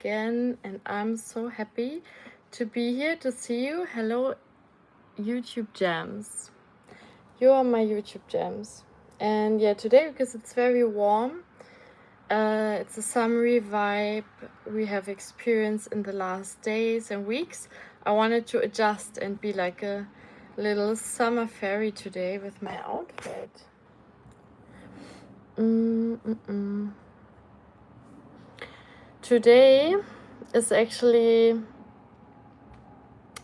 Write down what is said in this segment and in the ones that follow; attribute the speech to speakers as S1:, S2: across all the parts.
S1: again, and I'm so happy to be here to see you. Hello, YouTube Jams. You are my YouTube Jams. And yeah, today, because it's very warm, it's a summery vibe we have experienced in the last days and weeks. I wanted to adjust and be like a little summer fairy today with my outfit. Today is actually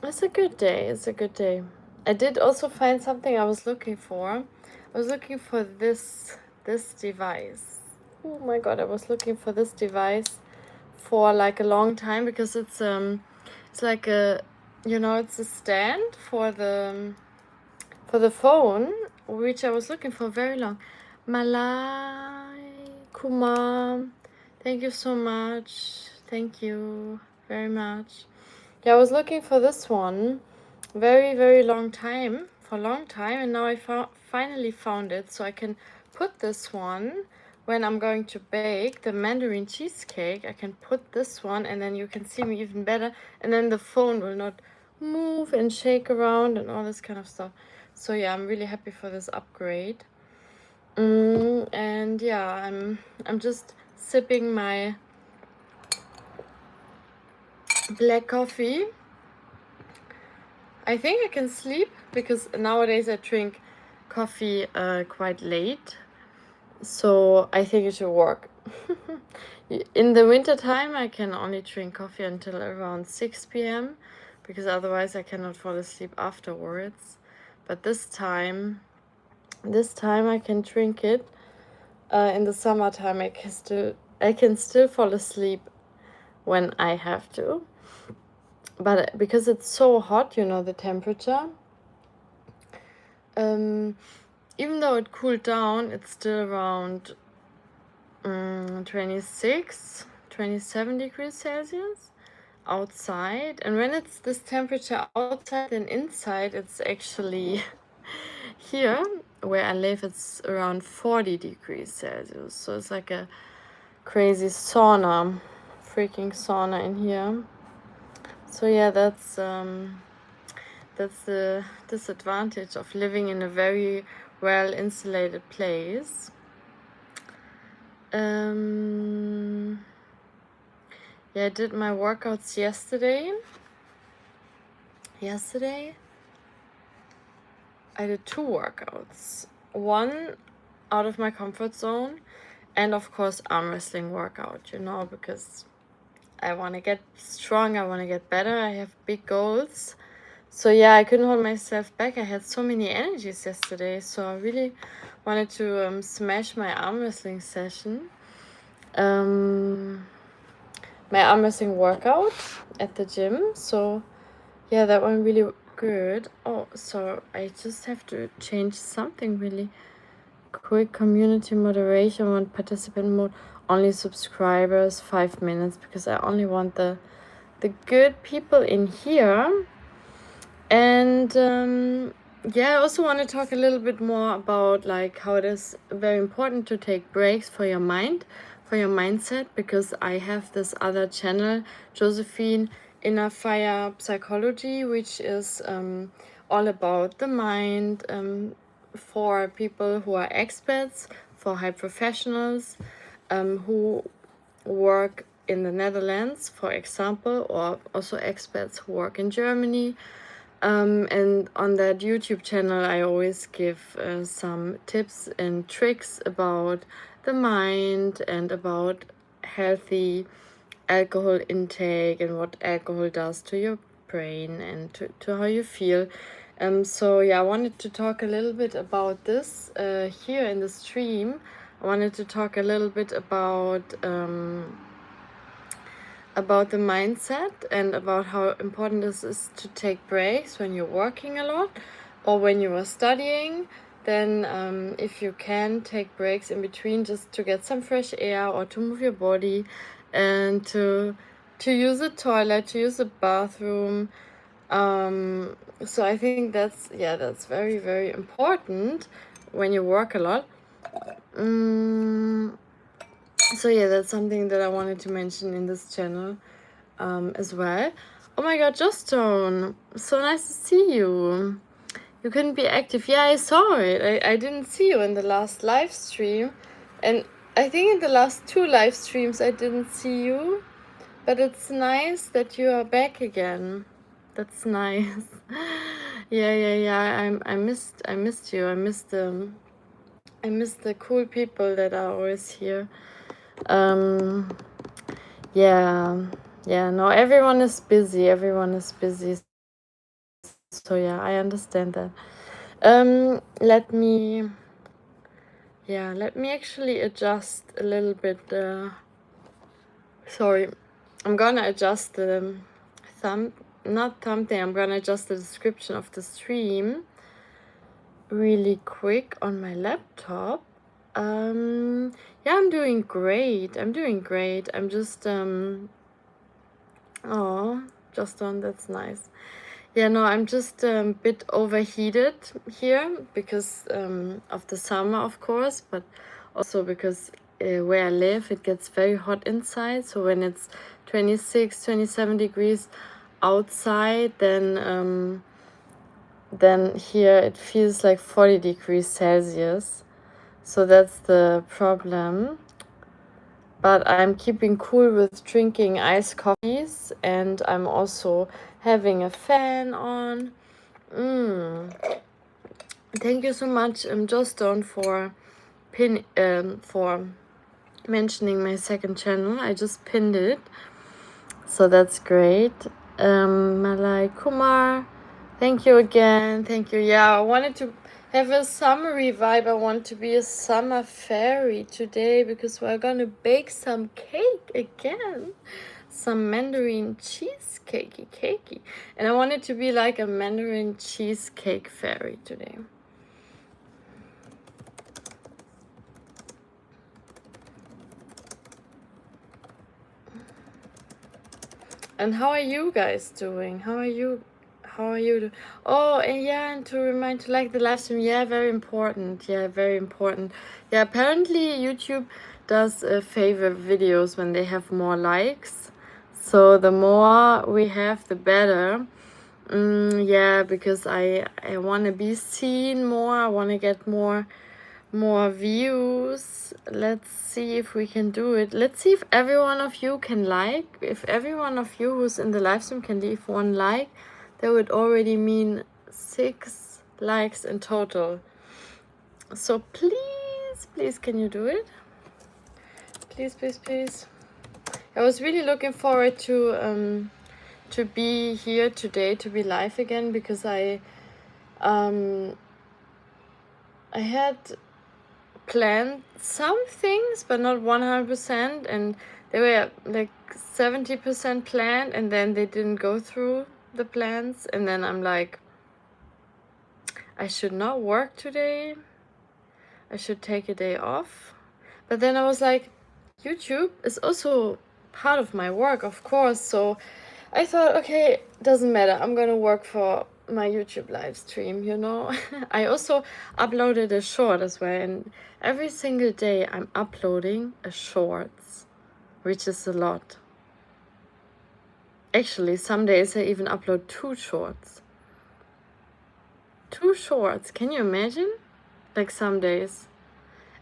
S1: it's a good day. It's a good day. I did also find something I was looking for. I was looking for this device. Oh my god, I was looking for this device for like a long time because it's like a it's a stand for the phone, which I was looking for very long. Malai Kumar, thank you so much. Thank you very much. Yeah, I was looking for this one very long time, for a long time, and now I finally found it, so I can put this one when I'm going to bake the Mandarin cheesecake. I can put this one, and then you can see me even better, and then the phone will not move and shake around and all this kind of stuff. So yeah, I'm really happy for this upgrade. And yeah, I'm just sipping my black coffee. I think I can sleep because nowadays I drink coffee quite late, so I think it should work. In the winter time, I can only drink coffee until around 6 p.m. because otherwise I cannot fall asleep afterwards. But this time I can drink it. In the summertime, I can still fall asleep when I have to. But because it's so hot, the temperature, even though it cooled down, it's still around 26, 27 degrees Celsius outside. And when it's this temperature outside, then inside it's actually here where I live, it's around 40 degrees Celsius. So it's like a crazy sauna, freaking sauna in here. So yeah, that's the disadvantage of living in a very well insulated place. Yeah, I did my workouts yesterday. I did 2 workouts. One out of my comfort zone, and of course arm wrestling workout, because I want to get strong, I want to get better, I have big goals. So yeah, I couldn't hold myself back. I had so many energies yesterday, so I really wanted to smash my arm wrestling session. My arm wrestling workout at the gym. So yeah, that went really good. Oh, so I just have to change something really quick. Community moderation, want participant mode, only subscribers 5 minutes, because I only want the good people in here. And yeah, I also want to talk a little bit more about like how it is very important to take breaks for your mind, for your mindset, because I have this other channel, Josephine Inner Fire Psychology, which is all about the mind, for people who are experts, for high professionals, who work in the Netherlands, for example, or also experts who work in Germany. And on that YouTube channel, I always give some tips and tricks about the mind and about healthy alcohol intake and what alcohol does to your brain and to how you feel. So yeah, I wanted to talk a little bit about this here in the stream. I wanted to talk a little bit about the mindset and about how important this is to take breaks when you're working a lot or when you are studying. Then if you can take breaks in between just to get some fresh air or to move your body and to use a toilet, to use a bathroom. So I think that's very important when you work a lot. So yeah, that's something that I wanted to mention in this channel as well. Oh my god, Justone, so nice to see you. You couldn't be active. Yeah, I saw it. I didn't see you in the last live stream. And I think in the last 2 live streams I didn't see you. But it's nice that you are back again. That's nice. Yeah. I missed you. I missed the cool people that are always here. Yeah. No, everyone is busy. So yeah, I understand that. Let me actually adjust a little bit. Sorry, I'm gonna adjust the not thumbnail. I'm gonna adjust the description of the stream really quick on my laptop. Yeah, I'm doing great. I'm just oh, just on. That's nice. Yeah, no, I'm just a bit overheated here because of the summer, of course, but also because where I live, it gets very hot inside. So when it's 26, 27 degrees outside, then here it feels like 40 degrees Celsius. So that's the problem. But I'm keeping cool with drinking iced coffees, and I'm also having a fan on. Thank you so much, Jostone, for mentioning my second channel. I just pinned it, so that's great. Malai Kumar, thank you again. Thank you. Yeah, I wanted to have a summery vibe. I want to be a summer fairy today because we're gonna bake some cake again. Some Mandarin cheesecake cakey. And I wanted to be like a Mandarin cheesecake fairy today. And how are you guys doing? How are you? Oh, and yeah, and to remind to like the live stream. Yeah, very important. Yeah, very important. Yeah, apparently YouTube does favor videos when they have more likes. So the more we have, the better. Yeah, because I want to be seen more. I want to get more views. Let's see if we can do it. Let's see if every one of you can like. If every one of you who's in the live stream can leave 1 like, that would already mean 6 likes in total. So please can you do it? Please. I was really looking forward to be here today, to be live again, because I had planned some things, but not 100%, and they were like 70% planned, and then they didn't go through the plans, and then I'm like, I should not work today. I should take a day off. But then I was like, YouTube is also part of my work, of course, so I thought, okay, doesn't matter. I'm gonna work for my YouTube live stream, you know. I also uploaded a short as well, and every single day I'm uploading a shorts, which is a lot. Actually, some days I even upload 2 shorts. 2 shorts, can you imagine? Like some days.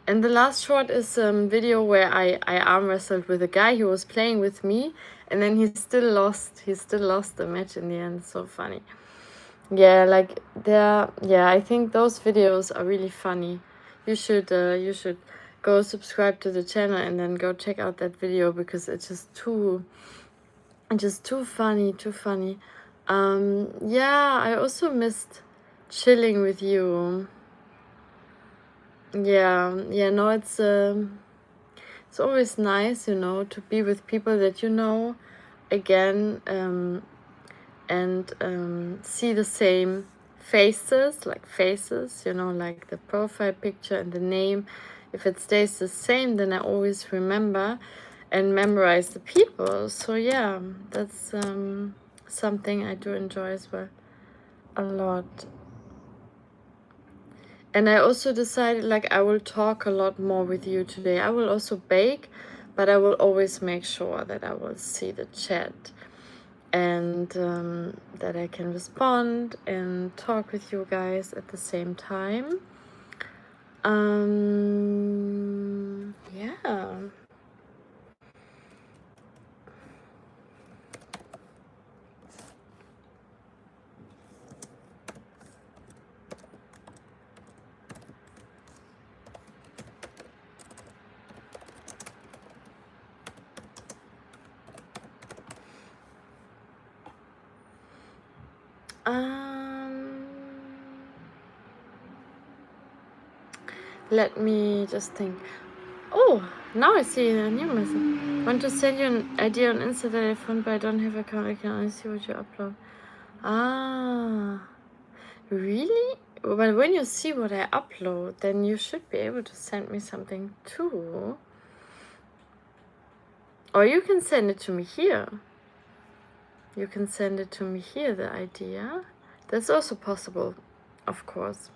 S1: And the last short is a video where I arm wrestled with a guy who was playing with me, and then he still lost the match in the end. So funny. Yeah, like I think those videos are really funny. You should go subscribe to the channel and then go check out that video, because it's just too funny. Yeah, I also missed chilling with you. Yeah, no, it's always nice, you know, to be with people that you know again, and see the same faces, you know, like the profile picture and the name. If it stays the same, then I always remember and memorize the people. So yeah, that's something I do enjoy as well a lot. And I also decided, like, I will talk a lot more with you today. I will also bake, but I will always make sure that I will see the chat and that I can respond and talk with you guys at the same time. Yeah. Let me just think. Oh, now I see a new message. Want to send you an idea on Insta that I found, but I don't have an account. I can only see what you upload. Ah, really? But when you see what I upload, then you should be able to send me something too. Or you can send it to me here. You can send it to me here, the idea. That's also possible, of course.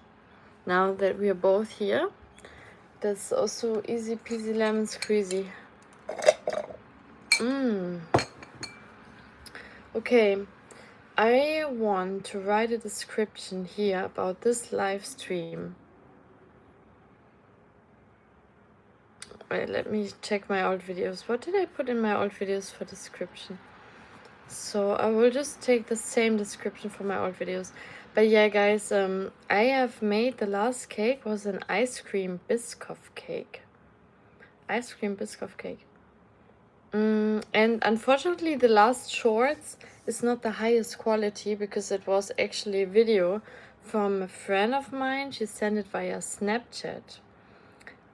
S1: Now that we are both here, that's also easy peasy lemon squeezy. Okay, I want to write a description here about this live stream. Wait, let me check my old videos. What did I put in my old videos for description? So I will just take the same description for my old videos. But yeah, guys, I have made, the last cake was an ice cream Biscoff cake. Ice cream Biscoff cake. And unfortunately the last shorts is not the highest quality because it was actually a video from a friend of mine. She sent it via Snapchat.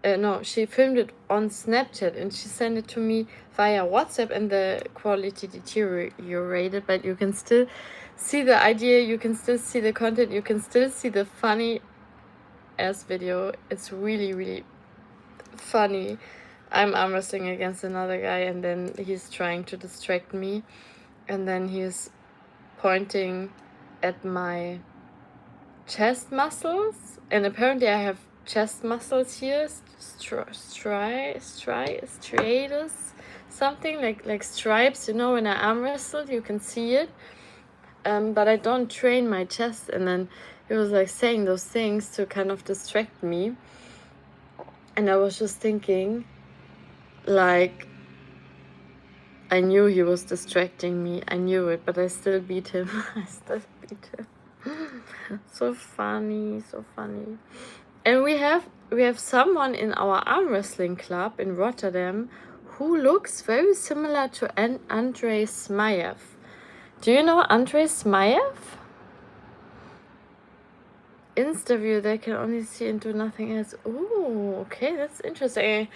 S1: No, she filmed it on Snapchat and she sent it to me via WhatsApp, and the quality deteriorated, but you can still see the idea, you can still see the content, you can still see the funny ass video. It's really, really funny. I'm arm wrestling against another guy and then he's trying to distract me, and then he's pointing at my chest muscles, and apparently I have chest muscles here, striatus, something like stripes, you know, when I arm wrestle you can see it, but I don't train my chest. And then he was like saying those things to kind of distract me, and I was just thinking, like, I knew he was distracting me, I knew it, but I still beat him. I still beat him. So funny, so funny. And we have someone in our arm wrestling club in Rotterdam who looks very similar to Andrei Smayev. Do you know Andrei Smayev? Insta view, they can only see and do nothing else. Oh, okay, that's interesting.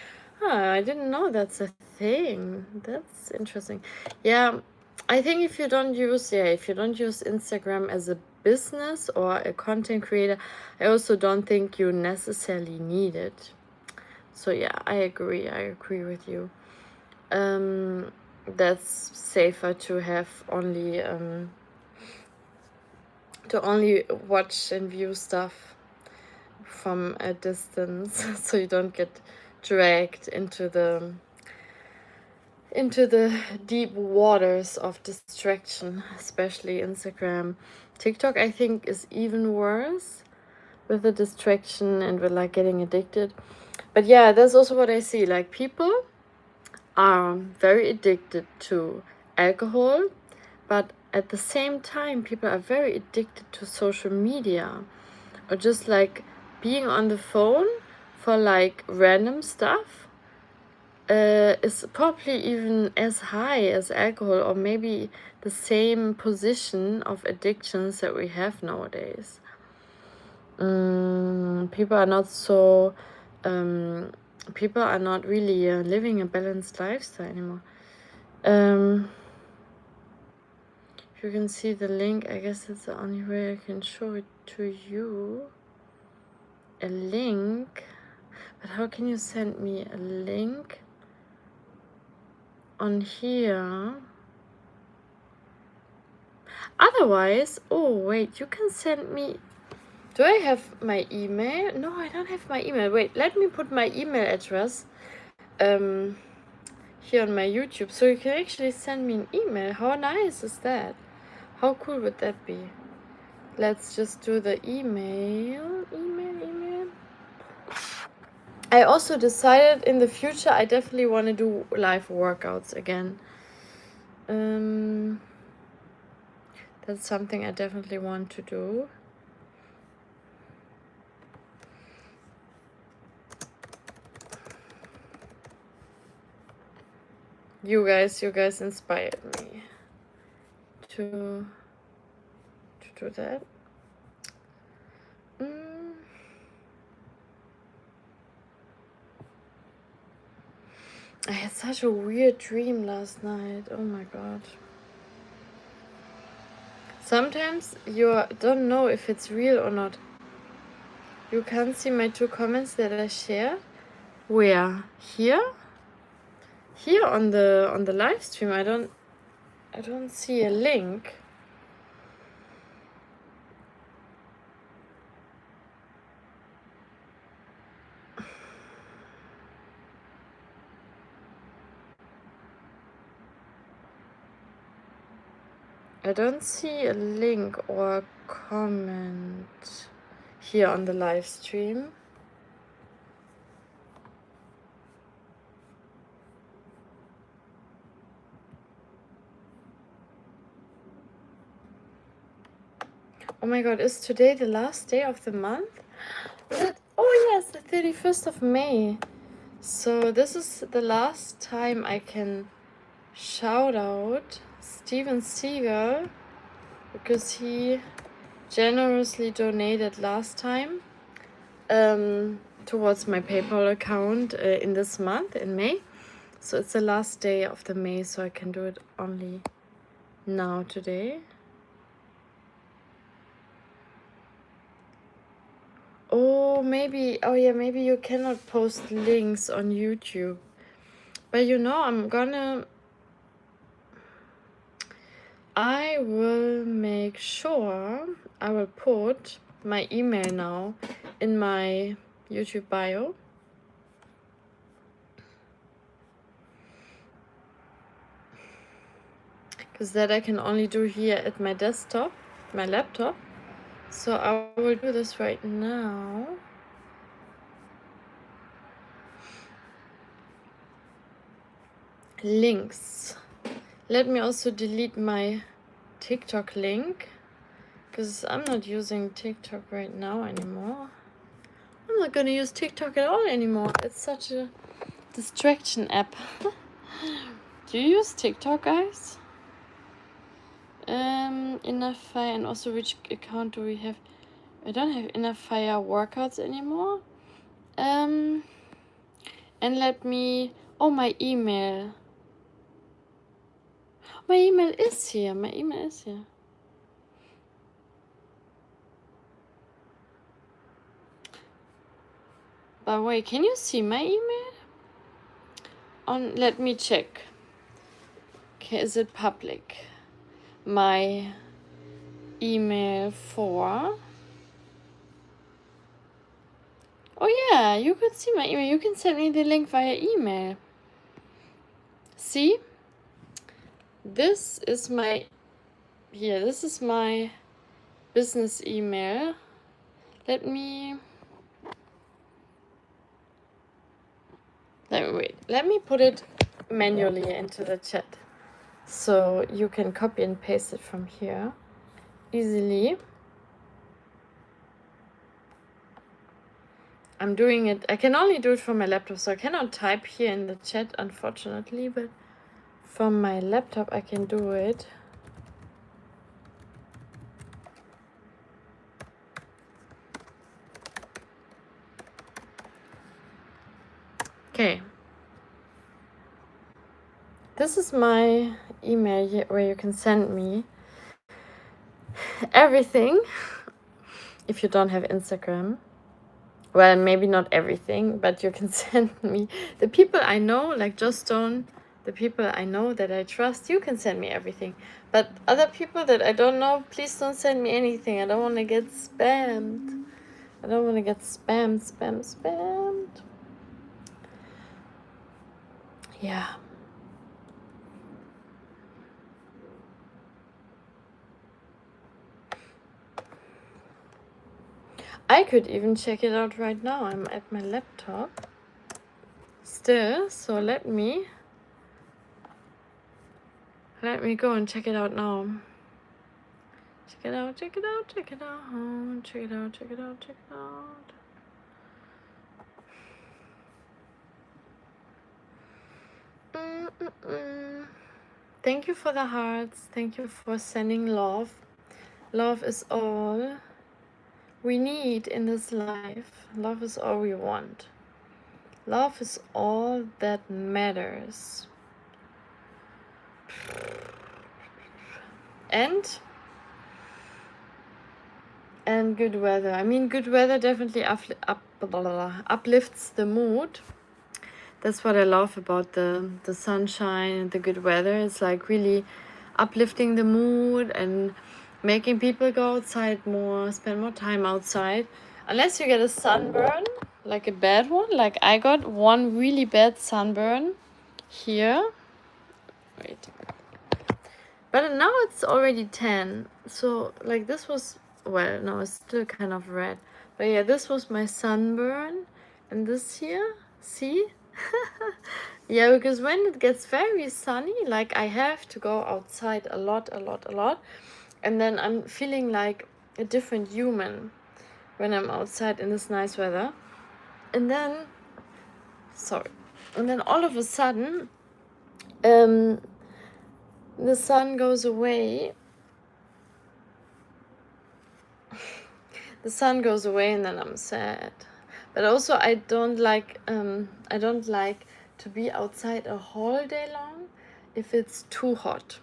S1: I didn't know that's a thing. That's interesting. Yeah, I think if you don't use Instagram as a business or a content creator, I also don't think you necessarily need it. So yeah, I agree with you. That's safer to have only to only watch and view stuff from a distance, so you don't get dragged into the deep waters of distraction, especially Instagram. TikTok, I think, is even worse with the distraction and with like getting addicted. But yeah, that's also what I see. Like, people are very addicted to alcohol, but at the same time people are very addicted to social media, or just like being on the phone for like random stuff is probably even as high as alcohol, or maybe the same position of addictions that we have nowadays. People are not so people are not really living a balanced lifestyle anymore. If you can see the link, I guess it's the only way I can show it to you. A link? But how can you send me a link on here? Otherwise, oh wait, you can send me... Do I have my email? No, I don't have my email. Wait, let me put my email address here on my YouTube. So you can actually send me an email. How nice is that? How cool would that be? Let's just do the email. I also decided in the future I definitely want to do live workouts again. That's something I definitely want to do. You guys inspired me to do that. I had such a weird dream last night. Oh my god. Sometimes you don't know if it's real or not. You can't see my 2 comments that I shared. Where? Here? Here on the live stream. I don't see a link. I don't see a link or a comment here on the live stream. Oh my god, is today the last day of the month? Oh yes, the 31st of May. So this is the last time I can shout out Steven Seagal because he generously donated last time towards my PayPal account in this month, in May. So it's the last day of the May, so I can do it only now, today. Oh, maybe, oh yeah, maybe you cannot post links on YouTube. But you know, I will make sure I will put my email now in my YouTube bio. Because that I can only do here at my desktop, my laptop. So I will do this right now. Links. Let me also delete my TikTok link, because I'm not using TikTok right now anymore. I'm not gonna use TikTok at all anymore. It's such a distraction app. Do you use TikTok, guys? Enough fire, and also which account do we have? I don't have enough fire workouts anymore. And let me, oh, my email. My email is here. But wait, can you see my email? Let me check. Okay, is it public? My email for... Oh yeah, you could see my email. You can send me the link via email. See? This is my... Here, this is my business email. Let me wait. Let me put it manually into the chat, so you can copy and paste it from here easily. I'm doing it. I can only do it from my laptop, so I cannot type here in the chat, unfortunately, but from my laptop I can do it. Okay. This is my email where you can send me everything. If you don't have Instagram, well, maybe not everything, but you can send me the people I know, like Just Stone, the people I know that I trust. You can send me everything, but other people that I don't know, please don't send me anything. I don't want to get spammed. I don't want to get spammed. Yeah. I could even check it out right now. I'm at my laptop still, so let me go and check it out now. Check it out, check it out, check it out, check it out, check it out, check it out. Thank you for the hearts. Thank you for sending love. Love is all we need in this life. Love is all we want. Love is all that matters. And good weather. I mean, good weather definitely uplifts the mood. That's what I love about the sunshine and the good weather. It's like really uplifting the mood and making people go outside more, spend more time outside. Unless you get a sunburn, like a bad one. Like I got one really bad sunburn here. Wait. But now it's already 10. So like this was, well, no, it's still kind of red. But yeah, this was my sunburn. And this here, see? Yeah, because when it gets very sunny, like I have to go outside a lot. And then I'm feeling like a different human when I'm outside in this nice weather. And then, and then all of a sudden, the sun goes away. The sun goes away and then I'm sad. But also I don't like to be outside a whole day long if it's too hot.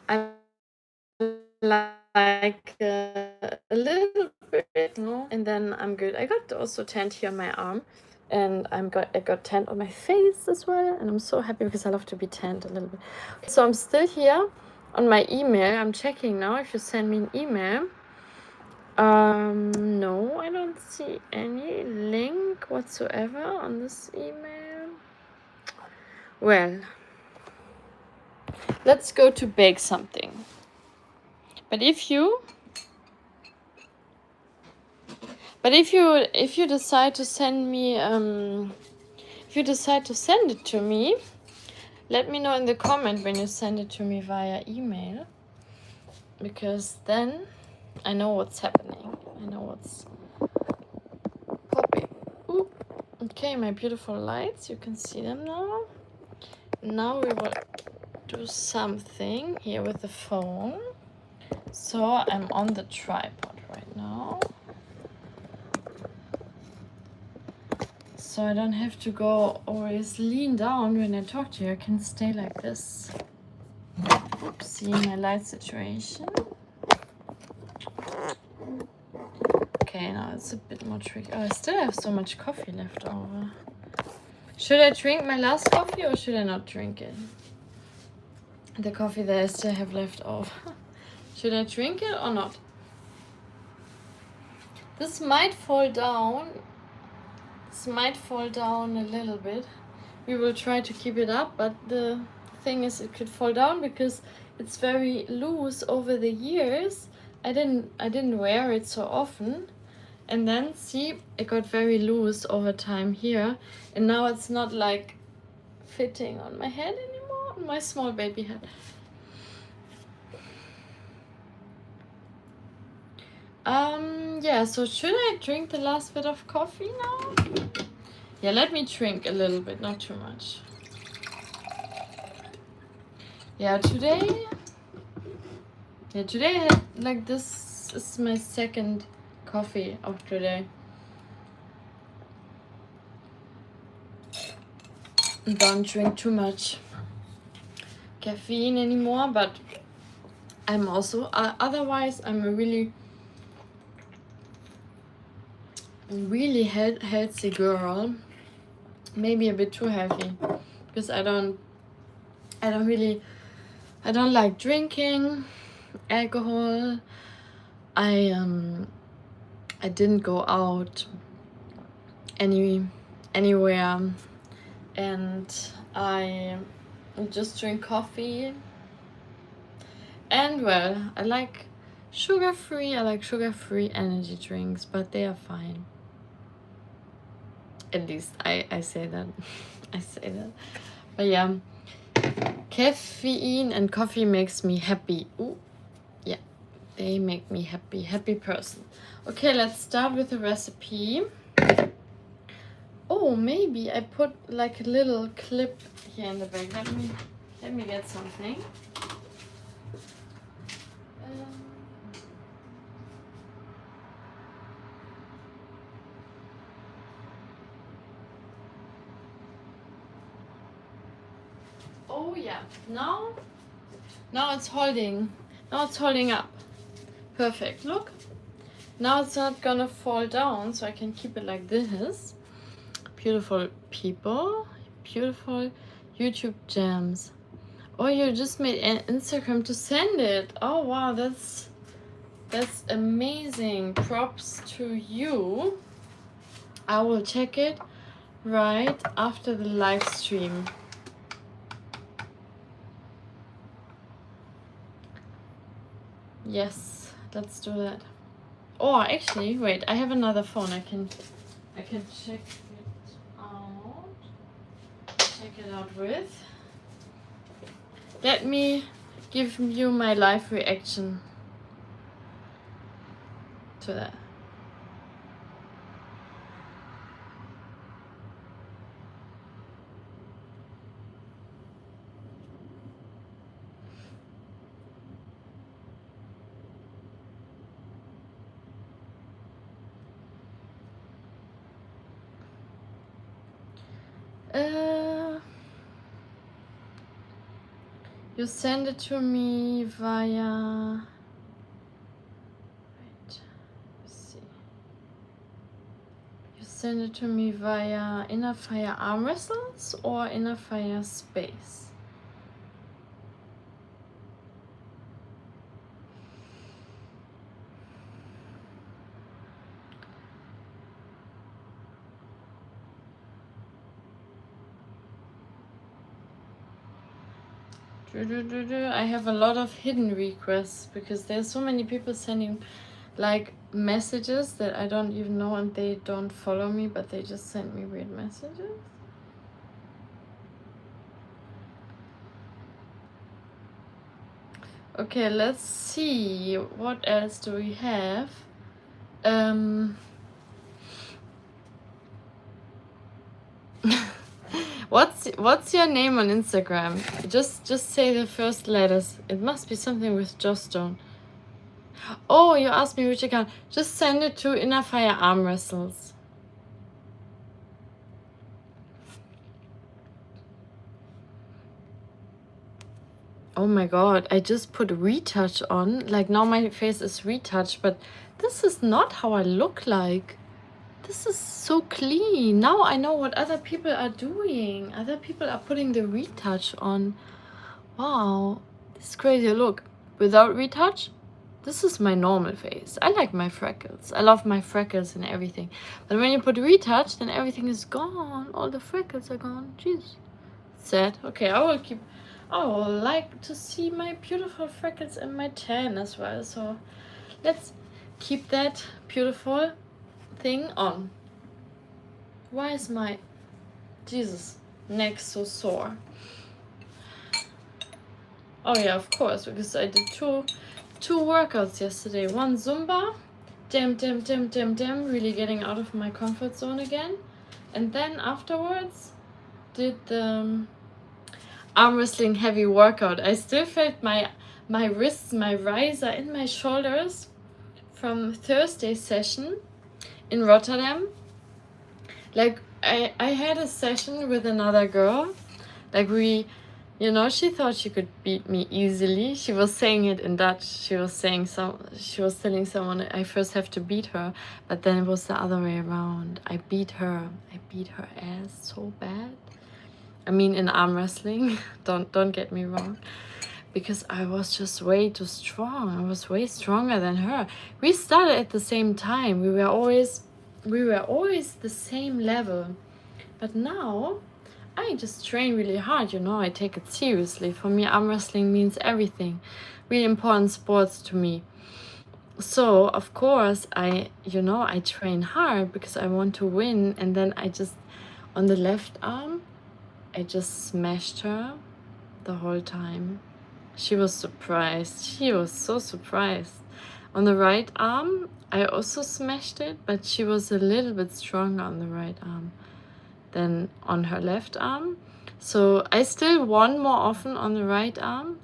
S1: I like a little bit, and then I'm good. I got also tanned here on my arm, and I got tanned on my face as well, and I'm so happy because I love to be tanned a little bit. So I'm still here on my email. I'm checking now if you send me an email. No, I don't see any link whatsoever on this email. Well, let's go to bake something. But if you decide to send me if you decide to send it to me, let me know in the comment when you send it to me via email, because then I know what's happening. I know what's popping. Ooh. Okay, my beautiful lights, you can see them now. Now we will do something here with the phone. So I'm on the tripod right now. So I don't have to go always lean down when I talk to you. I can stay like this. See my light situation. Okay, now it's a bit more tricky. Oh, I still have so much coffee left over. Should I drink my last coffee or should I not drink it? The coffee that I still have left over. Should I drink it or not? This might fall down. This might fall down a little bit. We will try to keep it up, but the thing is it could fall down because it's very loose over the years. I didn't wear it so often. And then see, it got very loose over time here. And now it's not like fitting on my head anymore, on my small baby head. Yeah, so should I drink the last bit of coffee now? Yeah, let me drink a little bit, not too much. Yeah, today I had, like, this is my second coffee of today. Don't drink too much caffeine anymore, but I'm also, otherwise I'm a really healthy girl. Maybe a bit too healthy, because I don't like drinking alcohol. I didn't go out anywhere, and I just drink coffee. And well, I like sugar-free. I like sugar-free energy drinks, but they are fine. At least I say that. I say that. But yeah, caffeine and coffee makes me happy. Ooh, yeah, they make me happy. Happy person. Okay, let's start with the recipe. Oh, maybe I put like a little clip here in the bag. Let me get something. Oh yeah, now it's holding. Now it's holding up. Perfect. Look. Now it's not gonna fall down, so I can keep it like this. Beautiful people, beautiful YouTube gems. Oh, you just made an Instagram to send it. Oh wow, that's amazing. Props to you. I will check it right after the live stream. Yes, let's do that. Oh, actually, wait, I have another phone. I can check it out. Check it out with. Let me give you my live reaction to that. You send it to me via. Wait, let's see. You send it to me via Inner Fire Arm Wrestles or Inner Fire Space. I have a lot of hidden requests because there's so many people sending like messages that I don't even know, and they don't follow me, but they just send me weird messages. Okay, let's see, what else do we have? What's your name on Instagram? Just say the first letters. It must be something with Jostone. Oh, you asked me which account. Just send it to Inner Fire Arm Wrestles. Oh my god, I just put retouch on. Like now my face is retouched, but this is not how I look like. This is so clean. Now I know what other people are doing. Other people are putting the retouch on. Wow, this is crazy. Look, without retouch, this is my normal face. I like my freckles. I love my freckles and everything. But when you put retouch, then everything is gone. All the freckles are gone. Jeez. Sad. Okay, I will like to see my beautiful freckles and my tan as well. So let's keep that beautiful thing on. Why is my neck so sore? Oh yeah, of course, because I did two workouts yesterday. One Zumba, damn, really getting out of my comfort zone again. And then afterwards did the arm wrestling heavy workout. I still felt my wrists, my riser and my shoulders from Thursday's session in Rotterdam. Like I had a session with another girl. Like she thought she could beat me easily. She was saying it in Dutch. She was telling someone I first have to beat her, but then it was the other way around. I beat her ass so bad. I mean, in arm wrestling. don't get me wrong. Because I was just way too strong. I was way stronger than her. We started at the same time. We were always the same level. But now I just train really hard, I take it seriously. For me, arm wrestling means everything. Really important sports to me. so of course I train hard because I want to win, and then I just, on the left arm, I just smashed her the whole time. She was surprised. She was so surprised. On the right arm, I also smashed it, but she was a little bit stronger on the right arm than on her left arm. So I still won more often on the right arm,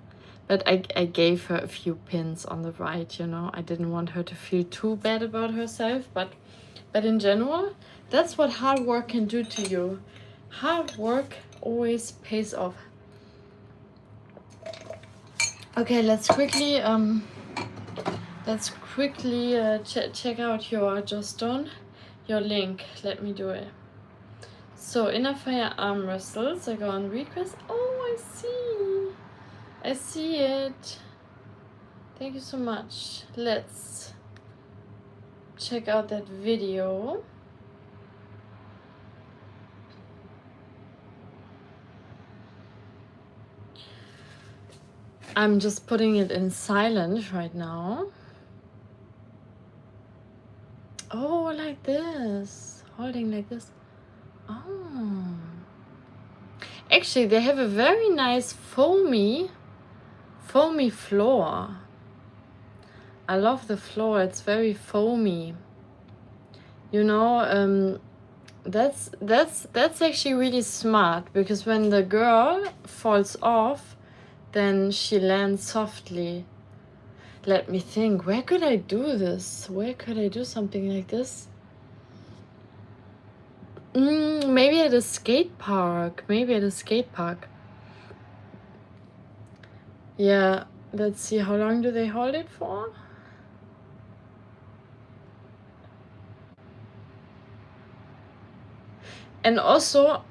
S1: but I gave her a few pins on the right, I didn't want her to feel too bad about herself, but in general, that's what hard work can do to you. Hard work always pays off. Okay, let's quickly check out your just done your link. Let me do it. So Inner Fire arm wrestles. I go on request. Oh, I see it. Thank you so much. Let's check out that video. I'm just putting it in silent right now. Oh, like this. Holding like this. Oh. Actually, they have a very nice foamy floor. I love the floor. It's very foamy. That's actually really smart, because when the girl falls off, then she lands softly. Let me think. Where could I do this? Where could I do something like this? Maybe at a skate park. Yeah, let's see. How long do they hold it for? And also,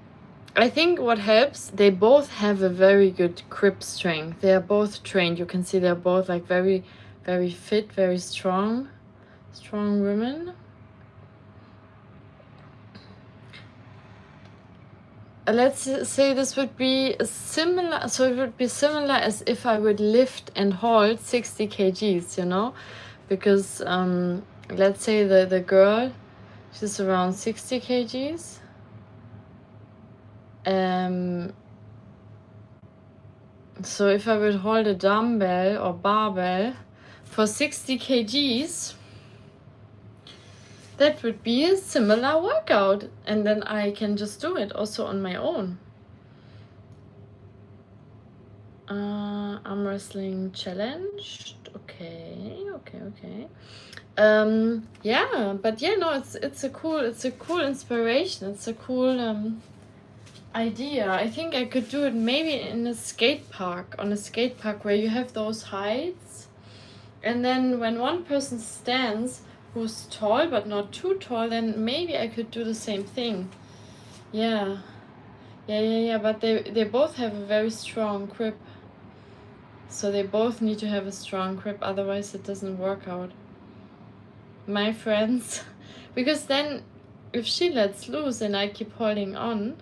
S1: I think what helps, they both have a very good grip strength. They are both trained. You can see they're both like very, very fit, very strong women. Let's say this would be similar. So it would be similar as if I would lift and hold 60 kgs, because let's say the girl, she's around 60 kgs. So if I would hold a dumbbell or barbell for 60 kgs, that would be a similar workout, and then I can just do it also on my own. Arm wrestling challenged. Okay. Yeah, but yeah, no, it's a cool inspiration. It's a cool idea. I think I could do it maybe in a skate park, where you have those heights, and then when one person stands who's tall but not too tall, then maybe I could do the same thing. Yeah, but they both have a very strong grip, so they both need to have a strong grip, otherwise it doesn't work out, my friends. Because then if she lets loose and I keep holding on,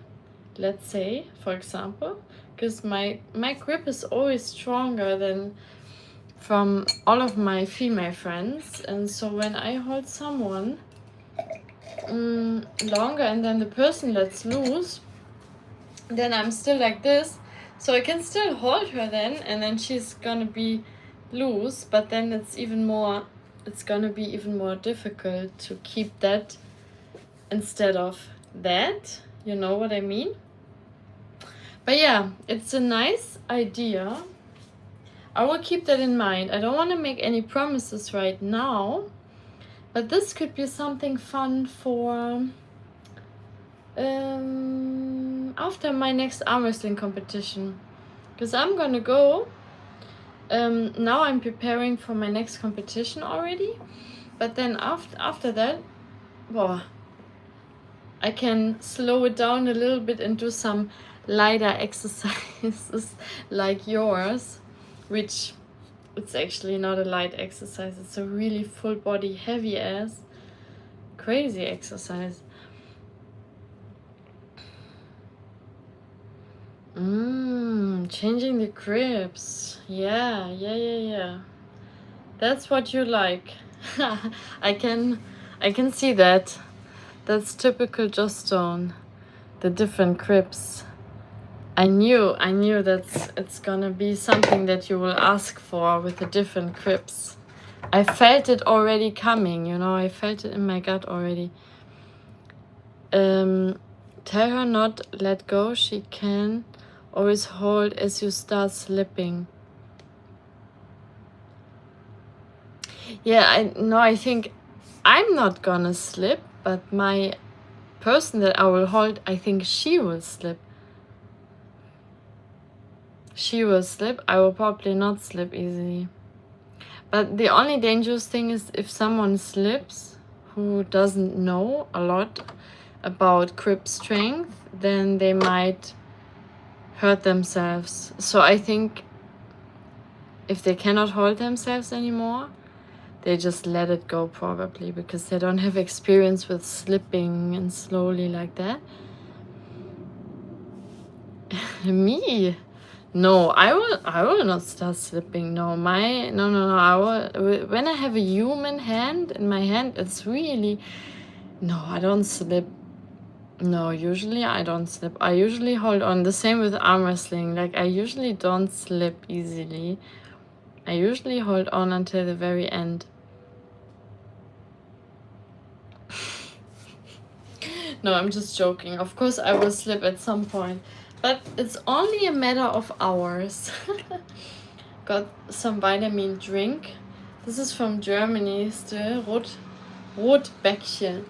S1: let's say, for example, because my grip is always stronger than from all of my female friends, and so when I hold someone longer and then the person lets loose, then I'm still like this, so I can still hold her then, and then she's gonna be loose, but then it's gonna be even more difficult to keep that instead of that, you know what I mean? But yeah, it's a nice idea. I will keep that in mind. I don't want to make any promises right now, but this could be something fun for after my next arm wrestling competition, because I'm gonna go. Now I'm preparing for my next competition already, but then after that, well, I can slow it down a little bit and do some lighter exercises like yours, which it's actually not a light exercise. It's a really full body, heavy ass, crazy exercise. Changing the grips. Yeah. That's what you like. I can see that. That's typical Jostone. The different cribs. I knew it's gonna be something that you will ask for with the different cribs. I felt it already coming, you know, I felt it in my gut already. Tell her not let go, she can always hold as you start slipping. Yeah, I think I'm not gonna slip, but my person that I will hold, I think she will slip. She will slip, I will probably not slip easily. But the only dangerous thing is if someone slips who doesn't know a lot about grip strength, then they might hurt themselves. So I think if they cannot hold themselves anymore, they just let it go probably, because they don't have experience with slipping and slowly like that. Me? No, I will not start slipping. No, no. I will, when I have a human hand in my hand, it's really, no, I don't slip. No, usually I don't slip. I usually hold on. The same with arm wrestling. Like, I usually don't slip easily. I usually hold on until the very end. No, I'm just joking. Of course I will slip at some point. But it's only a matter of hours. Got some vitamin drink. This is from Germany still. Rotbäckchen.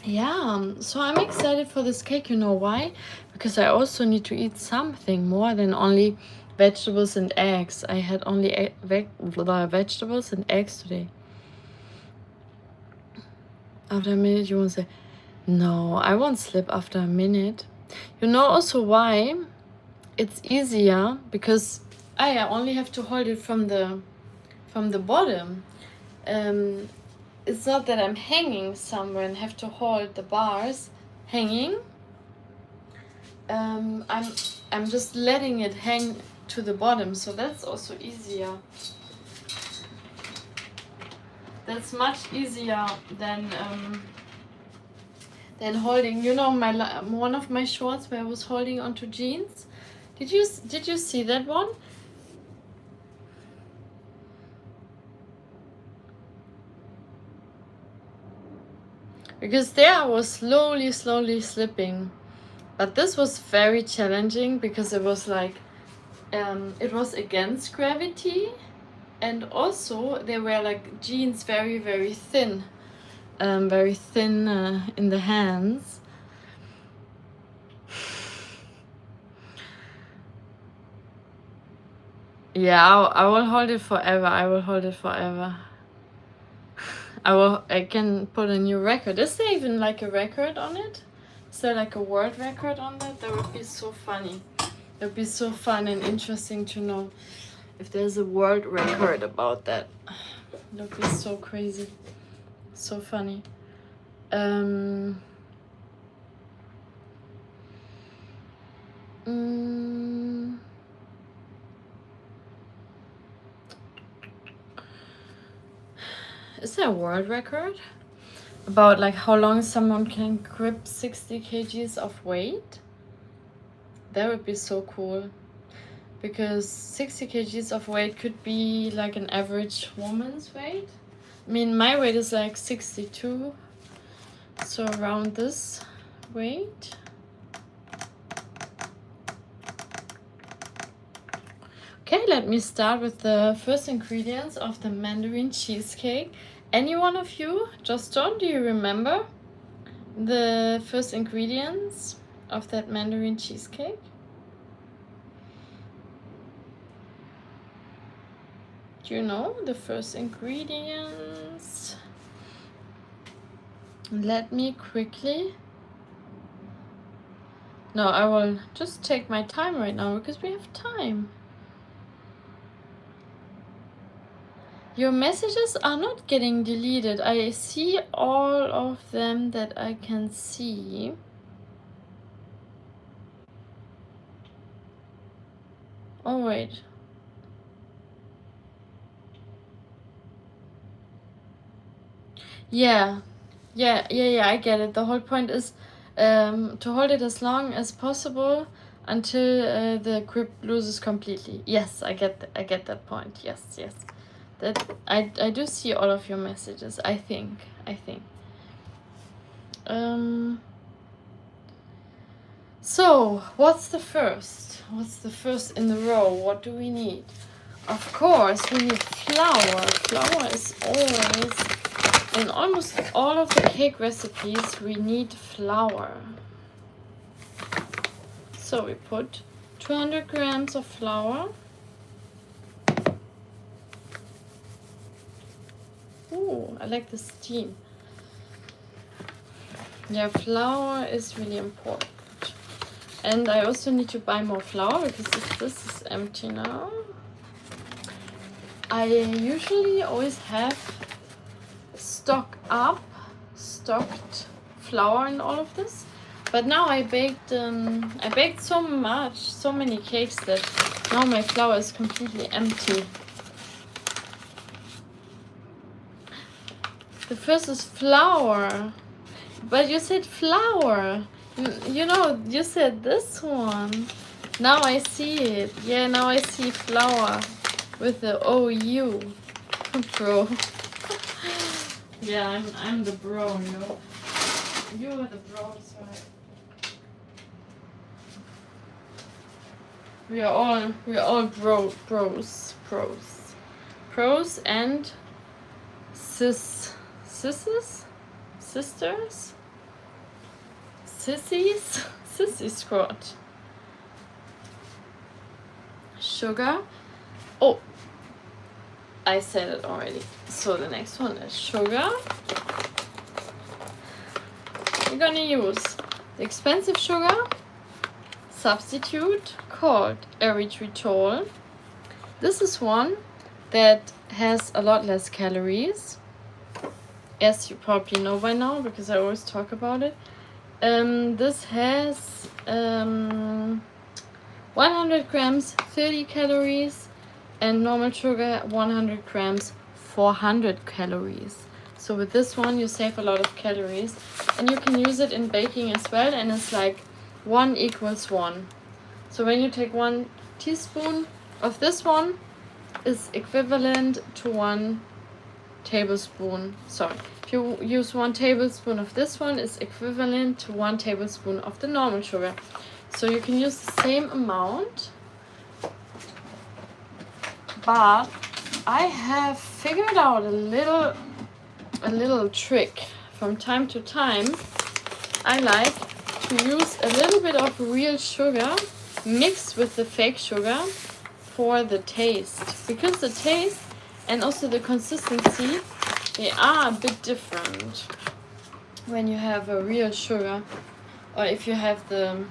S1: Yeah, so I'm excited for this cake. You know why? Because I also need to eat something more than only vegetables and eggs. I had only vegetables and eggs today. After a minute, you won't say, no, I won't slip after a minute. You know also why? It's easier because I only have to hold it from the bottom. It's not that I'm hanging somewhere and have to hold the bars hanging. I'm just letting it hang to the bottom, so that's also easier. That's much easier than holding. You know, one of my shorts where I was holding onto jeans. Did you see that one? Because there I was slowly slipping. But this was very challenging because it was like, it was against gravity, and also they were like jeans very, very thin. Very thin in the hands. Yeah, I will hold it forever. I can put a new record. Is there even like a record on it? Is there like a world record on that? That would be so funny. It would be so fun and interesting to know if there's a world record about that. That would be so crazy. So funny. Is there a world record about like how long someone can grip 60 kgs of weight? That would be so cool, because 60 kgs of weight could be like an average woman's weight. I mean, my weight is like 62, so around this weight. Okay, let me start with the first ingredients of the Mandarin cheesecake. Any one of you, Justin, do you remember the first ingredients of that Mandarin cheesecake? Do you know the first ingredients? Let me quickly. No, I will just take my time right now because we have time. Your messages are not getting deleted. I see all of them that I can see. Oh, wait. Yeah, I get it. The whole point is to hold it as long as possible until the grip loses completely. Yes, I get that point. Yes. That I do see all of your messages. I think. So what's the first? What's the first in the row? What do we need? Of course, we need flour. Flour is always, in almost all of the cake recipes, we need flour. So we put 200 grams of flour. Ooh, I like the steam. Yeah, flour is really important. And I also need to buy more flour because this is empty now. I usually always have stocked flour in all of this, but now I baked so many cakes that now my flour is completely empty. The first is flour, but you said flour. You know, you said this one. Now I see it. Yeah, now I see flour with the OU. Bro. Yeah, I'm the bro, you know. You are the bro, right? We are all pros and sisters, sissies, sissy squad. Sugar. Oh, I said it already. So the next one is sugar. We're gonna use the expensive sugar substitute called erythritol. This is one that has a lot less calories, as you probably know by now because I always talk about it. This has 100 grams 30 calories and normal sugar 100 grams 400 calories. So with this one you save a lot of calories and you can use it in baking as well, and it's like 1 equals 1. So when you take 1 teaspoon of this one is equivalent to 1 tablespoon. Sorry, if you use 1 tablespoon of this one is equivalent to 1 tablespoon of the normal sugar. So you can use the same amount, but I have figured out a little trick. From time to time I like to use a little bit of real sugar mixed with the fake sugar for the taste, because the taste and also the consistency, they are a bit different when you have a real sugar or if you have the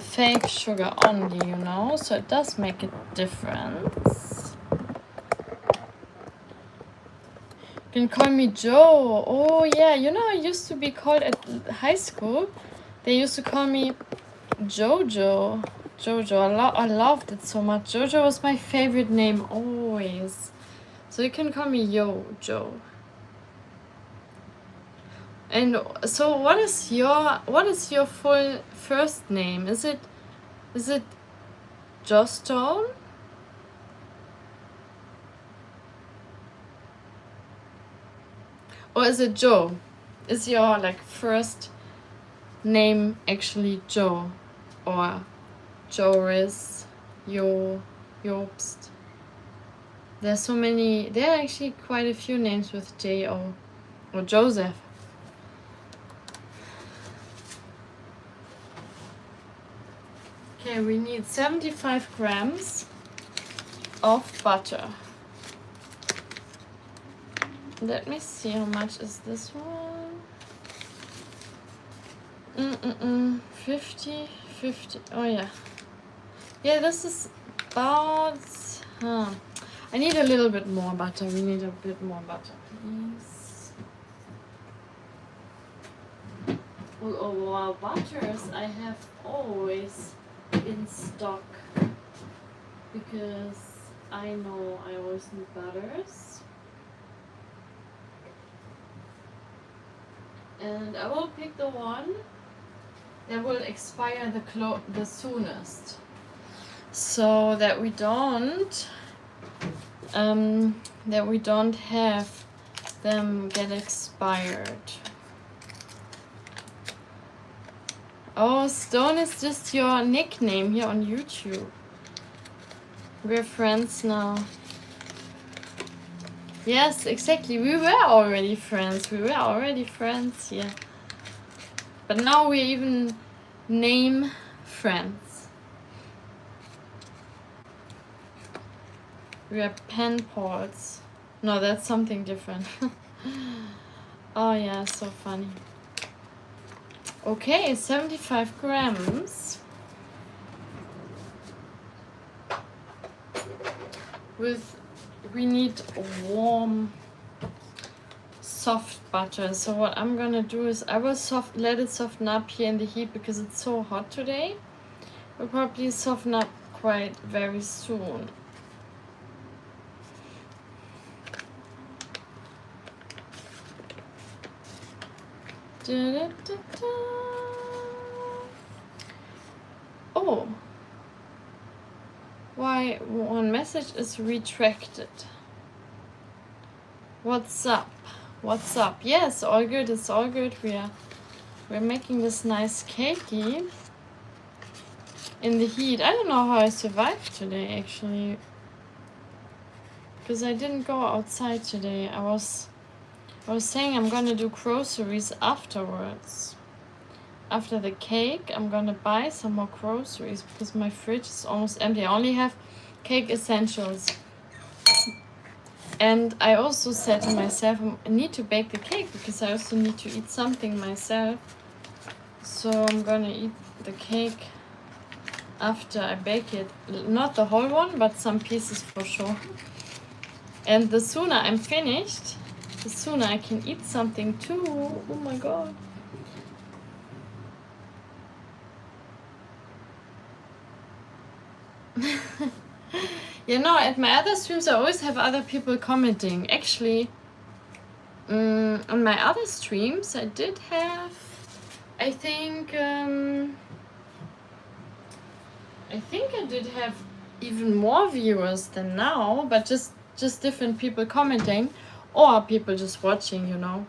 S1: fake sugar only, you know. So it does make a difference. You can call me Joe. Oh yeah, you know, I used to be called at high school, they used to call me Jojo. I loved it so much. Jojo was my favorite name always. So you can call me Joe. And so what is your full first name? Is it Jostone? Or is it Joe? Is your like first name actually Joe? Or Joris, Jobst? There's so many, there are actually quite a few names with J-O. Or Joseph. Okay, we need 75 grams of butter. Let me see, how much is this one? 50. Oh yeah. Yeah, this is about, I need a little bit more butter. We need a bit more butter, please. Our butters I have always in stock. because I know I always need butters. And I will pick the one that will expire the soonest, so that we don't have them get expired. Oh, Stone is just your nickname here on YouTube. We're friends now. Yes, exactly. We were already friends. Yeah. But now we even name friends. We are pen pals. No, that's something different. Oh yeah, so funny. Okay, 75 grams. We need warm, soft butter. So what I'm gonna do is I will let it soften up here in the heat because it's so hot today. Will probably soften up quite very soon. Oh, why one message is retracted? What's up? Yes, all good. It's all good. We're making this nice cakey in the heat. I don't know how I survived today, actually, because I didn't go outside today. I was saying I'm gonna do groceries afterwards. After the cake, I'm gonna buy some more groceries because my fridge is almost empty. I only have cake essentials. And I also said to myself, I need to bake the cake because I also need to eat something myself. So I'm gonna eat the cake after I bake it. Not the whole one, but some pieces for sure. And the sooner I'm finished, the sooner I can eat something too. Oh my god. You know, at my other streams I always have other people commenting. Actually, on my other streams I did have, I think I did have even more viewers than now, but just different people commenting or people just watching, you know.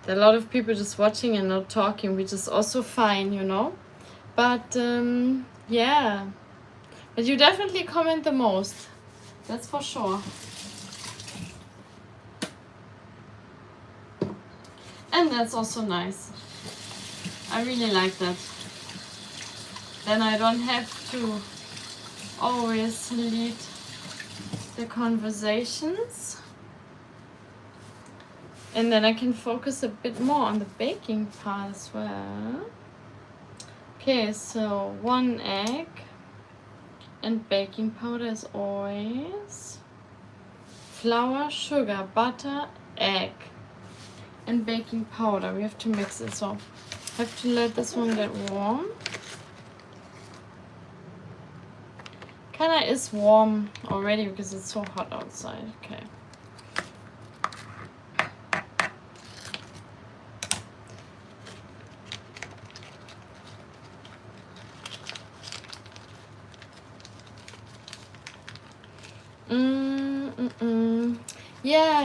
S1: There are a lot of people just watching and not talking, which is also fine, you know. But yeah. But you definitely comment the most. That's for sure. And that's also nice. I really like that. Then I don't have to always lead the conversations. And then I can focus a bit more on the baking part as well. Okay, so 1 egg. And baking powder as always. Flour, sugar, butter, egg. And baking powder. We have to mix it, so I have to let this one get warm. Kinda is warm already because it's so hot outside. Okay. Yeah.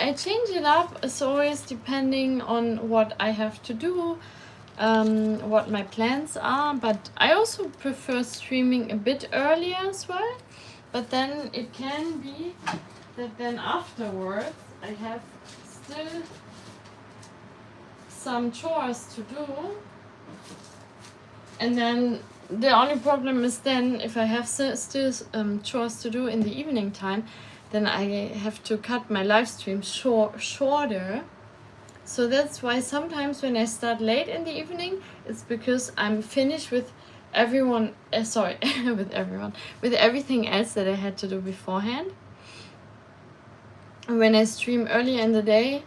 S1: I change it up. It's always depending on what I have to do, what my plans are. But I also prefer streaming a bit earlier as well. But then it can be that then afterwards I have still some chores to do. And then the only problem is then if I have still chores to do in the evening time, then I have to cut my live stream shorter. So that's why sometimes when I start late in the evening, it's because I'm finished with everything else that I had to do beforehand. And when I stream earlier in the day,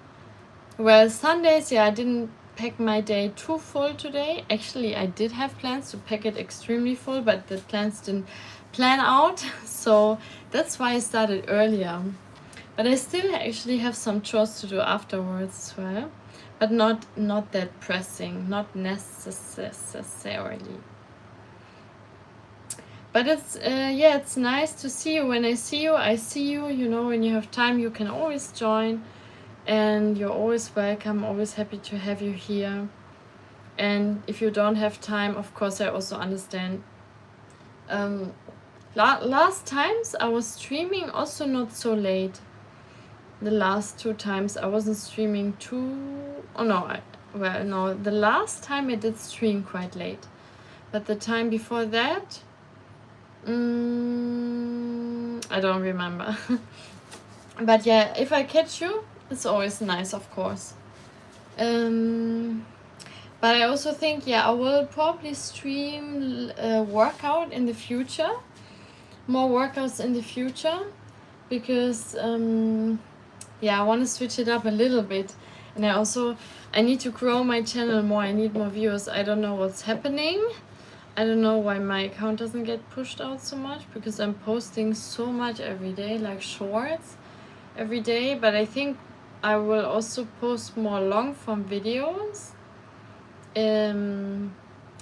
S1: well, Sundays, yeah, I didn't pack my day too full today. Actually, I did have plans to pack it extremely full, but the plans didn't plan out. So that's why I started earlier. But I still actually have some chores to do afterwards as well. But not that pressing, not necessarily. But it's yeah, it's nice to see you. When I see you, I see you. You know, when you have time, you can always join, and you're always welcome. Always happy to have you here. And if you don't have time, of course, I also understand. Last times I was streaming also not so late. The last 2 times I wasn't streaming the last time I did stream quite late. But the time before that, I don't remember. But yeah, if I catch you, it's always nice, of course. But I also think, yeah, I will probably stream workout in the future. More workouts in the future. Because, yeah, I want to switch it up a little bit. And I need to grow my channel more. I need more viewers. I don't know what's happening. I don't know why my account doesn't get pushed out so much. Because I'm posting so much every day, like shorts every day. But I think I will also post more long form videos in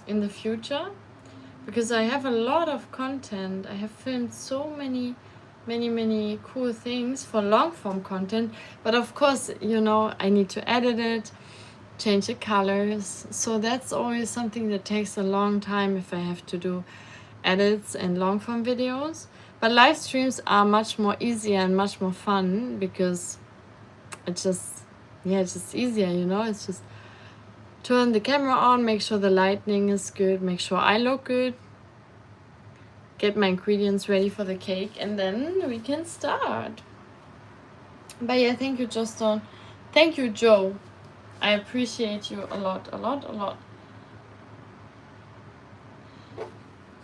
S1: the future, because I have a lot of content. I have filmed so many cool things for long form content, but of course, you know, I need to edit it, change the colors, so that's always something that takes a long time if I have to do edits and long form videos. But live streams are much more easier and much more fun, because it's just easier, you know. It's just turn the camera on, make sure the lighting is good, make sure I look good, get my ingredients ready for the cake, and then we can start. But yeah, thank you, Justin. Thank you, Joe. I appreciate you a lot.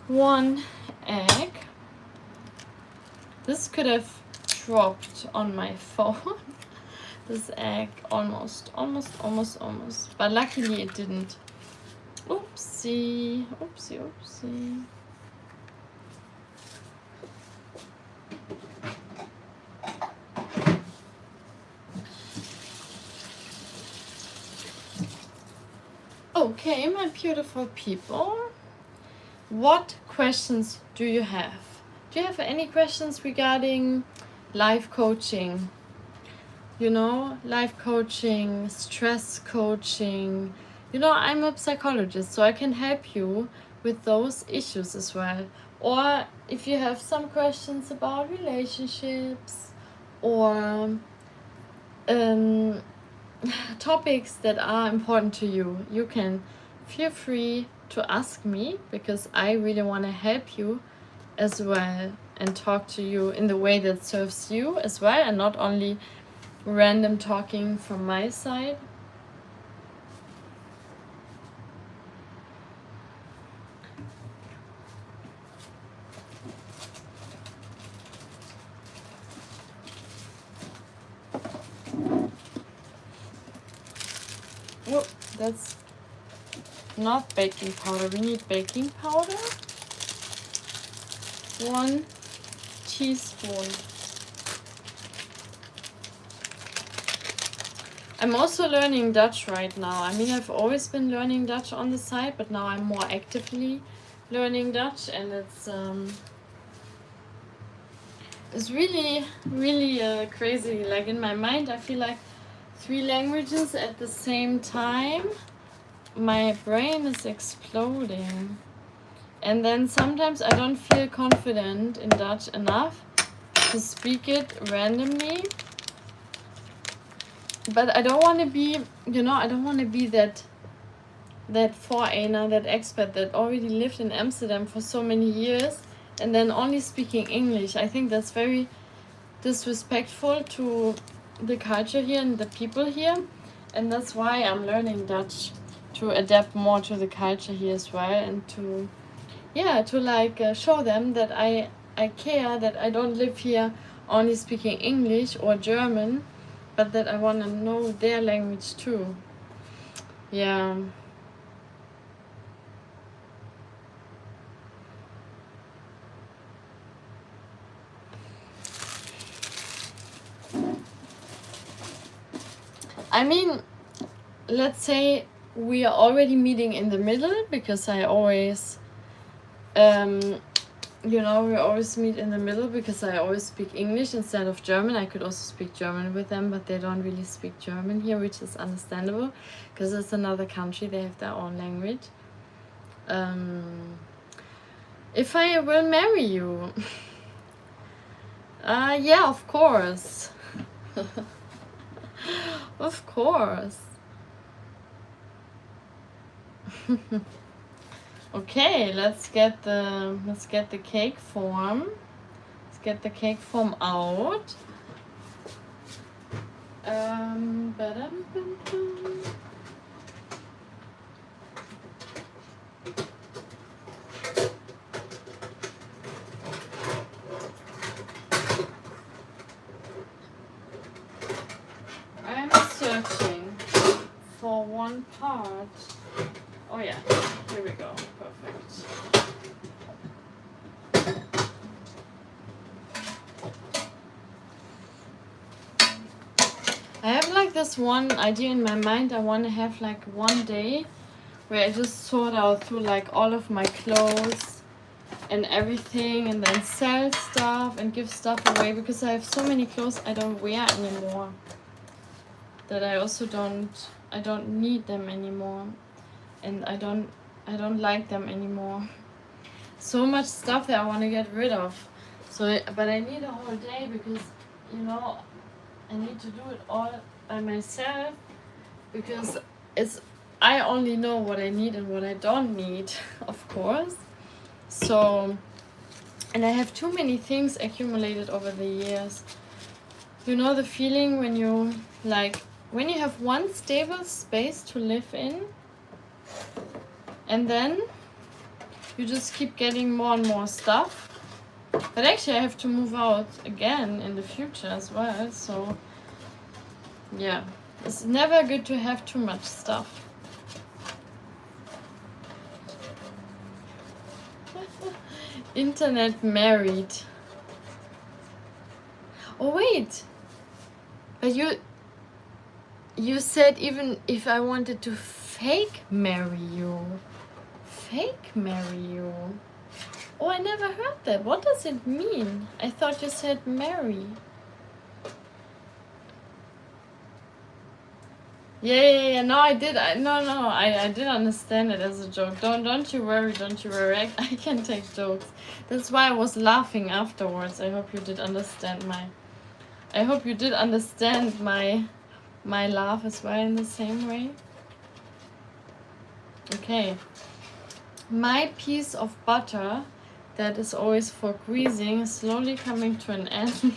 S1: 1 egg. This could have dropped on my phone. This egg almost. But luckily it didn't. Oopsie. Okay, my beautiful people. What questions do you have? Do you have any questions regarding life coaching? You know, life coaching, stress coaching. You know, I'm a psychologist, so I can help you with those issues as well. Or if you have some questions about relationships or topics that are important to you, you can feel free to ask me, because I really want to help you as well and talk to you in the way that serves you as well, and not only random talking from my side. Oh, that's not baking powder. We need baking powder. 1 teaspoon. I'm also learning Dutch right now. I mean, I've always been learning Dutch on the side, but now I'm more actively learning Dutch, and it's really crazy. Like, in my mind, I feel like 3 languages at the same time. My brain is exploding. And then sometimes I don't feel confident in Dutch enough to speak it randomly. But I don't want to be, you know, I don't want to be that foreigner, that expert that already lived in Amsterdam for so many years and then only speaking English. I think that's very disrespectful to the culture here and the people here. And that's why I'm learning Dutch, to adapt more to the culture here as well, and to show them that I care, that I don't live here only speaking English or German, but that I want to know their language too. Yeah. I mean, let's say we are already meeting in the middle, because I always, you know, we always meet in the middle because I always speak English instead of German. I could also speak German with them, but they don't really speak German here, which is understandable because it's another country. They have their own language. If I will marry you, yeah, of course. Of course. Okay, let's get the cake form. Let's get the cake form out. Ba-dum-bum-bum. I'm searching for one part. Oh yeah, here we go. Perfect. I have like this one idea in my mind. I want to have like one day where I just sort out through like all of my clothes and everything, and then sell stuff and give stuff away, because I have so many clothes I don't wear anymore that I also I don't need them anymore, and I don't like them anymore. So much stuff that I want to get rid of. So, but I need a whole day, because, you know, I need to do it all by myself, because I only know what I need and what I don't need, of course. So, and I have too many things accumulated over the years. You know the feeling when you have one stable space to live in, and then you just keep getting more and more stuff. But actually I have to move out again in the future as well, so yeah. It's never good to have too much stuff. Internet married. Oh wait, but you said even if I wanted to fake marry you. Fake marry you. Oh, I never heard that. What does it mean? I thought you said marry. Yeah. No, I did. I did understand it as a joke. Don't you worry. I can take jokes. That's why I was laughing afterwards. I hope you did understand my laugh as well in the same way. Okay. My piece of butter that is always for greasing is slowly coming to an end.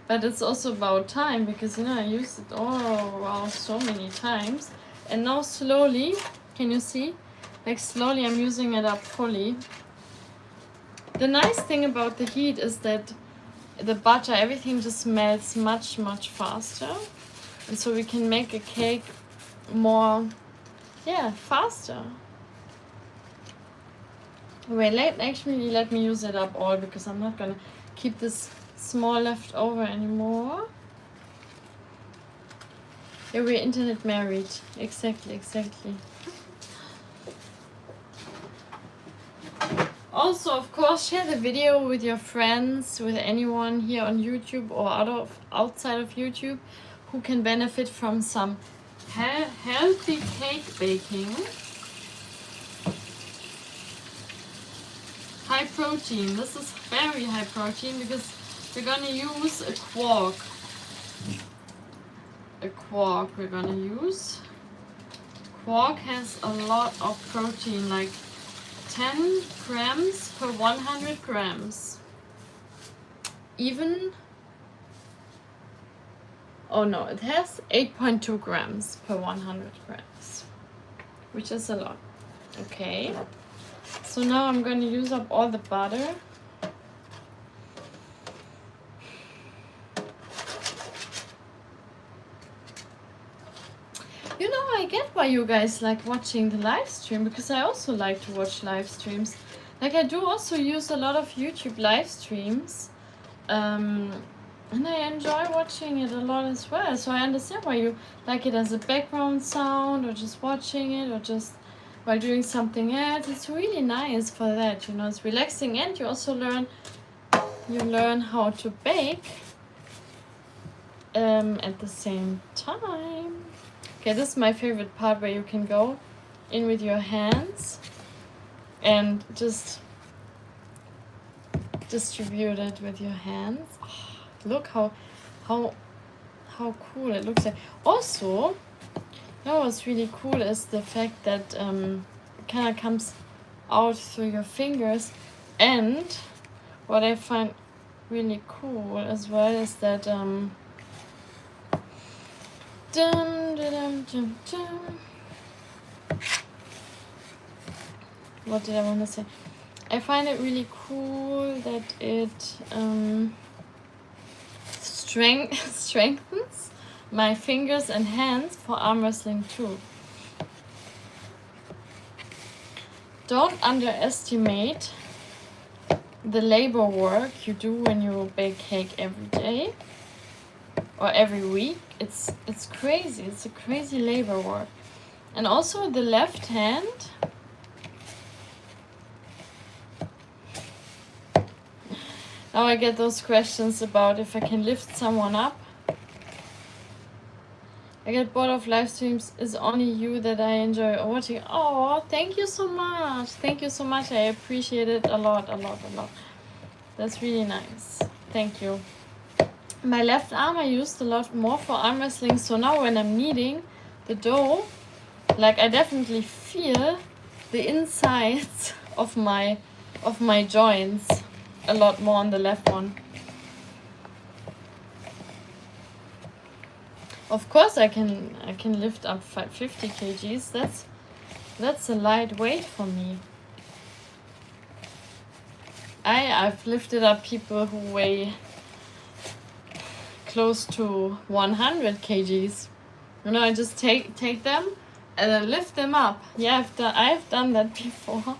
S1: But it's also about time, because, you know, I used it all around so many times. And now slowly, can you see? Like slowly I'm using it up fully. The nice thing about the heat is that the butter, everything just melts much, much faster. And so we can make a cake more, faster. Wait, let me use it up all, because I'm not gonna keep this small left over anymore. Yeah, we're internet married. Exactly. Also, of course, share the video with your friends, with anyone here on YouTube or outside of YouTube who can benefit from some healthy cake baking. High protein. This is very high protein, because we're gonna use a quark. We're gonna use. Quark has a lot of protein, like 10 grams per 100 grams. Even, oh no, it has 8.2 grams per 100 grams, which is a lot. Okay, so now I'm going to use up all the butter. why you guys like watching the live stream, because I also like to watch live streams. Like I do also use a lot of YouTube live streams. And I enjoy watching it a lot as well. So I understand why you like it as a background sound, or just watching it, or just while doing something else. It's really nice for that, you know, it's relaxing, and you also learn how to bake at the same time. Okay, this is my favorite part, where you can go in with your hands and just distribute it with your hands. Oh, look how cool it looks like. Also, you know what's really cool is the fact that it kind of comes out through your fingers. And what I find really cool as well is that dum, dum, dum, dum, dum. What did I want to say? I find it really cool that it strengthens my fingers and hands for arm wrestling too. Don't underestimate the labor work you do when you bake cake every day or every week. It's crazy. It's a crazy labor work. And also the left hand, now I get those questions about if I can lift someone up. I get bored of live streams. Is only you that I enjoy watching. Oh, thank you so much. Thank you so much. I appreciate it a lot. That's really nice. Thank you. My left arm I used a lot more for arm wrestling. So now when I'm kneading the dough, like I definitely feel the insides of my joints a lot more on the left one. Of course I can lift up 50 kgs. That's a light weight for me. I've lifted up people who weigh close to 100 kgs. You know, I just take them and I lift them up. Yeah, I've done that before.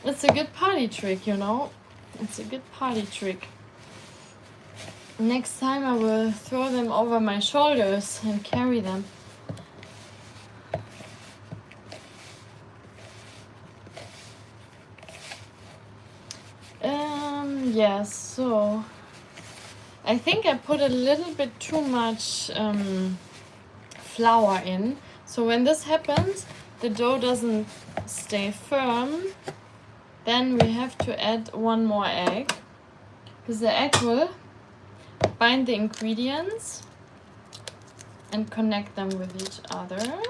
S1: It's a good party trick, you know. It's a good party trick. Next time I will throw them over my shoulders and carry them. Yeah, so I think I put a little bit too much flour in. So when this happens, the dough doesn't stay firm. Then we have to add one more egg, because the egg will bind the ingredients and connect them with each other.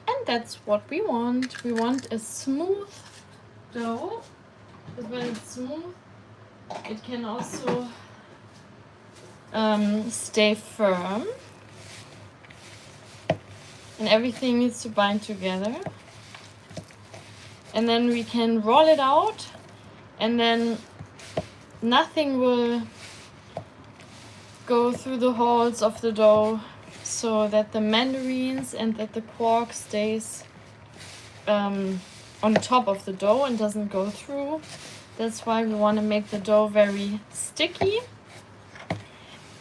S1: And that's what we want. We want a smooth dough, because when it's smooth, it can also stay firm. And everything needs to bind together. And then we can roll it out, and then nothing will go through the holes of the dough, so that the mandarins and that the quark stays on top of the dough and doesn't go through. That's why we want to make the dough very sticky,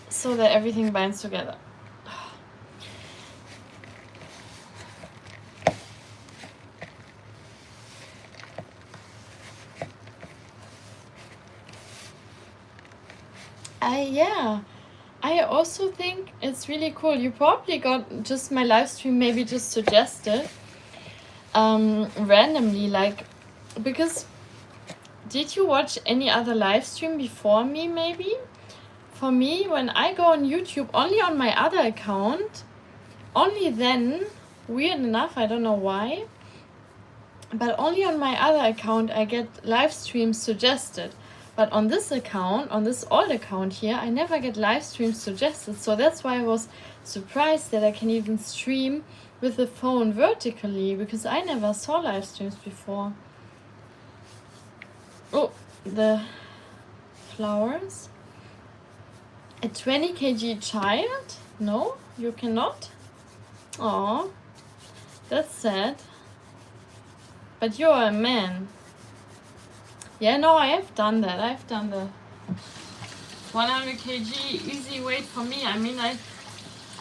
S1: so that everything binds together. I also think it's really cool. You probably got just my live stream, maybe just suggested randomly, like, because did you watch any other live stream before me? Maybe for me, when I go on YouTube only on my other account, only then, weird enough, I don't know why, but only on my other account I get live streams suggested. But on this account, on this old account here, I never get live streams suggested. So that's why I was surprised that I can even stream with the phone vertically, because I never saw live streams before. Oh, the flowers. A 20 kg child? No? You cannot? Oh, that's sad. But you're a man. Yeah, no, I have done that. I've done the 100 kg easy weight for me. I mean, I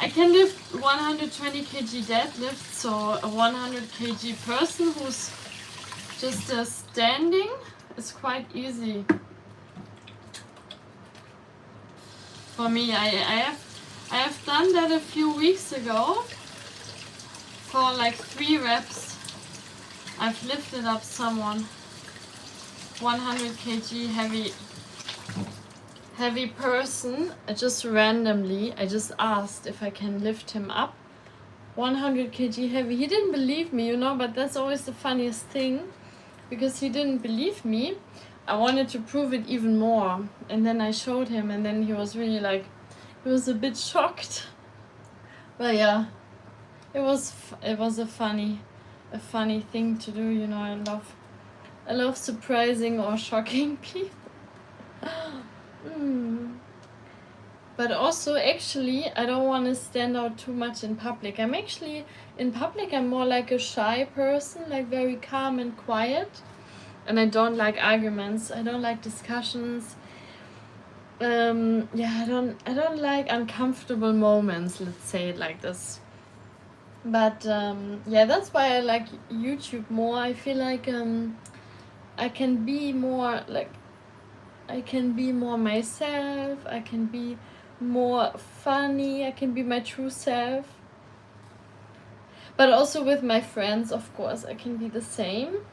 S1: can lift 120 kg deadlift, so a 100 kg person who's just standing is quite easy. For me, I have done that a few weeks ago. For like 3 reps, I've lifted up someone 100 kg heavy person. Just randomly, I just asked if I can lift him up 100 kg heavy. He didn't believe me, you know, but that's always the funniest thing, because he didn't believe me. I wanted to prove it even more, and then I showed him, and then he was really like, he was a bit shocked. But yeah, it was a funny thing to do, you know. I love surprising or shocking people. But also, actually, I don't want to stand out too much in public. In public, I'm more like a shy person, like very calm and quiet. And I don't like arguments. I don't like discussions. Yeah, I don't like uncomfortable moments, let's say it like this. But yeah, that's why I like YouTube more. I feel like I can be more myself. I can be more funny. I can be my true self. But also with my friends, of course, I can be the same.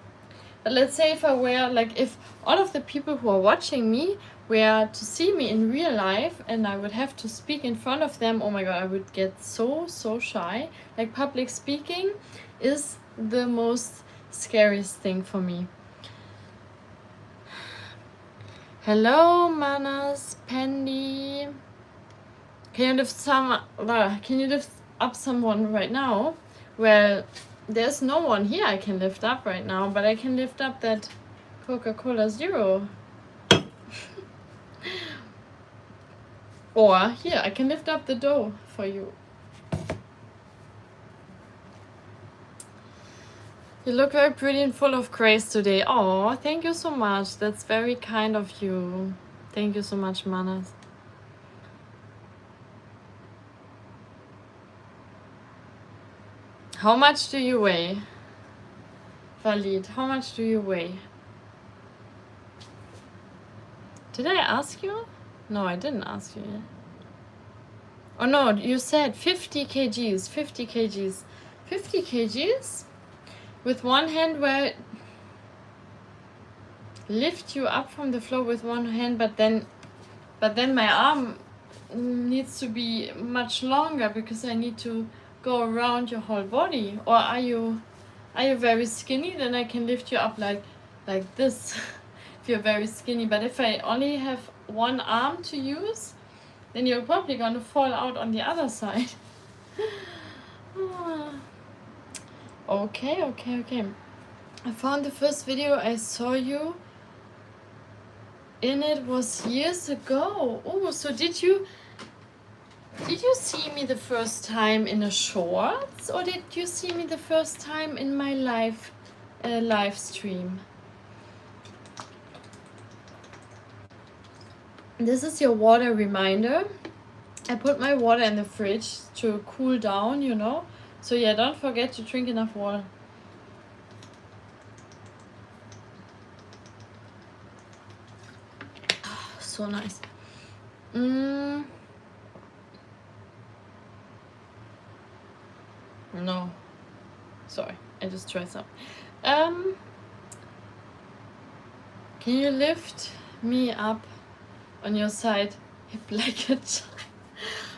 S1: But let's say if all of the people who are watching me were to see me in real life and I would have to speak in front of them, oh my god, I would get so shy. Like, public speaking is the most scariest thing for me. Hello, Manas, Pendy. Can you lift up someone right now? Well, there's no one here I can lift up right now, but I can lift up that Coca-Cola Zero. Or here, I can lift up the dough for you. You look very pretty and full of grace today. Oh, thank you so much. That's very kind of you. Thank you so much, Manas. How much do you weigh? Valid, how much do you weigh? Did I ask you? No, I didn't ask you yet. Oh no, you said 50 kgs. 50 kgs. 50 kgs? With one hand, where lift you up from the floor with one hand, but then my arm needs to be much longer because I need to go around your whole body. Or are you very skinny? Then I can lift you up like this if you're very skinny. But if I only have one arm to use, then you're probably gonna fall out on the other side. Okay. I found the first video I saw you in. It was years ago. Oh, so did you see me the first time in a shorts, or did you see me the first time in my live stream? This is your water reminder. I put my water in the fridge to cool down, you know. So yeah, don't forget to drink enough water. So nice. No. Sorry, I just tried some. Can you lift me up on your side hip like a child?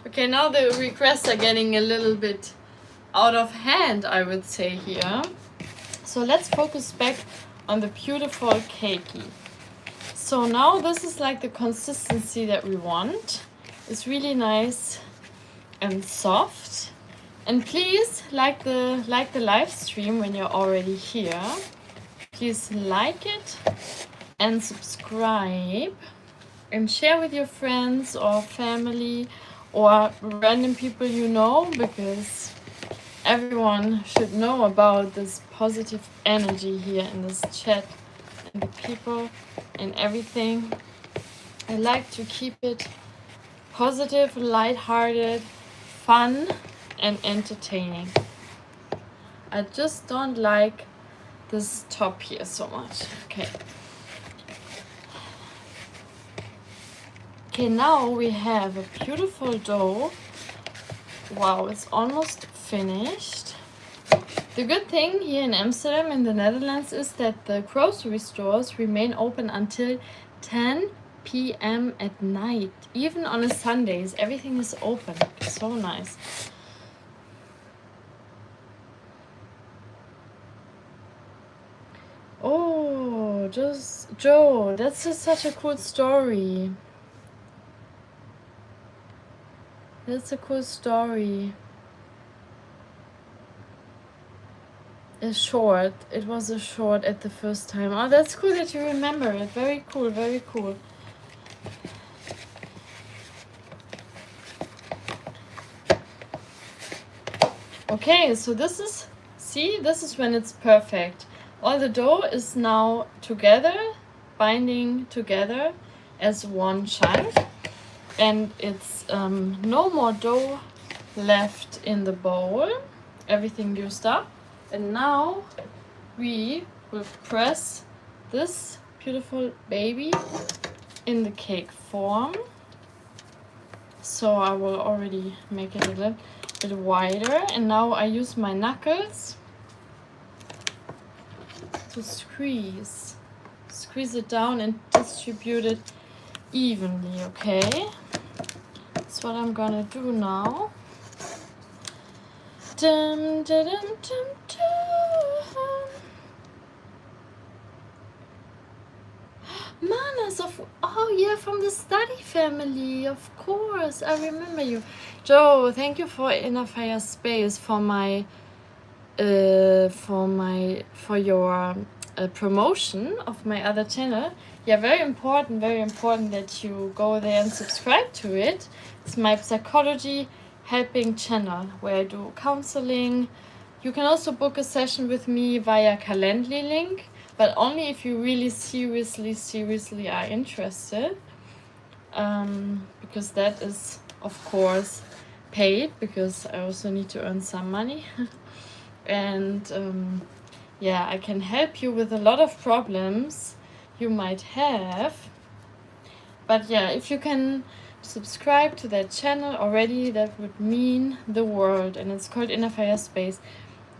S1: Okay, now the requests are getting a little bit out of hand, I would say here. So let's focus back on the beautiful cakey. So now this is like the consistency that we want. It's really nice and soft. And please like the live stream when you're already here. Please like it and subscribe and share with your friends or family or random people you know, because everyone should know about this positive energy here in this chat and the people and everything. I like to keep it positive, light-hearted, fun and entertaining. I just don't like this top here so much. Okay, now we have a beautiful dough. Wow, it's almost finished. The good thing here in Amsterdam, in the Netherlands, is that the grocery stores remain open until 10 p.m. at night. Even on a Sundays, everything is open. So nice. Oh, just Joe, that's just such a cool story. That's a cool story. A short. It was a short at the first time. Oh, that's cool that you remember it. Very cool, very cool. Okay, so this is, see, this is when it's perfect. All the dough is now together, binding together as one chunk. And it's no more dough left in the bowl. Everything used up. And now we will press this beautiful baby in the cake form. So I will already make it a little bit wider, and now I use my knuckles to squeeze it down and distribute it evenly. Okay, that's what I'm gonna do now. Dum, dum, dum, dum, dum. Manas of, oh yeah, from the study family, of course, I remember you. Joe, thank you for Inner Fire Space, for my for your promotion of my other channel. Yeah, very important that you go there and subscribe to it. It's my psychology helping channel where I do counseling. You can also book a session with me via Calendly link, but only if you really seriously are interested, because that is of course paid, because I also need to earn some money. And yeah, I can help you with a lot of problems you might have. But yeah, if you can subscribe to that channel already, that would mean the world. And it's called Inner Fire Space.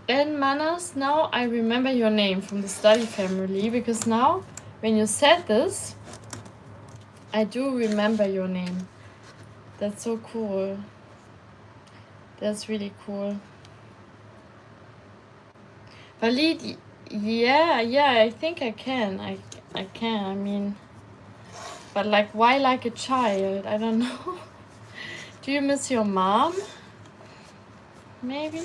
S1: And Manas, now I remember your name from the study family, because now when you said this, I do remember your name. That's so cool. That's really cool. Valid, yeah, I think I can. I can, I mean, but like, why like a child? I don't know. Do you miss your mom? Maybe?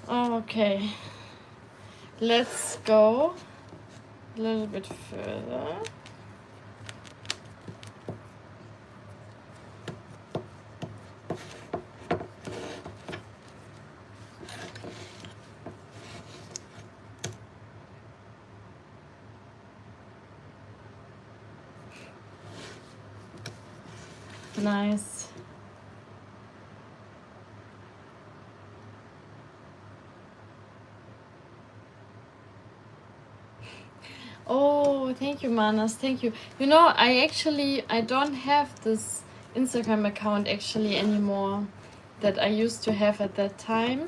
S1: Oh, okay. Let's go a little bit further. Nice. Oh, thank you, Manas. Thank you. You know, I don't have this Instagram account actually anymore that I used to have at that time.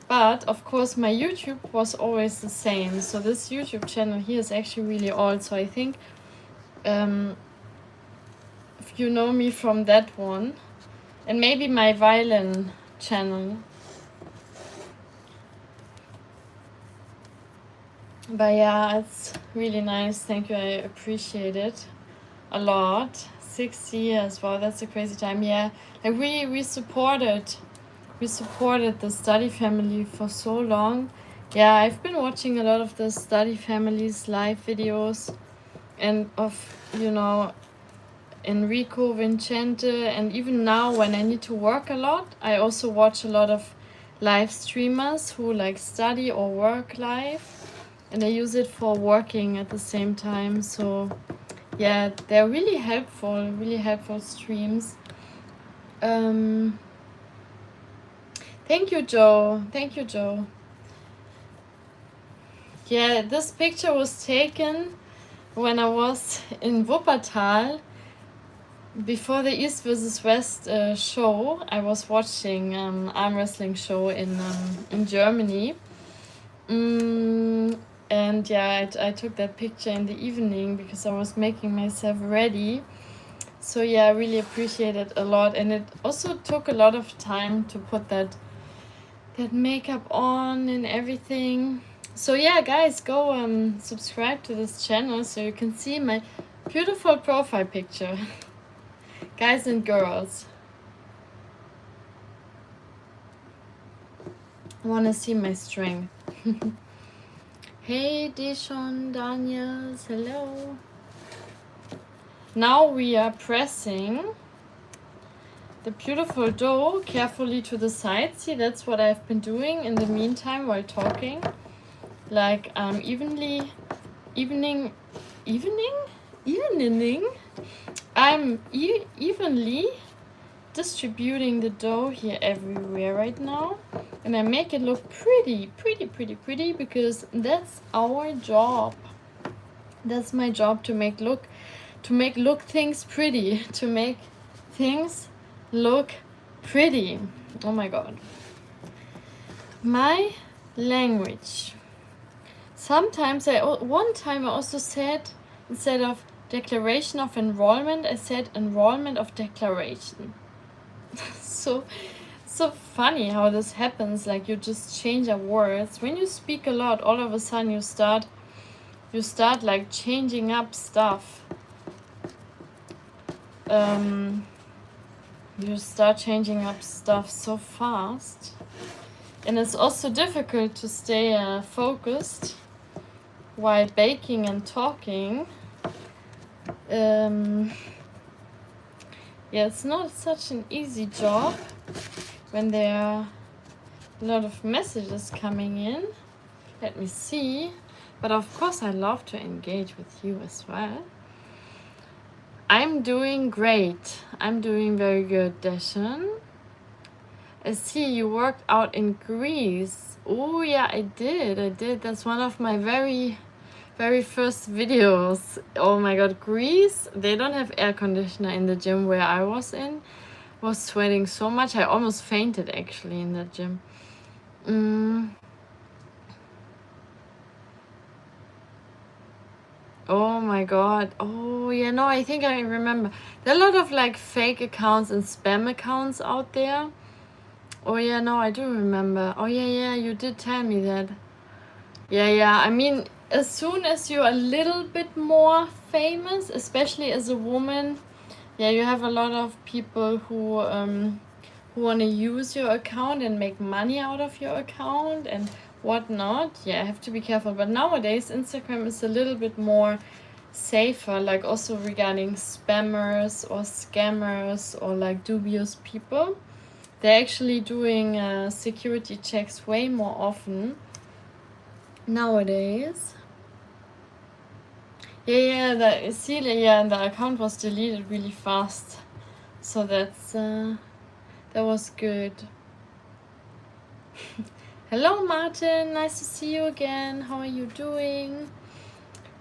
S1: But of course, my YouTube was always the same. So this YouTube channel here is actually really old. So I think if you know me from that one, and maybe my violin channel. But yeah, it's really nice. Thank you. I appreciate it a lot. 6 years. Wow, that's a crazy time. Yeah, like we supported the study family for so long. Yeah, I've been watching a lot of the study families live videos, and of, you know, Enrico Vincente, and even now when I need to work a lot, I also watch a lot of live streamers who like study or work live, and I use it for working at the same time. So yeah, they're really helpful streams. Thank you, Joe. Thank you, Joe. Yeah, this picture was taken when I was in Wuppertal before the East vs West show. I was watching arm wrestling show in Germany. And yeah, I took that picture in the evening because I was making myself ready. So yeah, I really appreciate it a lot, and it also took a lot of time to put that makeup on and everything. So yeah, guys, go subscribe to this channel so you can see my beautiful profile picture. Guys and girls, I want to see my strength. Hey Dishon Daniels, hello. Now we are pressing the beautiful dough carefully to the side. See, that's what I've been doing in the meantime while talking. Like evening. I'm evenly distributing the dough here everywhere right now, and I make it look pretty because that's our job. That's my job, to make things pretty, to make things look pretty. Oh my god. My language. Sometimes one time I also said, instead of declaration of enrollment, I said enrollment of declaration. so funny how this happens. Like, you just change your words. When you speak a lot, all of a sudden you start like changing up stuff. You start changing up stuff so fast, and it's also difficult to stay focused while baking and talking. Yeah, it's not such an easy job when there are a lot of messages coming in. Let me see. But of course I love to engage with you as well. I'm doing great. I'm doing very good, Deshan. I see you worked out in Greece. Oh yeah, I did. That's one of my very first videos. Oh my god, Greece, they don't have air conditioner in the gym where I was in. Was sweating so much, I almost fainted actually in that gym. Oh my god. Oh yeah, no, I think I remember. There are a lot of like fake accounts and spam accounts out there. Oh yeah, no, I do remember. Oh yeah, you did tell me that. Yeah, I mean, as soon as you're a little bit more famous, especially as a woman, yeah, you have a lot of people who want to use your account and make money out of your account and whatnot. Yeah, I have to be careful. But nowadays, Instagram is a little bit more safer, like also regarding spammers or scammers or like dubious people. They're actually doing security checks way more often nowadays. Yeah, the account was deleted really fast, so that's that was good. Hello Martin, nice to see you again. How are you doing?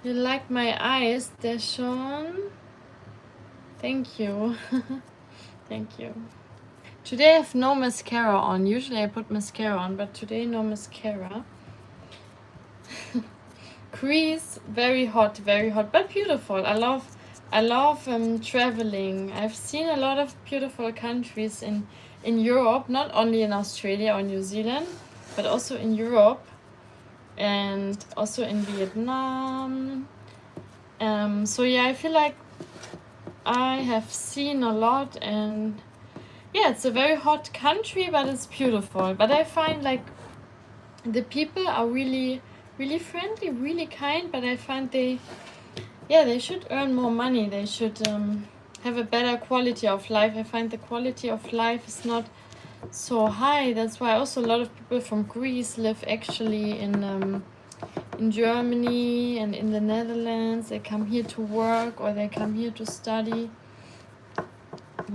S1: You like my eyes, Deshawn? Thank you. Thank you. Today I have no mascara on. Usually I put mascara on, but today no mascara. Greece, very hot, but beautiful. I love traveling. I've seen a lot of beautiful countries in Europe, not only in Australia or New Zealand, but also in Europe and also in Vietnam. So yeah, I feel like I have seen a lot, and yeah, it's a very hot country, but it's beautiful. But I find like the people are really friendly, really kind, but I find they should earn more money. They should have a better quality of life. I find the quality of life is not so high. That's why also a lot of people from Greece live actually in Germany and in the Netherlands. They come here to work or they come here to study.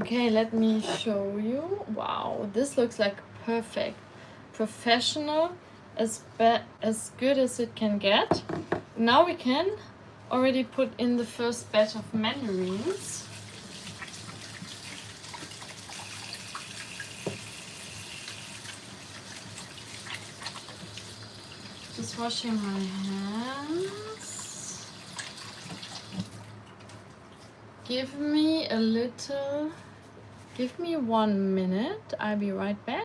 S1: Okay, let me show you. Wow, this looks like perfect. Professional, as good as it can get. Now we can already put in the first batch of mandarins. Just washing my hands. Give me 1 minute. I'll be right back.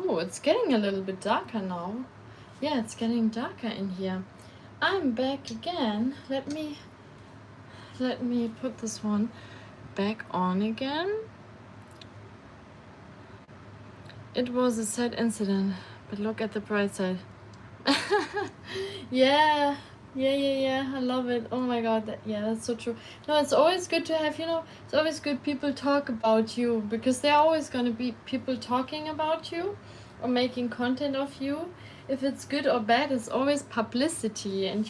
S1: Oh, it's getting a little bit darker now. Yeah, it's getting darker in here. I'm back again. Let me put this one back on again. It was a sad incident, but look at the bright side. Yeah, yeah. I love it. Oh my god, that's so true. No, it's always good to have, it's always good people talk about you, because there are always gonna be people talking about you or making content of you. If it's good or bad, it's always publicity, and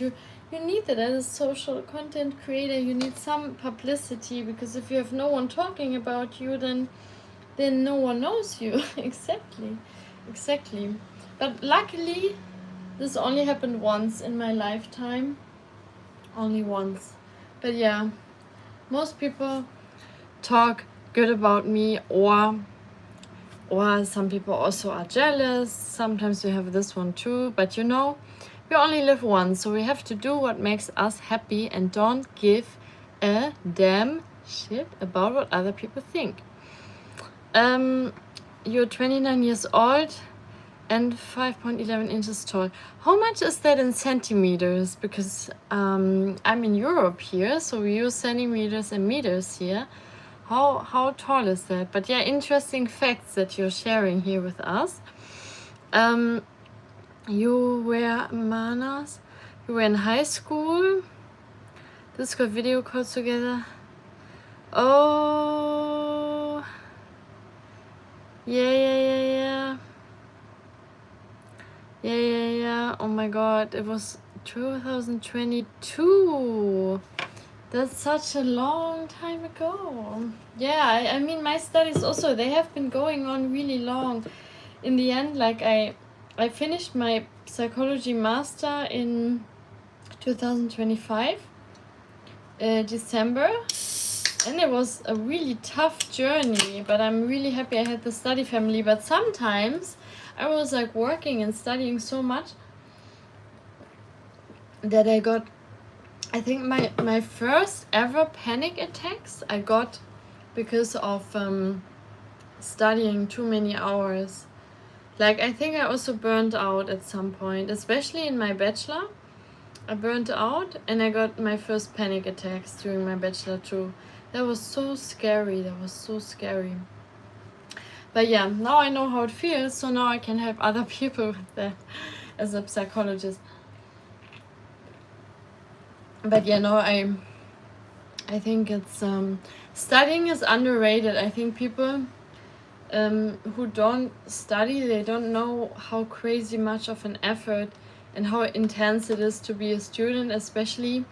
S1: you need that as a social content creator. You need some publicity, because if you have no one talking about you, then no one knows you. Exactly. But luckily, this only happened once in my lifetime. Only once. But yeah, most people talk good about me, or some people also are jealous. Sometimes we have this one too, but you know, we only live once, so we have to do what makes us happy and don't give a damn shit about what other people think. You're 29 years old and 5.11 inches tall. How much is that in centimeters? Because I'm in Europe here, so we use centimeters and meters here. How tall is that? But yeah, interesting facts that you're sharing here with us. You were Manas. You were in high school. Discord video calls together. Oh, yeah. Oh my god, it was 2022. That's such a long time ago. Yeah, I mean, my studies also, they have been going on really long. In the end, like, I finished my psychology master in 2025, December. And it was a really tough journey, but I'm really happy I had the study family. But sometimes I was like working and studying so much that I got, I think my first ever panic attacks I got because of studying too many hours. Like, I think I also burned out at some point, especially in my bachelor. I burned out and I got my first panic attacks during my bachelor too. That was so scary. But yeah, now I know how it feels, so now I can help other people with that as a psychologist. But yeah, no, I think it's studying is underrated. I think people who don't study, they don't know how crazy much of an effort and how intense it is to be a student, especially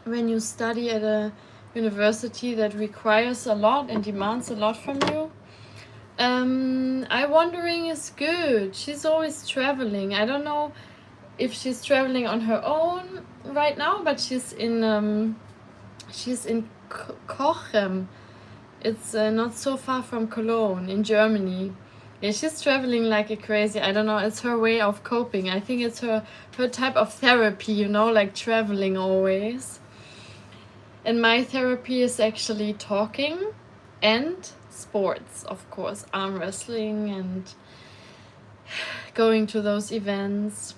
S1: when you study at a university that requires a lot and demands a lot from you. I wondering is good. She's always traveling. I don't know if she's traveling on her own right now, but she's in Cochem. It's not so far from Cologne in Germany. Yeah, she's traveling like a crazy. I don't know, it's her way of coping. I think it's her type of therapy, you know, like traveling always. And my therapy is actually talking and sports, of course, arm wrestling and going to those events.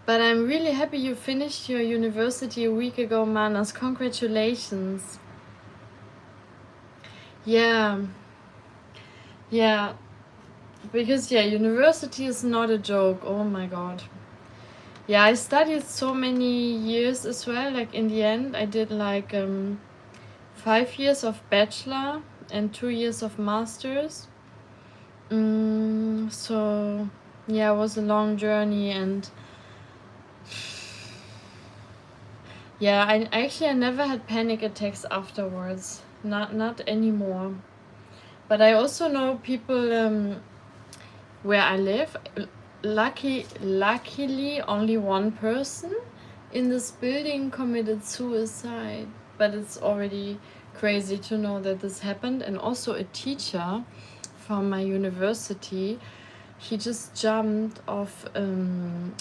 S1: But I'm really happy you finished your university a week ago, Manas. Congratulations. Yeah. Because university is not a joke. Oh my god. Yeah, I studied so many years as well. Like, in the end, I did like 5 years of bachelor and 2 years of masters. So yeah, it was a long journey. And yeah, I never had panic attacks afterwards. Not anymore. But I also know people where I live. Luckily, only one person in this building committed suicide. But it's already crazy to know that this happened. And also a teacher from my university, he just jumped off the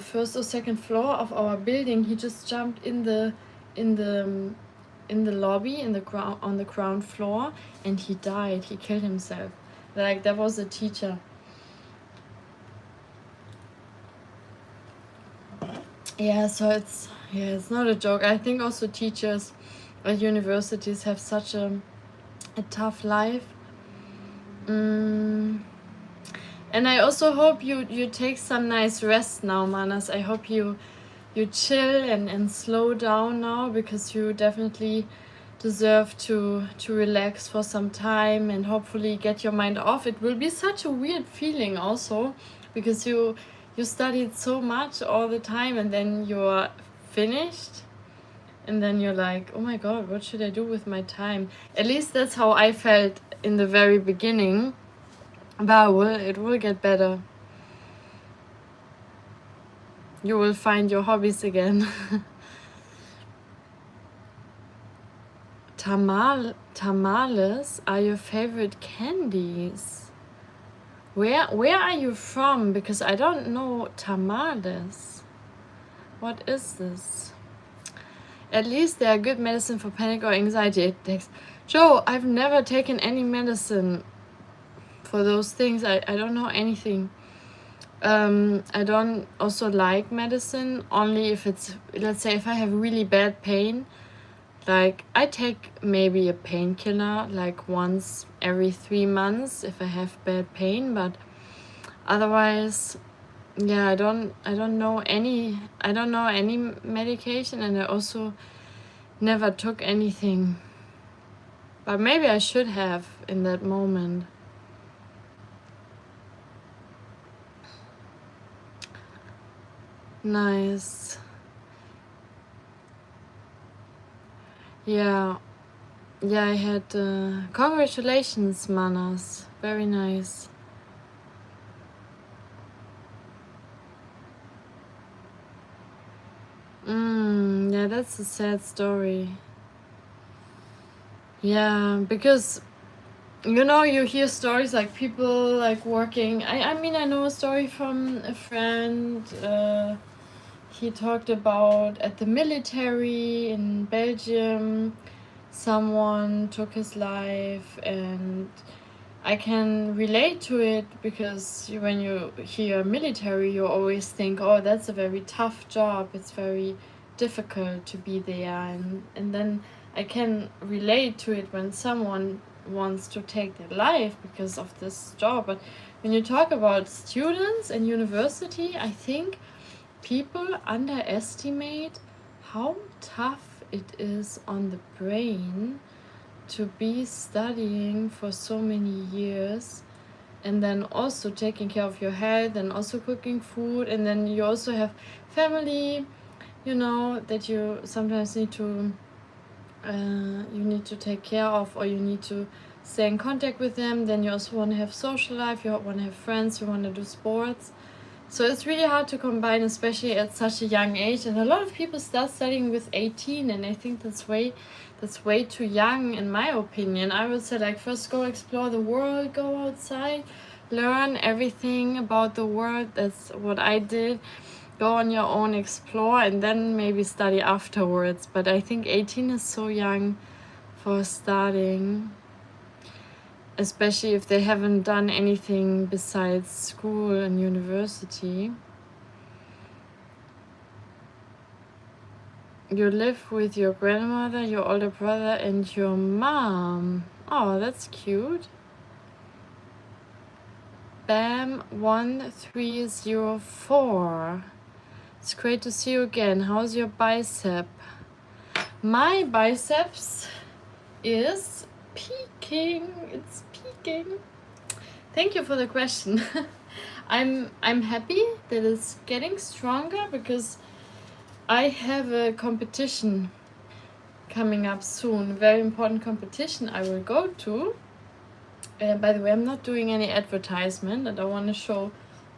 S1: first or second floor of our building. He just jumped in the lobby, on the ground floor, and he died. He killed himself. Like, that was a teacher. Yeah, so it's not a joke. I think also teachers at universities have such a tough life. And I also hope you take some nice rest now, Manas. I hope you chill and slow down now, because you definitely deserve to relax for some time and hopefully get your mind off. It will be such a weird feeling also, because you studied so much all the time and then you're finished and then you're like, oh my god, what should I do with my time? At least that's how I felt in the very beginning. But it will get better. You will find your hobbies again. Tamales are your favorite candies. Where are you from? Because I don't know tamales. What is this? At least they are good medicine for panic or anxiety attacks. Joe, I've never taken any medicine for those things. I don't know anything. I don't also like medicine, only if it's, let's say, if I have really bad pain. Like, I take maybe a painkiller like once every 3 months if I have bad pain, but otherwise, yeah, I don't know any medication, and I also never took anything. But maybe I should have in that moment. Nice. Yeah, I had congratulations, Manas. Very nice. Yeah, that's a sad story. Yeah, because you hear stories like people like working. I mean, I know a story from a friend. He talked about at the military in Belgium, someone took his life, and I can relate to it because when you hear military, you always think, oh, that's a very tough job. It's very difficult to be there, and then I can relate to it when someone wants to take their life because of this job. But when you talk about students and university, I think people underestimate how tough it is on the brain to be studying for so many years, and then also taking care of your health and also cooking food, and then you also have family, that you sometimes need to take care of, or you need to stay in contact with them. Then you also want to have social life, you want to have friends, you want to do sports. So it's really hard to combine, especially at such a young age. And a lot of people start studying with 18, and I think that's way too young, in my opinion. I would say, like, first go explore the world, go outside, learn everything about the world. That's what I did. Go on your own, explore, and then maybe study afterwards. But I think 18 is so young for starting, especially if they haven't done anything besides school and university. You live with your grandmother, your older brother, and your mom. Oh, that's cute. Bam1304. It's great to see you again. How's your bicep? My biceps is peaking. It's peaking. Thank you for the question. I'm happy that it's getting stronger because I have a competition coming up soon. Very important competition I will go to. By the way, I'm not doing any advertisement. I don't want to show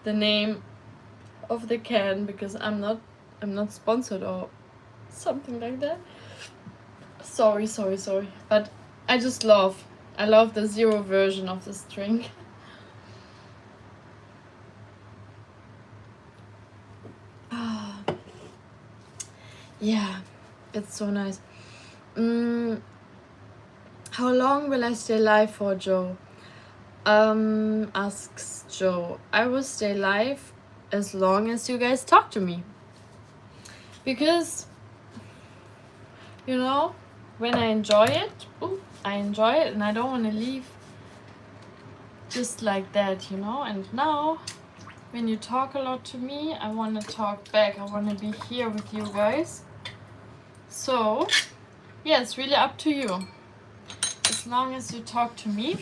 S1: the name of the can because I'm not sponsored or something like that. Sorry. But I love the zero version of this drink. Yeah, it's so nice. How long will I stay alive for, Joe? Asks Joe. I will stay alive as long as you guys talk to me. Because, when I enjoy it, and I don't want to leave just like that, And now, when you talk a lot to me, I want to talk back. I want to be here with you guys. So, yeah, it's really up to you. As long as you talk to me.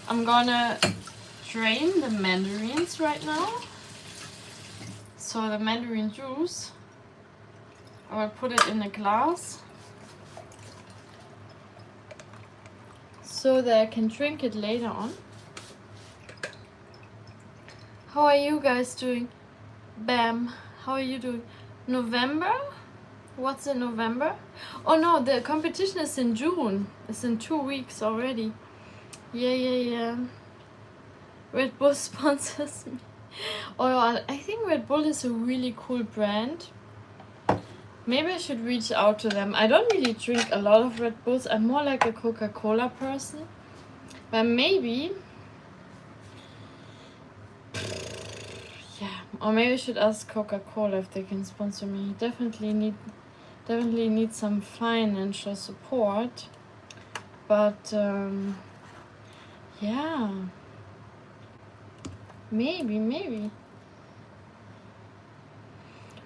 S1: I'm gonna drain the mandarins right now. So the mandarin juice, I will put it in a glass so that I can drink it later on. How are you guys doing? Bam. How are you doing? November? What's in November? Oh no, the competition is in June. It's in 2 weeks already. Yeah. Red Bull sponsors me. Oh, I think Red Bull is a really cool brand. Maybe I should reach out to them. I don't really drink a lot of Red Bulls. I'm more like a Coca-Cola person. But maybe... yeah. Or maybe I should ask Coca-Cola if they can sponsor me. Definitely need some financial support. But, yeah. Maybe.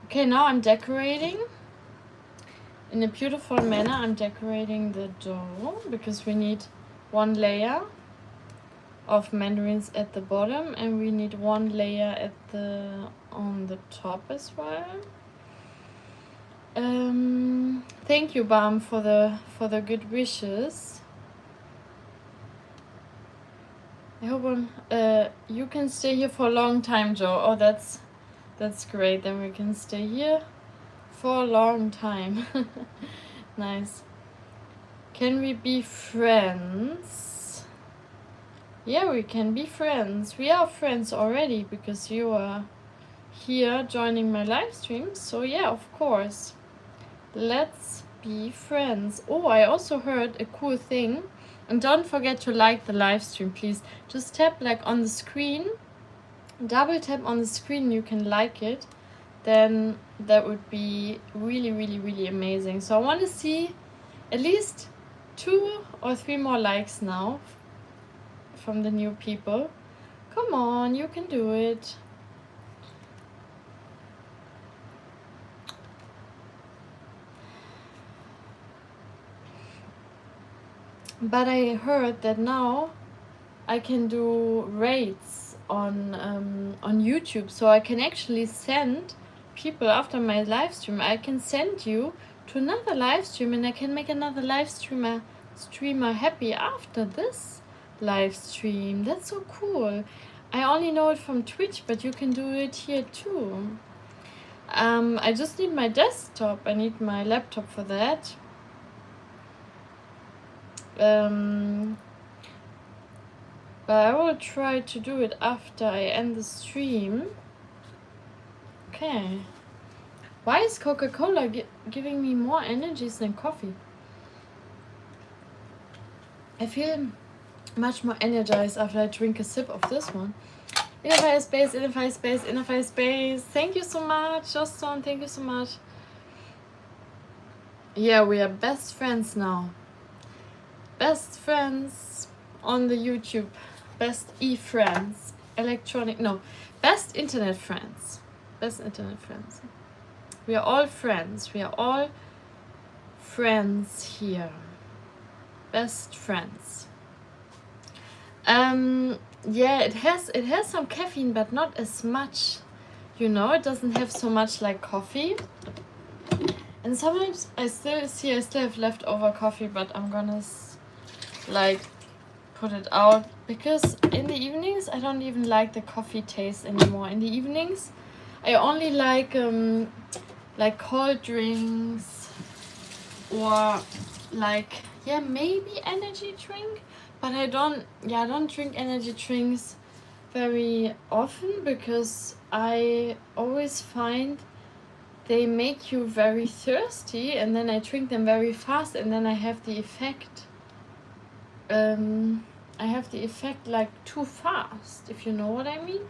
S1: Okay, now I'm decorating. In a beautiful manner, I'm decorating the dough because we need 1 layer of mandarins at the bottom and we need 1 layer on the top as well. Thank you, Bam, for the good wishes. I hope you can stay here for a long time, Joe. Oh, that's great. Then we can stay here for a long time. Nice. Can we be friends? Yeah, we can be friends. We are friends already because you are here joining my live stream. So yeah, of course. Let's be friends. Oh, I also heard a cool thing. And don't forget to like the live stream, please. Just tap like on the screen. Double tap on the screen, you can like it. Then that would be really amazing. So I want to see at least 2 or 3 more likes now from the new people. Come on, you can do it. But I heard that now I can do rates on YouTube, so I can actually send people after my live stream. I can send you to another live stream, and I can make another live streamer happy after this live stream. That's so cool. I only know it from Twitch, but you can do it here too. I just need my desktop. I need my laptop for that. But I will try to do it after I end the stream. Okay. Why is Coca-Cola giving me more energies than coffee? I feel much more energized after I drink a sip of this one. Inner space. Thank you so much, Justin. Thank you so much. Yeah, we are best friends now. Best friends on the YouTube. Best e-friends. Best internet friends. Best internet friends. We are all friends. We are all friends here. Best friends. Yeah, it has some caffeine, but not as much. You know, it doesn't have so much like coffee. And sometimes I still have leftover coffee, but I'm gonna like put it out because in the evenings I don't even like the coffee taste anymore. In the evenings I only like cold drinks or like maybe energy drink, but I don't drink energy drinks very often because I always find they make you very thirsty, and then I drink them very fast, and then I have the effect like too fast, if you know what I mean.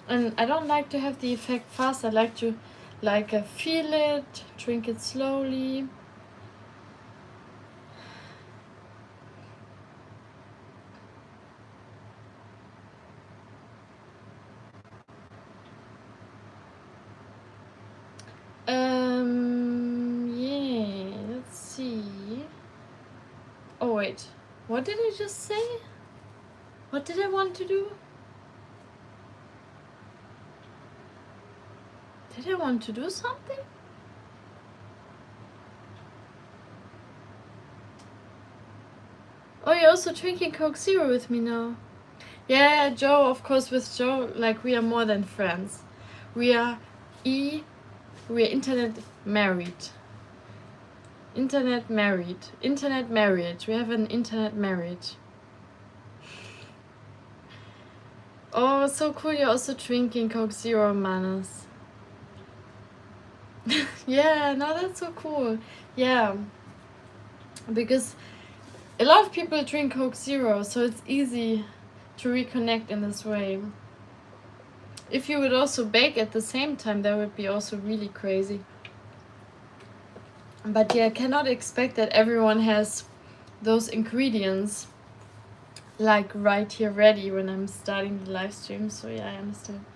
S1: And I don't like to have the effect fast. I like to feel it, drink it slowly. Yeah, let's see. What did I just say? What did I want to do? Did I want to do something? Oh, you're also drinking Coke Zero with me now. Yeah, Joe, of course, with Joe, like, we are more than friends. We are internet married. Internet married. Internet marriage. We have an internet marriage. Oh, so cool, you're also drinking Coke Zero, Manus. Yeah, no, that's so cool. Yeah, because a lot of people drink Coke Zero, so it's easy to reconnect in this way. If you would also bake at the same time, that would be also really crazy. But yeah, I cannot expect that everyone has those ingredients like right here ready when I'm starting the live stream. So yeah, I understand.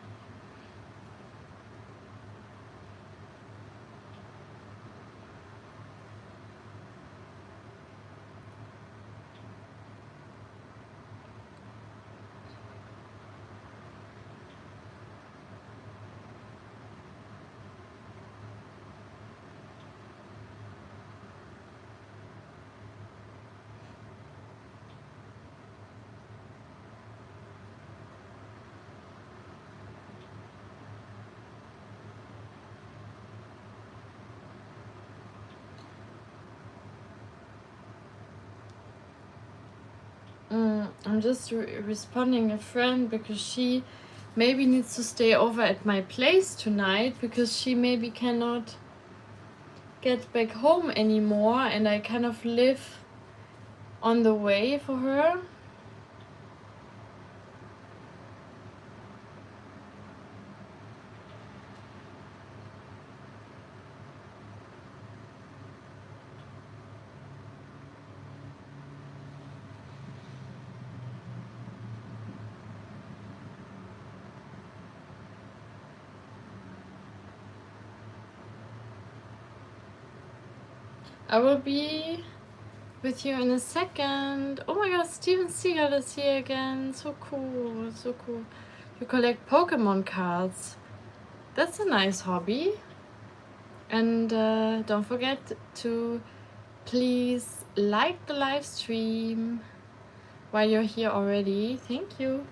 S1: I'm just responding a friend because she maybe needs to stay over at my place tonight because she maybe cannot get back home anymore, and I kind of live on the way for her. I will be with you in a second. Oh my god, Steven Seagal is here again. So cool, so cool. You collect Pokemon cards. That's a nice hobby. And don't forget to please like the live stream while you're here already. Thank you.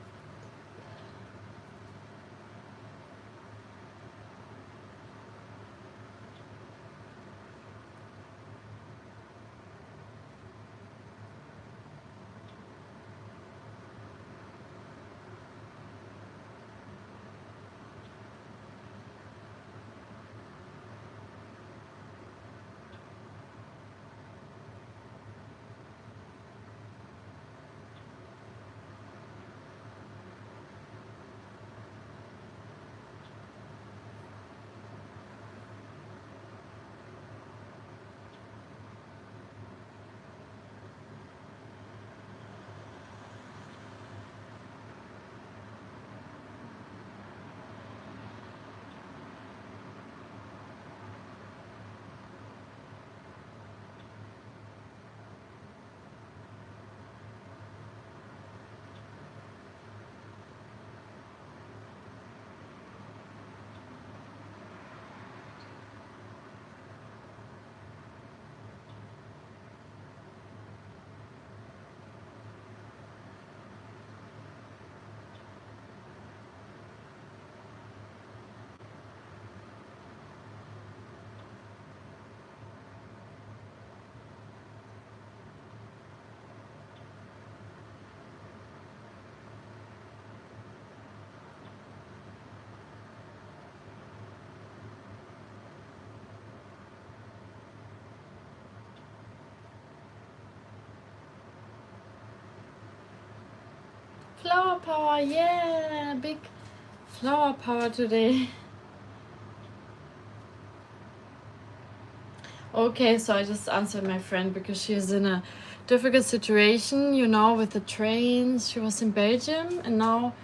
S1: Flower power, yeah, big flower power today. Okay, so I just answered my friend because she is in a difficult situation, you know, with the trains. She was in Belgium and now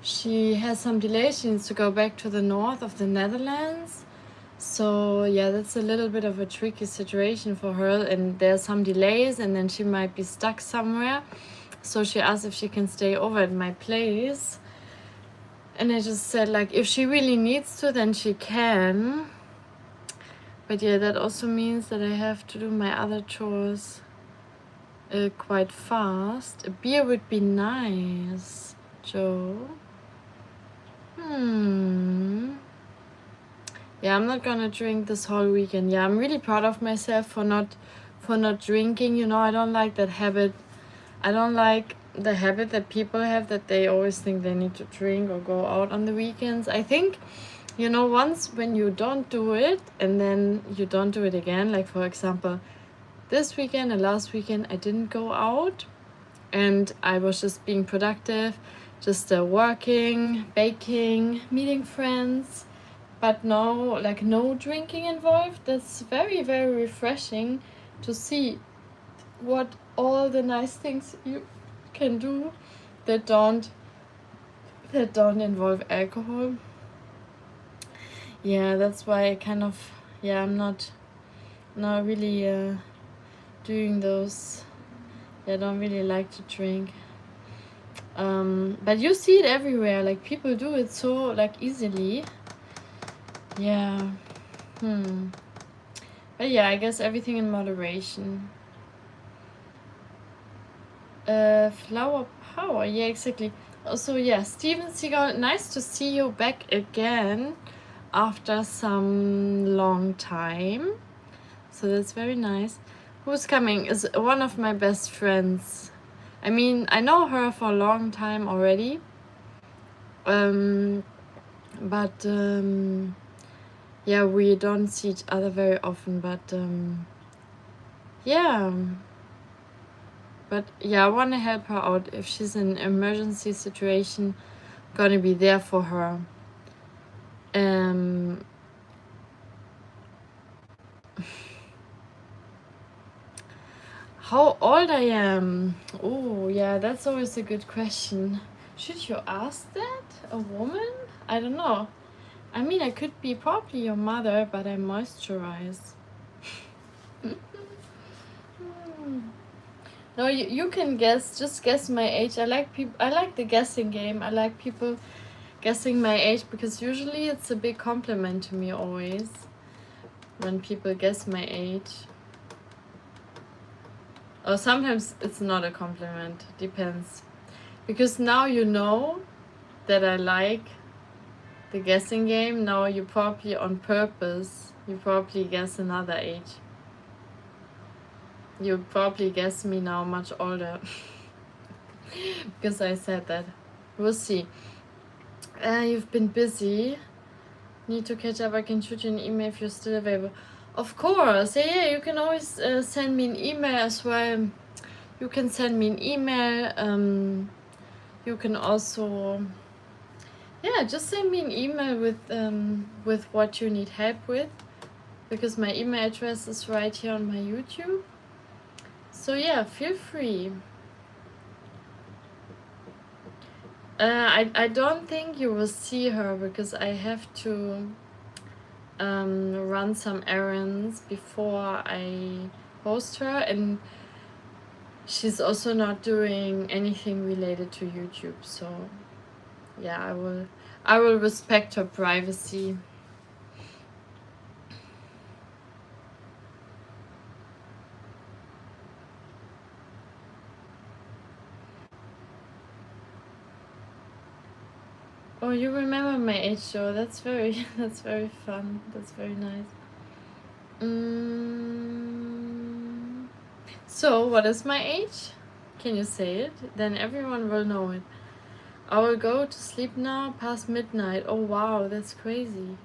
S1: she has some delay. She needs to go back to the north of the Netherlands. So yeah, that's a little bit of a tricky situation for her, and there's some delays, and then she might be stuck somewhere. So she asked if she can stay over at my place, and I just said, like, if she really needs to, then she can. But yeah, that also means that I have to do my other chores quite fast. A beer would be nice, Joe. Yeah, I'm not gonna drink this whole weekend. Yeah, I'm really proud of myself for not drinking. You know, I don't like that habit. I don't like the habit that people have, that they always think they need to drink or go out on the weekends. I think, you know, once when you don't do it and then you don't do it again, like for example, this weekend and last weekend I didn't go out and I was just being productive, just working, baking, meeting friends, but no, like, no drinking involved. That's very, very refreshing to see what all the nice things you can do that don't involve alcohol. Yeah, that's why I kind of, yeah, I'm not really doing those. I don't really like to drink. But you see it everywhere. Like, people do it so, like, easily. Yeah. But yeah, I guess everything in moderation. Flower power. Yeah, exactly. Also, yeah, Steven Seagal, nice to see you back again after some long time. So that's very nice. Who's coming? Is one of my best friends. I mean, I know her for a long time already. But yeah, we don't see each other very often. But yeah. But yeah, I want to help her out. If she's in an emergency situation, gonna be there for her. How old I am? Oh, yeah, that's always a good question. Should you ask that? A woman? I don't know. I mean, I could be probably your mother, but I moisturize. No, you can guess. Just guess my age. I like the guessing game. I like people guessing my age because usually it's a big compliment to me always when people guess my age. Or sometimes it's not a compliment. Depends. Because now you know that I like the guessing game. Now you probably on purpose, you probably guess another age. You probably guess me now much older. Because I said that. We'll see. You've been busy. Need to catch up. I can shoot you an email if you're still available. Of course. Yeah, you can always send me an email as well. You can send me an email. You can also, yeah, just send me an email with what you need help with, because my email address is right here on my YouTube. So yeah, feel free. I don't think you will see her because I have to run some errands before I host her, and she's also not doing anything related to YouTube. So yeah, I will respect her privacy. Oh, you remember my age show? That's very fun. That's very nice. So, what is my age? Can you say it? Then everyone will know it. I will go to sleep now past midnight. Oh wow, that's crazy.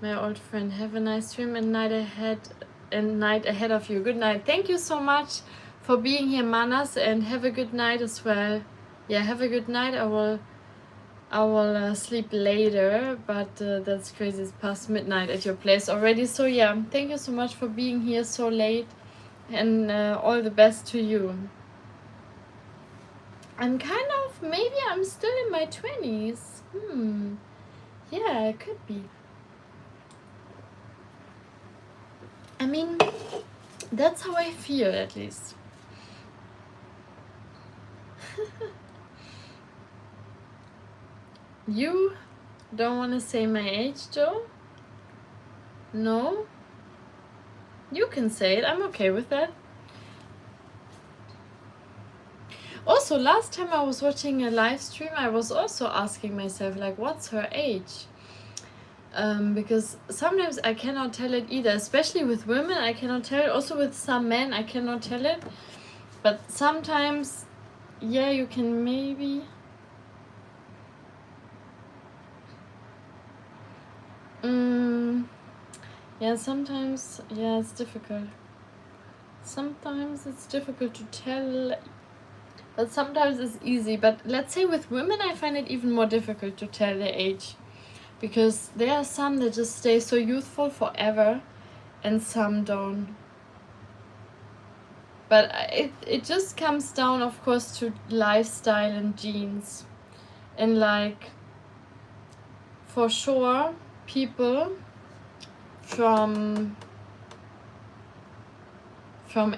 S1: My old friend, have a nice dream and night ahead of you. Good night. Thank you so much for being here, Manas, and have a good night as well. Yeah, have a good night. I will sleep later, but that's crazy. It's past midnight at your place already. So yeah, thank you so much for being here so late, and all the best to you. Maybe I'm still in my 20s. Yeah, it could be. I mean, that's how I feel, at least. You don't want to say my age, Joe? No? You can say it. I'm okay with that. Also, last time I was watching a live stream, I was also asking myself, like, what's her age? Because sometimes I cannot tell it either, especially with women, I cannot tell it. Also with some men, I cannot tell it. But sometimes, yeah, you can maybe... yeah, sometimes, yeah, it's difficult. Sometimes it's difficult to tell, but sometimes it's easy. But let's say with women, I find it even more difficult to tell their age. Because there are some that just stay so youthful forever, and some don't. But it just comes down, of course, to lifestyle and genes. And like, for sure, people from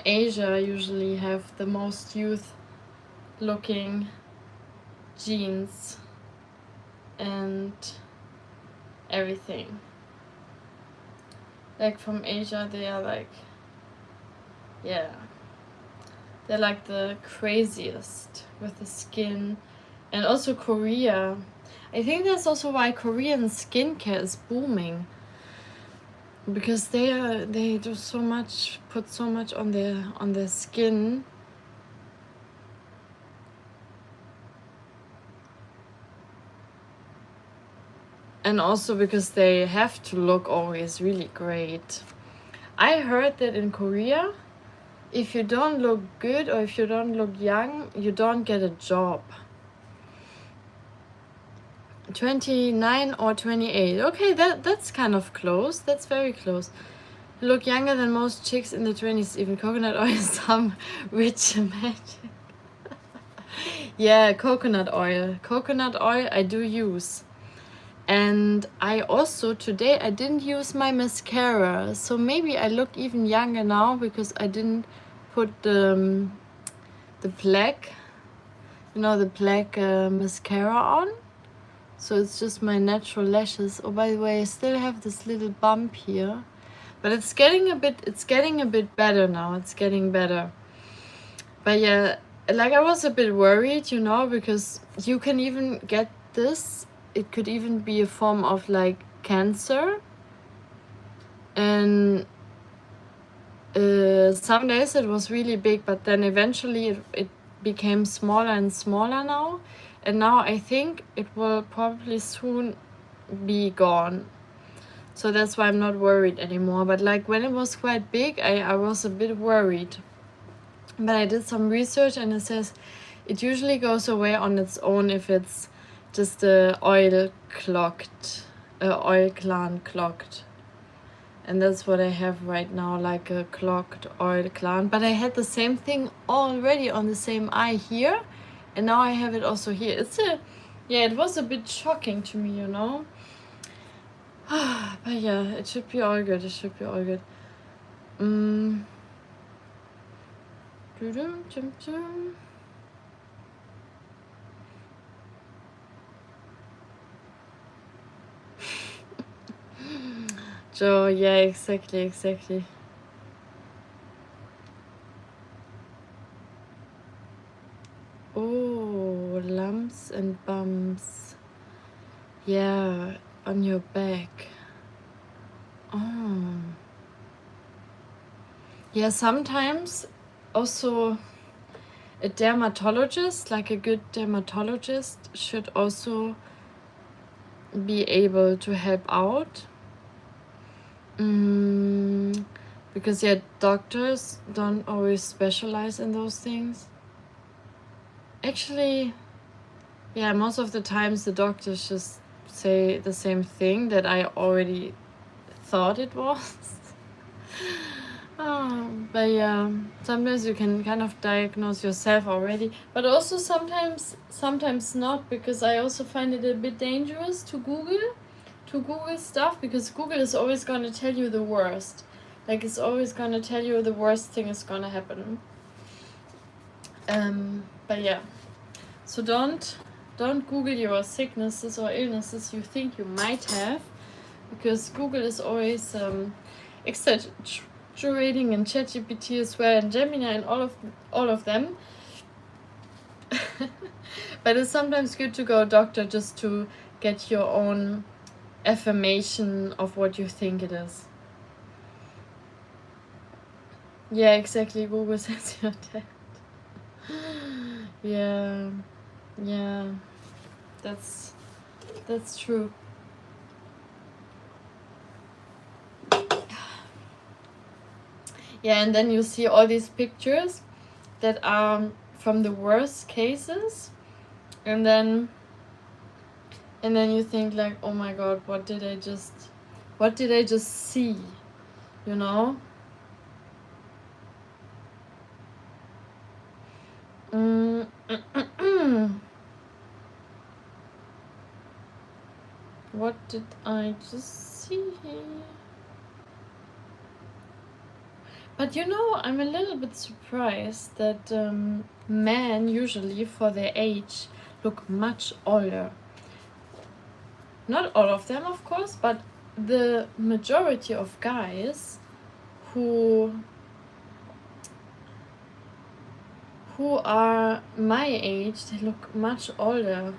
S1: Asia usually have the most youth looking genes and everything. Like from Asia, they are like, yeah, they're like the craziest with the skin. And also Korea. I think that's also why Korean skincare is booming. Because they do so much, put so much on their skin. And also because they have to look always really great. I heard that in Korea, if you don't look good or if you don't look young, you don't get a job. 29 or 28. Okay, that's kind of close. That's very close. You look younger than most chicks in the 20s. Even coconut oil is some rich magic. Yeah, coconut oil. Coconut oil I do use. And I also, today, I didn't use my mascara. So maybe I look even younger now because I didn't put the black, the black mascara on. So it's just my natural lashes. Oh, by the way, I still have this little bump here. But it's getting a bit better now. It's getting better. But yeah, like I was a bit worried, because you can even get this. It could even be a form of like cancer. And some days it was really big, but then eventually it became smaller and smaller now. And now I think it will probably soon be gone. So that's why I'm not worried anymore. But like when it was quite big, I was a bit worried. But I did some research and it says it usually goes away on its own if it's just a oil gland clogged. And that's what I have right now, like a clogged oil gland. But I had the same thing already on the same eye here. And now I have it also here. It was a bit shocking to me, But yeah, it should be all good. Joe, yeah, exactly. Oh, lumps and bumps. Yeah, on your back. Oh. Yeah, sometimes also a dermatologist, like a good dermatologist, should also be able to help out. Because doctors don't always specialize in those things. Actually, yeah, most of the times the doctors just say the same thing that I already thought it was. But yeah, sometimes you can kind of diagnose yourself already, but also sometimes not, because I also find it a bit dangerous to Google stuff, because Google is always going to tell you the worst. Like, it's always gonna tell you the worst thing is gonna happen. But yeah, so don't Google your sicknesses or illnesses you think you might have, because Google is always exaggerating, and ChatGPT as well, and Gemini, and all of them. But it's sometimes good to go doctor just to get your own affirmation of what you think it is. Yeah, exactly. Google says you're dead. Yeah, yeah, that's true. Yeah, and then you see all these pictures that are from the worst cases, and then you think like, oh my god, what did I just see, you know? What did I just see? But you know, I'm a little bit surprised that men usually for their age look much older. Not all of them, of course, but the majority of guys who are my age, they look much older.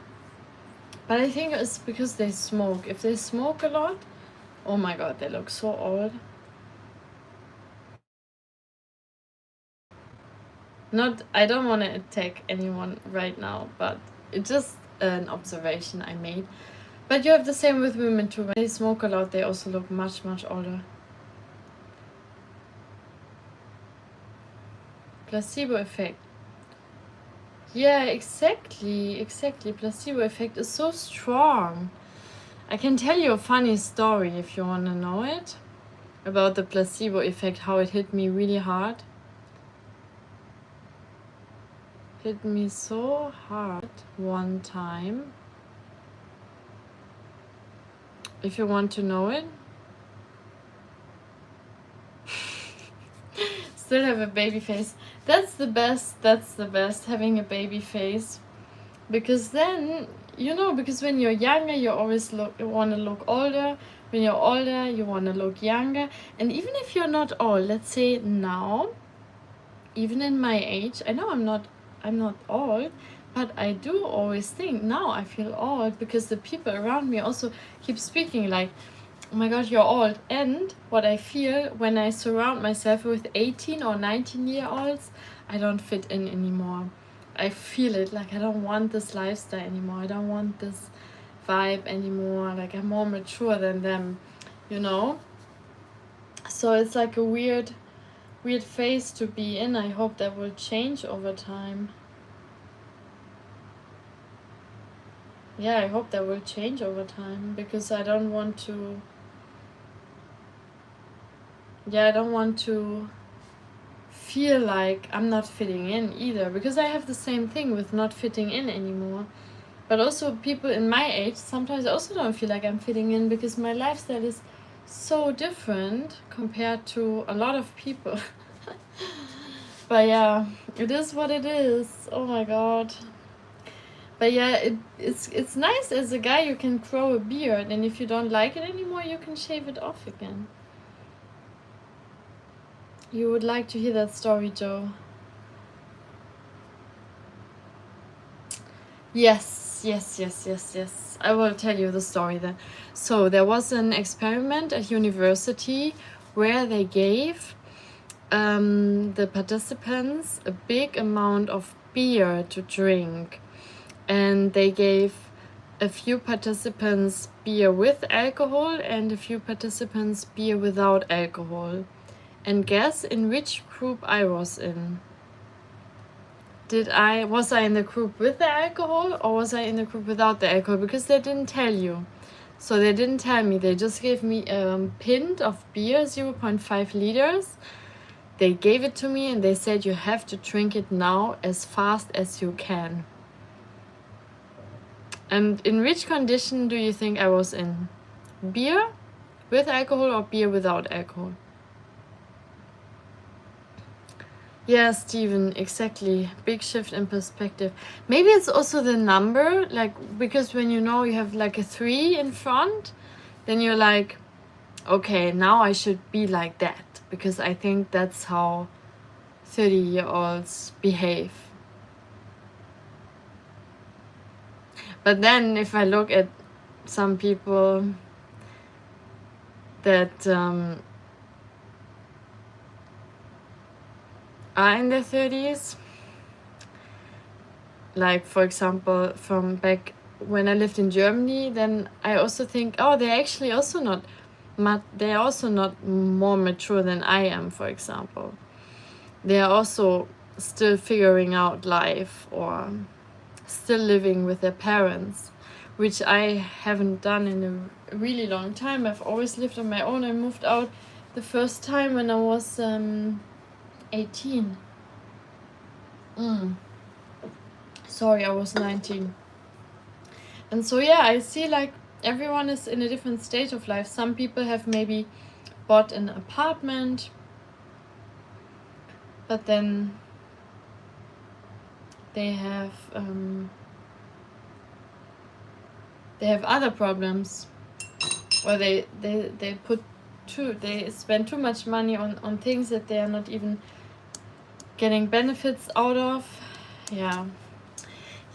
S1: But I think it's because they smoke. If they smoke a lot, oh my god, they look so old. I don't want to attack anyone right now, but it's just an observation I made. But you have the same with women too. When they smoke a lot, they also look much, much older. Placebo effect. Yeah, exactly. Placebo effect is so strong. I can tell you a funny story if you want to know it. About the placebo effect, how it hit me really hard. Hit me so hard one time. If you want to know it. Still have a baby face. That's the best, having a baby face. Because then, you know, because when you're younger, you always want to look older. When you're older, you want to look younger. And even if you're not old, let's say now, even in my age, I know I'm not old, but I do always think now I feel old, because the people around me also keep speaking like, oh my god, you're old. And what I feel when I surround myself with 18 or 19-year-olds, I don't fit in anymore. I feel it, like I don't want this lifestyle anymore. I don't want this vibe anymore. Like, I'm more mature than them, you know? So it's like a weird phase to be in. I hope that will change over time. Yeah, I hope that will change over time, because I don't want to feel like I'm not fitting in either, because I have the same thing with not fitting in anymore. But also people in my age, sometimes I also don't feel like I'm fitting in, because my lifestyle is so different compared to a lot of people. But yeah, it is what it is. Oh my god. But yeah, it's nice as a guy, you can grow a beard, and if you don't like it anymore, you can shave it off again. You would like to hear that story, Joe? Yes. I will tell you the story then. So there was an experiment at university where they gave the participants a big amount of beer to drink, and they gave a few participants beer with alcohol and a few participants beer without alcohol. And guess in which group I was in? Was I in the group with the alcohol, or was I in the group without the alcohol? Because they didn't tell you. So they didn't tell me. They just gave me a pint of beer, 0.5 liters. They gave it to me and they said you have to drink it now as fast as you can. And in which condition do you think I was in? Beer with alcohol or beer without alcohol? Yeah, Steven, exactly. Big shift in perspective. Maybe it's also the number, like, because when you know you have like a 3 in front, then you're like, okay, now I should be like that, because I think that's how 30-year-olds behave. But then if I look at some people that are in their 30s, like for example from back when I lived in Germany, then I also think, oh, they're actually also not they're also not more mature than I am, for example. They are also still figuring out life or still living with their parents, which I haven't done in a really long time. I've always lived on my own. I moved out the first time when I was 18. Sorry, I was 19. And so yeah, I see like everyone is in a different stage of life. Some people have maybe bought an apartment, but then they have other problems, or they spend too much money on things that they are not even getting benefits out of. Yeah,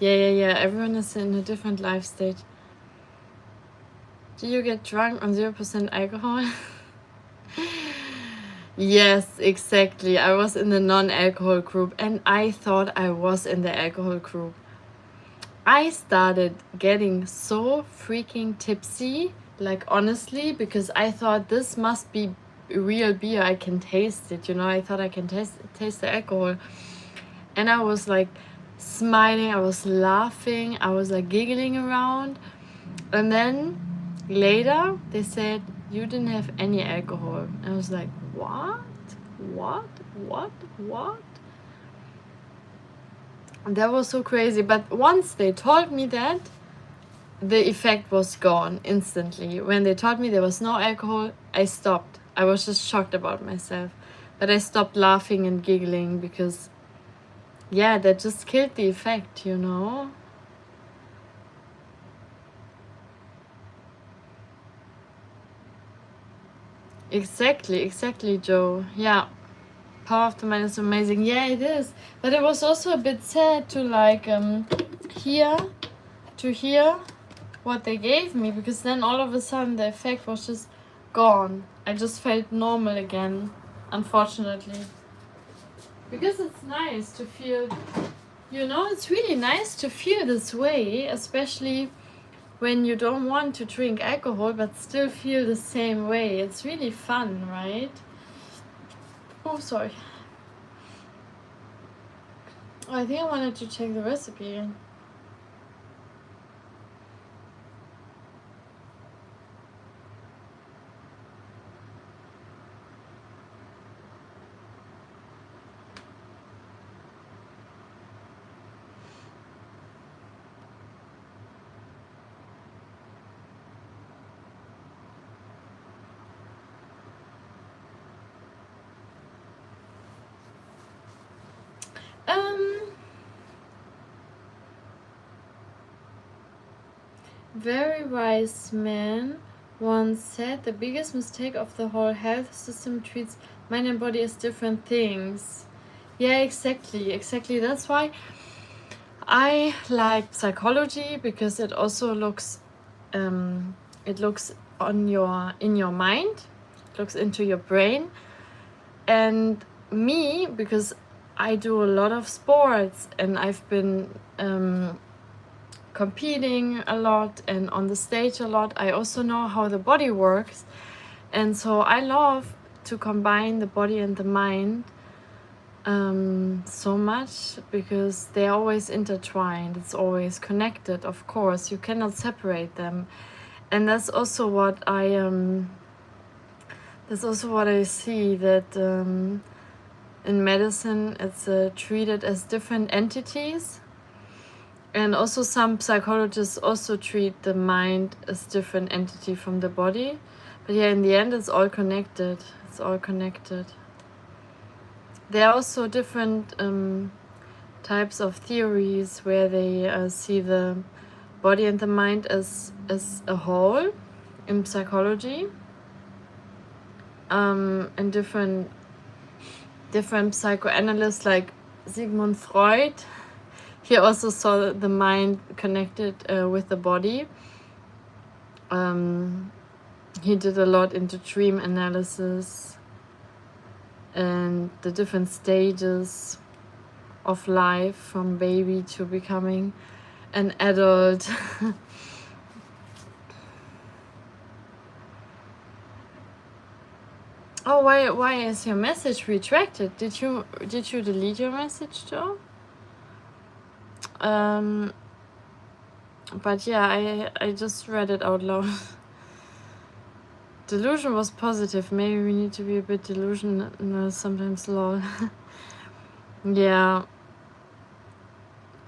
S1: everyone is in a different life stage. Do you get drunk on 0% alcohol? Yes, exactly. I was in the non-alcohol group and I thought I was in the alcohol group. I started getting so freaking tipsy, like honestly, because I thought this must be real beer. I can taste it, you know. I thought I can taste the alcohol. And I was like smiling, I was laughing, I was like giggling around. And then later they said, you didn't have any alcohol. And I was like, what? That was so crazy. But once they told me that, the effect was gone instantly. When they told me there was no alcohol, I stopped. I was just shocked about myself. But I stopped laughing and giggling because, yeah, that just killed the effect, you know? Exactly, Joe. Yeah. Power of the Mind is amazing. Yeah, it is. But it was also a bit sad to like hear what they gave me, because then all of a sudden the effect was just gone. I just felt normal again, unfortunately. Because it's nice to feel, you know, it's really nice to feel this way, especially when you don't want to drink alcohol but still feel the same way. It's really fun, right? Oh, sorry. Oh, I think I wanted to check the recipe. Very wise man once said the biggest mistake of the whole health system treats mind and body as different things. Yeah, exactly. That's why I like psychology, because it also looks in your mind, it looks into your brain. And me, because I do a lot of sports and I've been competing a lot and on the stage a lot, I also know how the body works. And so I love to combine the body and the mind so much, because they're always intertwined. It's always connected, of course. You cannot separate them. And that's also what I see, that in medicine it's treated as different entities. And also some psychologists also treat the mind as different entity from the body. But yeah, in the end, it's all connected. there are also different types of theories where they see the body and the mind as a whole in psychology, and different psychoanalysts like Sigmund Freud. He also saw the mind connected with the body. He did a lot into dream analysis and the different stages of life from baby to becoming an adult. Oh, why is your message retracted? Did you delete your message, Joe? But yeah, I just read it out loud. Delusion was positive. Maybe we need to be a bit delusional sometimes, lol. Yeah.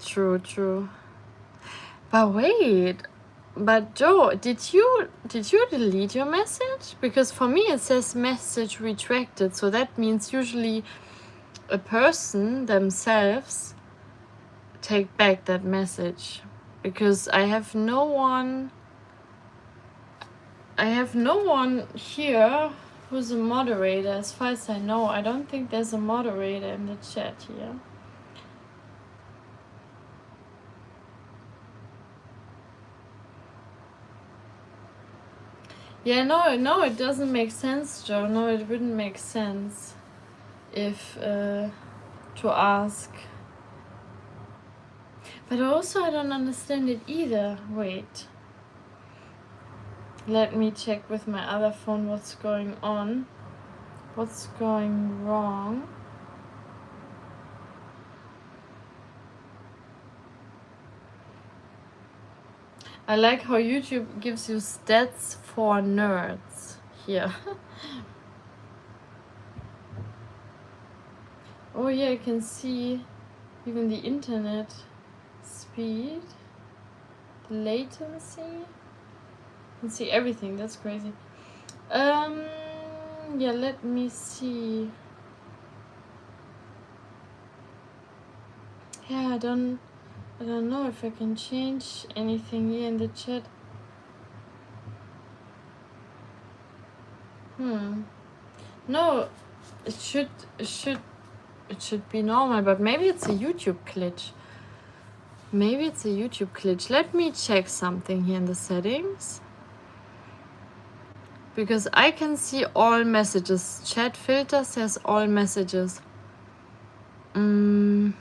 S1: True. But wait. But Joe, did you delete your message? Because for me it says message retracted, so that means usually a person themselves take back that message. Because I have no one here who's a moderator. As far as I know, I don't think there's a moderator in the chat here. Yeah, no, it doesn't make sense, Joe. No, it wouldn't make sense if to ask. But also I don't understand it either. Wait. Let me check with my other phone what's going on. What's going wrong? I like how YouTube gives you stats for nerds here. Oh yeah, I can see even the internet speed, the latency. I can see everything. That's crazy. Yeah, let me see. Yeah, I don't know if I can change anything here in the chat. No, it should be normal, but maybe it's a YouTube glitch. Let me check something here in the settings. Because I can see all messages. Chat filter says all messages. But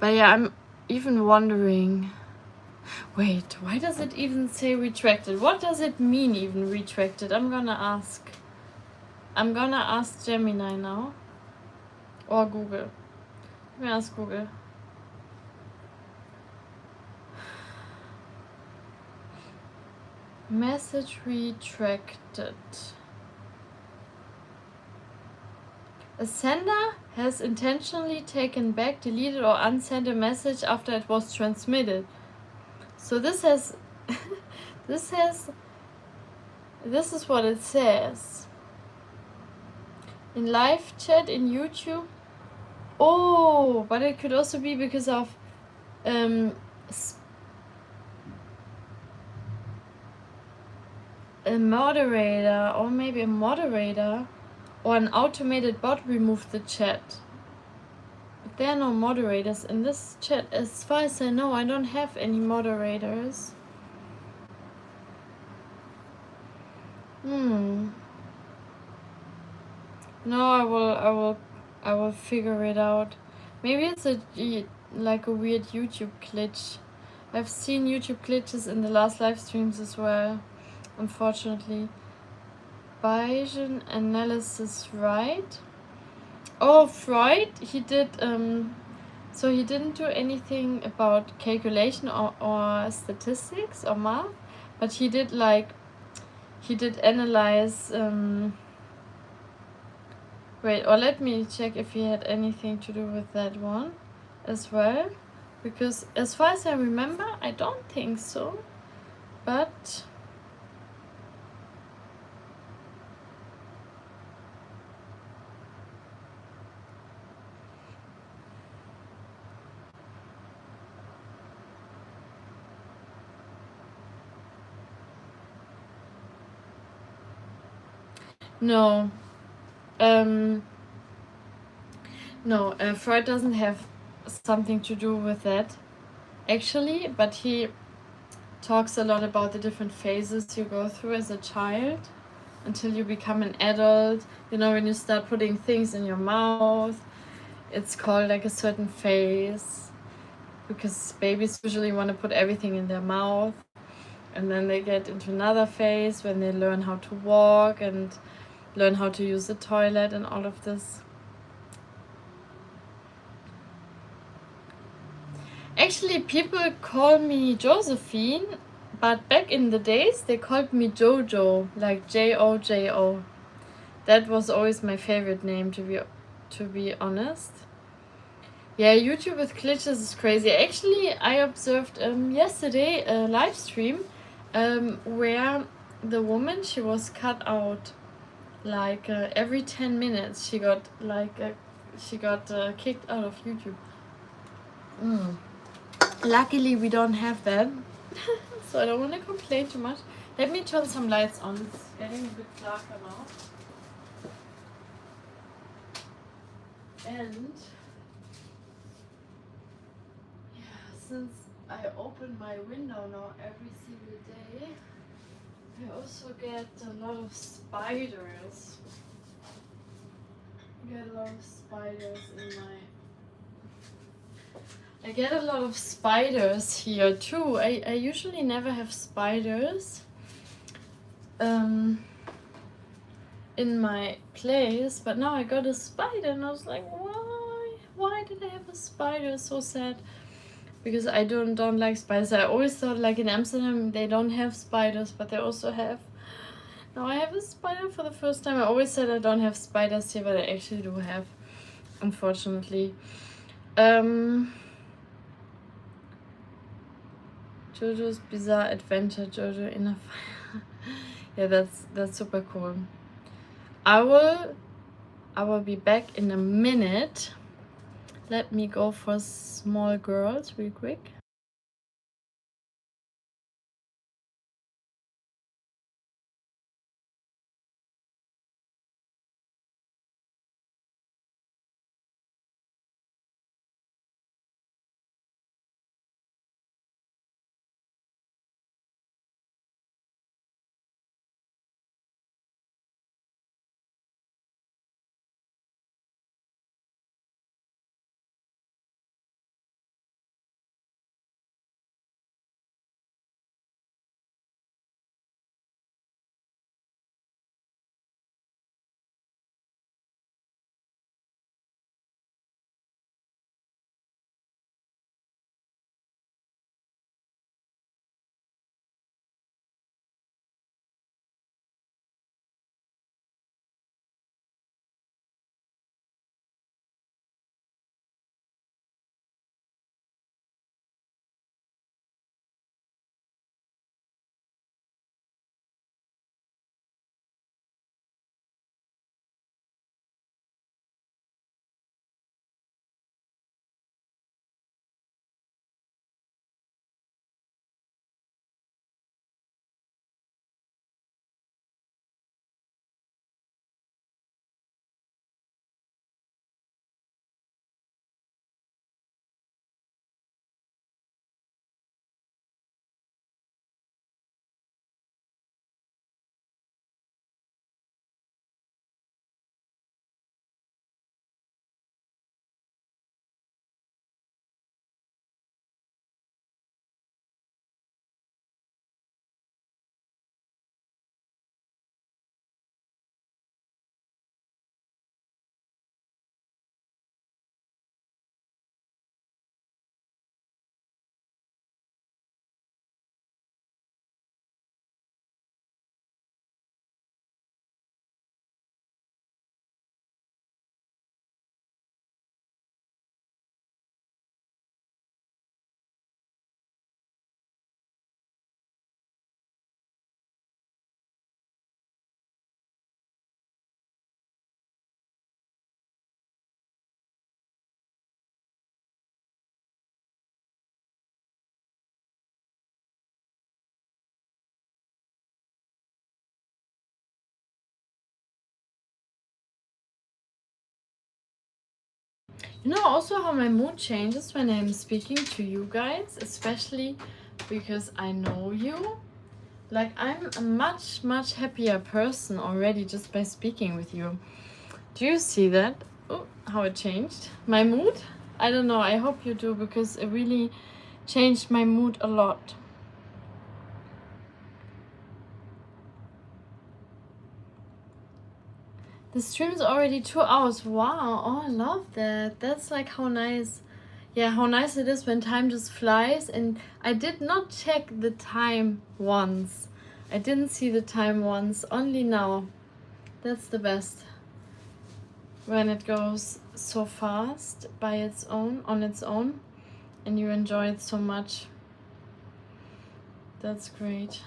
S1: yeah, I'm even wondering. Wait, why does it even say retracted? What does it mean even retracted? I'm gonna ask Gemini now. Or Google. Let me ask Google. Message retracted. A sender has intentionally taken back, deleted, or unsent a message after it was transmitted. So this has this is what it says. In live chat in YouTube. Oh, but it could also be because of a moderator, or maybe a moderator or an automated bot removed the chat. But there are no moderators in this chat. As far as I know, I don't have any moderators. No, I will figure it out. Maybe it's like a weird YouTube glitch. I've seen YouTube glitches in the last live streams as well, unfortunately. Bayesian analysis, right? Oh, Freud, he did, so he didn't do anything about calculation or statistics or math, but he did analyze, wait, or let me check if he had anything to do with that one as well, because as far as I remember, I don't think so, but No. Um, no, Freud doesn't have something to do with that, actually, but he talks a lot about the different phases you go through as a child until you become an adult. You know, when you start putting things in your mouth, it's called like a certain phase, because babies usually want to put everything in their mouth, and then they get into another phase when they learn how to walk and learn how to use the toilet and all of this. Actually, people call me Josephine, but back in the days they called me Jojo, like Jojo. That was always my favorite name, to be honest. Yeah, YouTube with glitches is crazy. Actually, I observed yesterday a live stream where the woman, she was cut out like every 10 minutes. She got kicked out of YouTube. Luckily, we don't have that, so I don't want to complain too much. Let me turn some lights on. It's getting a bit darker now. And yeah, since I open my window now every single day, I also get a lot of spiders. I get a lot of spiders here too. I usually never have spiders in my place, but now I got a spider and I was like, why did I have a spider? So sad, because I don't like spiders. I always thought like in Amsterdam they don't have spiders, but they also have. Now I have a spider for the first time. I always said I don't have spiders here, but I actually do have, unfortunately. Jojo's Bizarre Adventure, Jojo in a Fire. Yeah, that's super cool. I will be back in a minute. Let me go for small girls real quick. You know also how my mood changes when I'm speaking to you guys, especially because I know you. Like, I'm a much happier person already just by speaking with you. Do you see that? Oh, how it changed my mood? I don't know. I hope you do, because it really changed my mood a lot. The stream's already 2 hours. Wow. Oh, I love that. That's like how nice. Yeah, how nice it is when time just flies. And I did not check the time once. I didn't see the time once. Only now. That's the best. When it goes so fast by its own, on its own, and you enjoy it so much. That's great.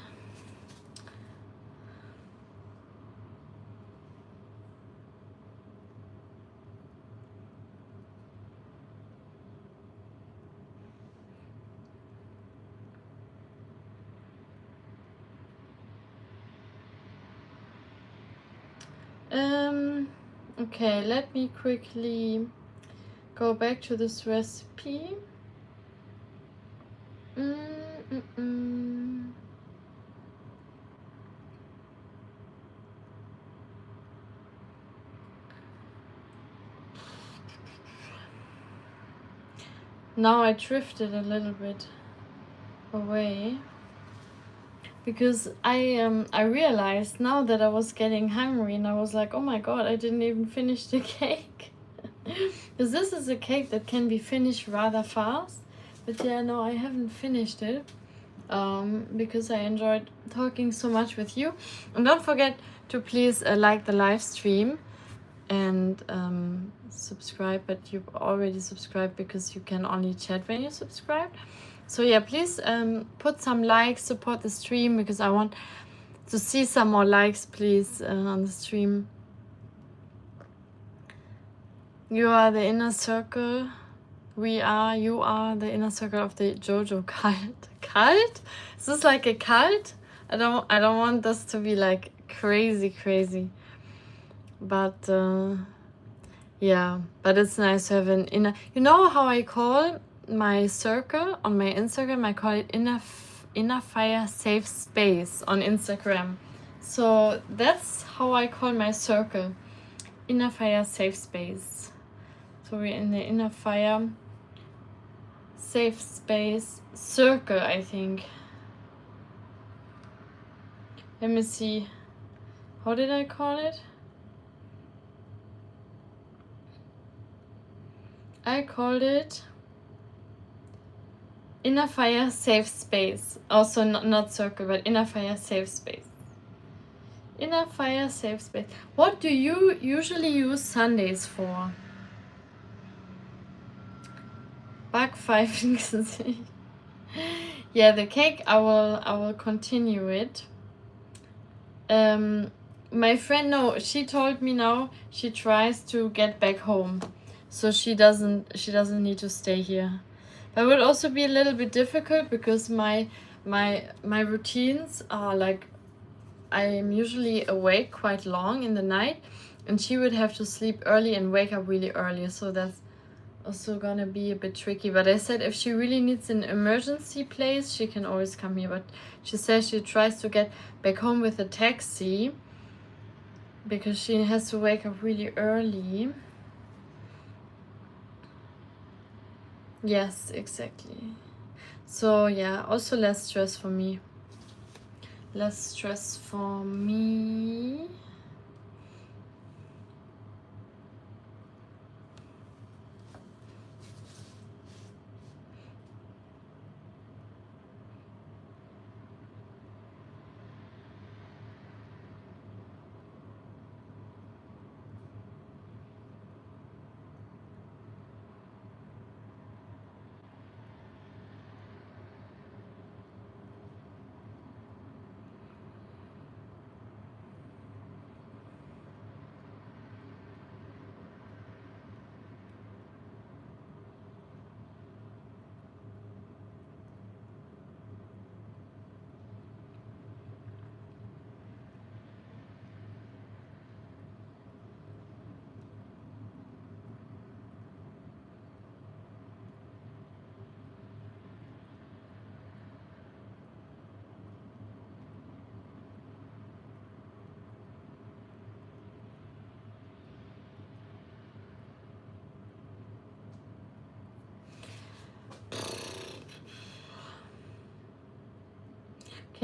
S1: Okay, let me quickly go back to this recipe. Now I drifted a little bit away because I realized now that I was getting hungry, and I was like, oh my god, I didn't even finish the cake. Because this is a cake that can be finished rather fast. But yeah, no, I haven't finished it because I enjoyed talking so much with you. And don't forget to please like the live stream and subscribe. But you've already subscribed because you can only chat when you subscribe. So yeah, please put some likes, support the stream, because I want to see some more likes, please, on the stream. You are the inner circle. You are the inner circle of the JoJo cult. Cult? Is this like a cult? I don't want this to be like crazy. But yeah, but it's nice to have an inner. You know how I call my circle on my Instagram? I call it inner fire safe space on Instagram. So that's how I call my circle, inner fire safe space. So we're in the inner fire safe space circle, I think. Let me see. How did I call it? I called it inner fire safe space. Also not circle, but inner fire safe space. Inner fire safe space. What do you usually use Sundays for? Bug 5. Yeah, the cake, I will continue it. My friend, no, she told me now she tries to get back home, so she doesn't need to stay here. But it would also be a little bit difficult because my routines are like, I'm usually awake quite long in the night, and she would have to sleep early and wake up really early, so that's also gonna be a bit tricky. But I said if she really needs an emergency place, she can always come here. But she says she tries to get back home with a taxi because she has to wake up really early. Yes, exactly. So yeah, also less stress for me. Less stress for me.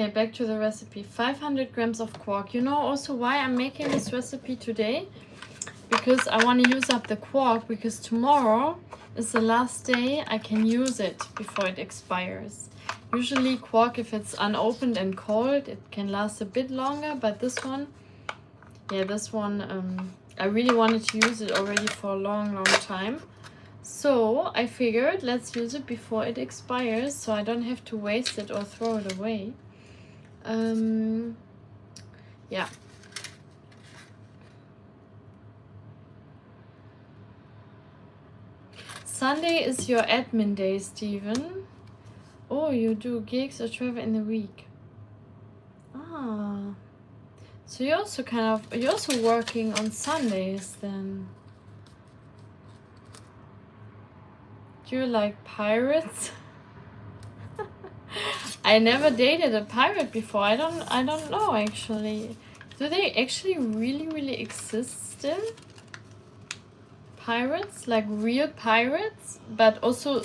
S1: Okay, back to the recipe. 500 grams of quark. You know also why I'm making this recipe today? Because I want to use up the quark, because tomorrow is the last day I can use it before it expires. Usually quark, if it's unopened and cold, it can last a bit longer, but this one, yeah, this one, I really wanted to use it already for a long time. So I figured let's use it before it expires, so I don't have to waste it or throw it away. Yeah. Sunday is your admin day, Steven. Oh, you do gigs or travel in the week. Ah. So you're also you're also working on Sundays then. Do you like pirates? I never dated a pirate before. I don't know actually. Do they actually really exist still? Pirates, like real pirates, but also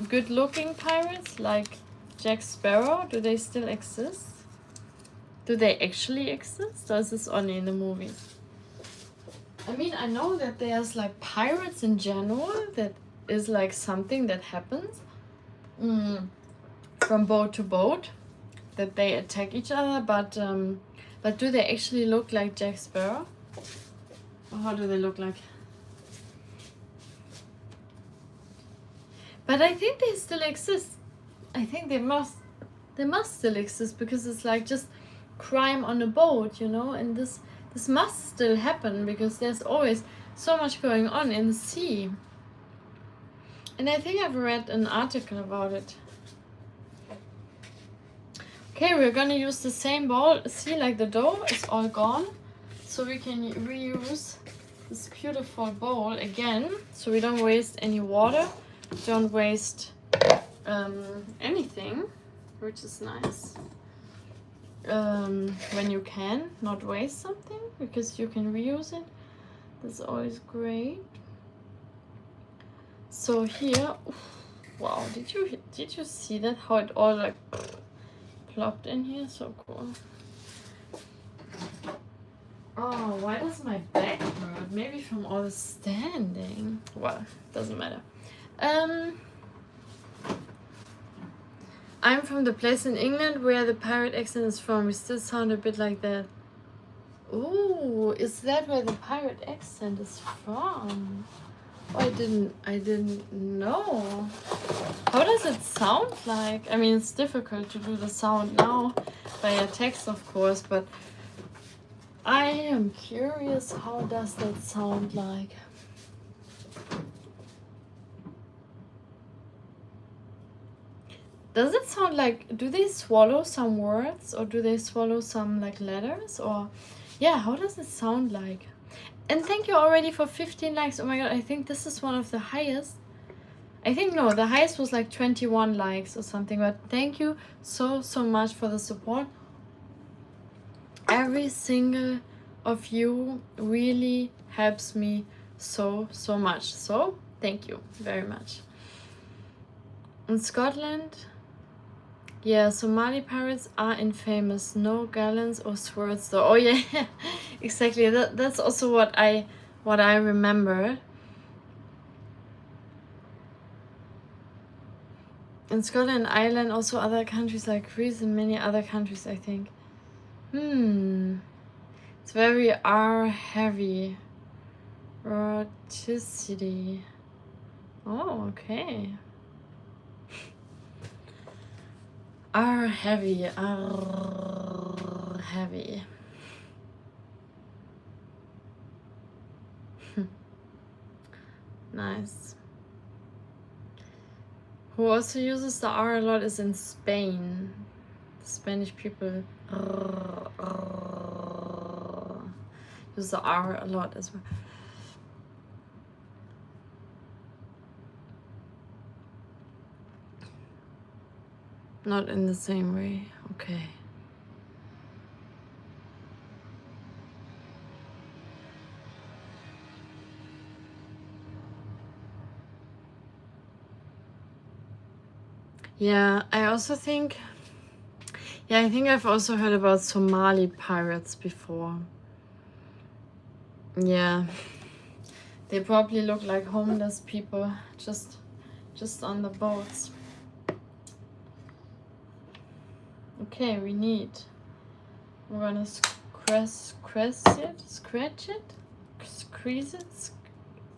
S1: good looking pirates like Jack Sparrow, do they still exist? Do they actually exist, or is this only in the movies? I mean, I know that there's like pirates in general, that is like something that happens from boat to boat, that they attack each other, but do they actually look like Jack Sparrow? Or how do they look like? But I think they still exist. I think they must still exist, because it's like just crime on a boat, you know, and this must still happen because there's always so much going on in the sea. And I think I've read an article about it. Okay, we're gonna use the same bowl. See, like the dough is all gone, so we can reuse this beautiful bowl again, so we don't waste any water, don't waste anything, which is nice. When you can not waste something, because you can reuse it, that's always great. So here, wow, did you see that, how it all like plopped in here? So cool. Oh, why does my back hurt? Maybe from all the standing. Well, doesn't matter. I'm from the place in England where the pirate accent is from. We still sound a bit like that. Ooh, is that where the pirate accent is from? Oh, I didn't know. How does it sound like? I mean, it's difficult to do the sound now by a text, of course, but I am curious, how does that sound like? Does it sound like, do they swallow some words, or do they swallow some like letters, or yeah, how does it sound like? And thank you already for 15 likes. Oh my god, I think this is one of the highest. I think no, the highest was like 21 likes or something, but thank you so much for the support. Every single of you really helps me so much, so thank you very much. In Scotland, yeah, Somali pirates are infamous. No gallons or swords though. Oh yeah, exactly. That's also what I remember. In Scotland, Ireland, also other countries like Greece and many other countries, I think. It's very R heavy. Roticity. Oh, okay. R heavy. R heavy. Nice. Who also uses the R a lot is in Spain. The Spanish people use the R a lot as well. Not in the same way. Okay. Yeah, I also think, Yeah, I think I've also heard about Somali pirates before. Yeah, they probably look like homeless people just on the boats. Okay, we're gonna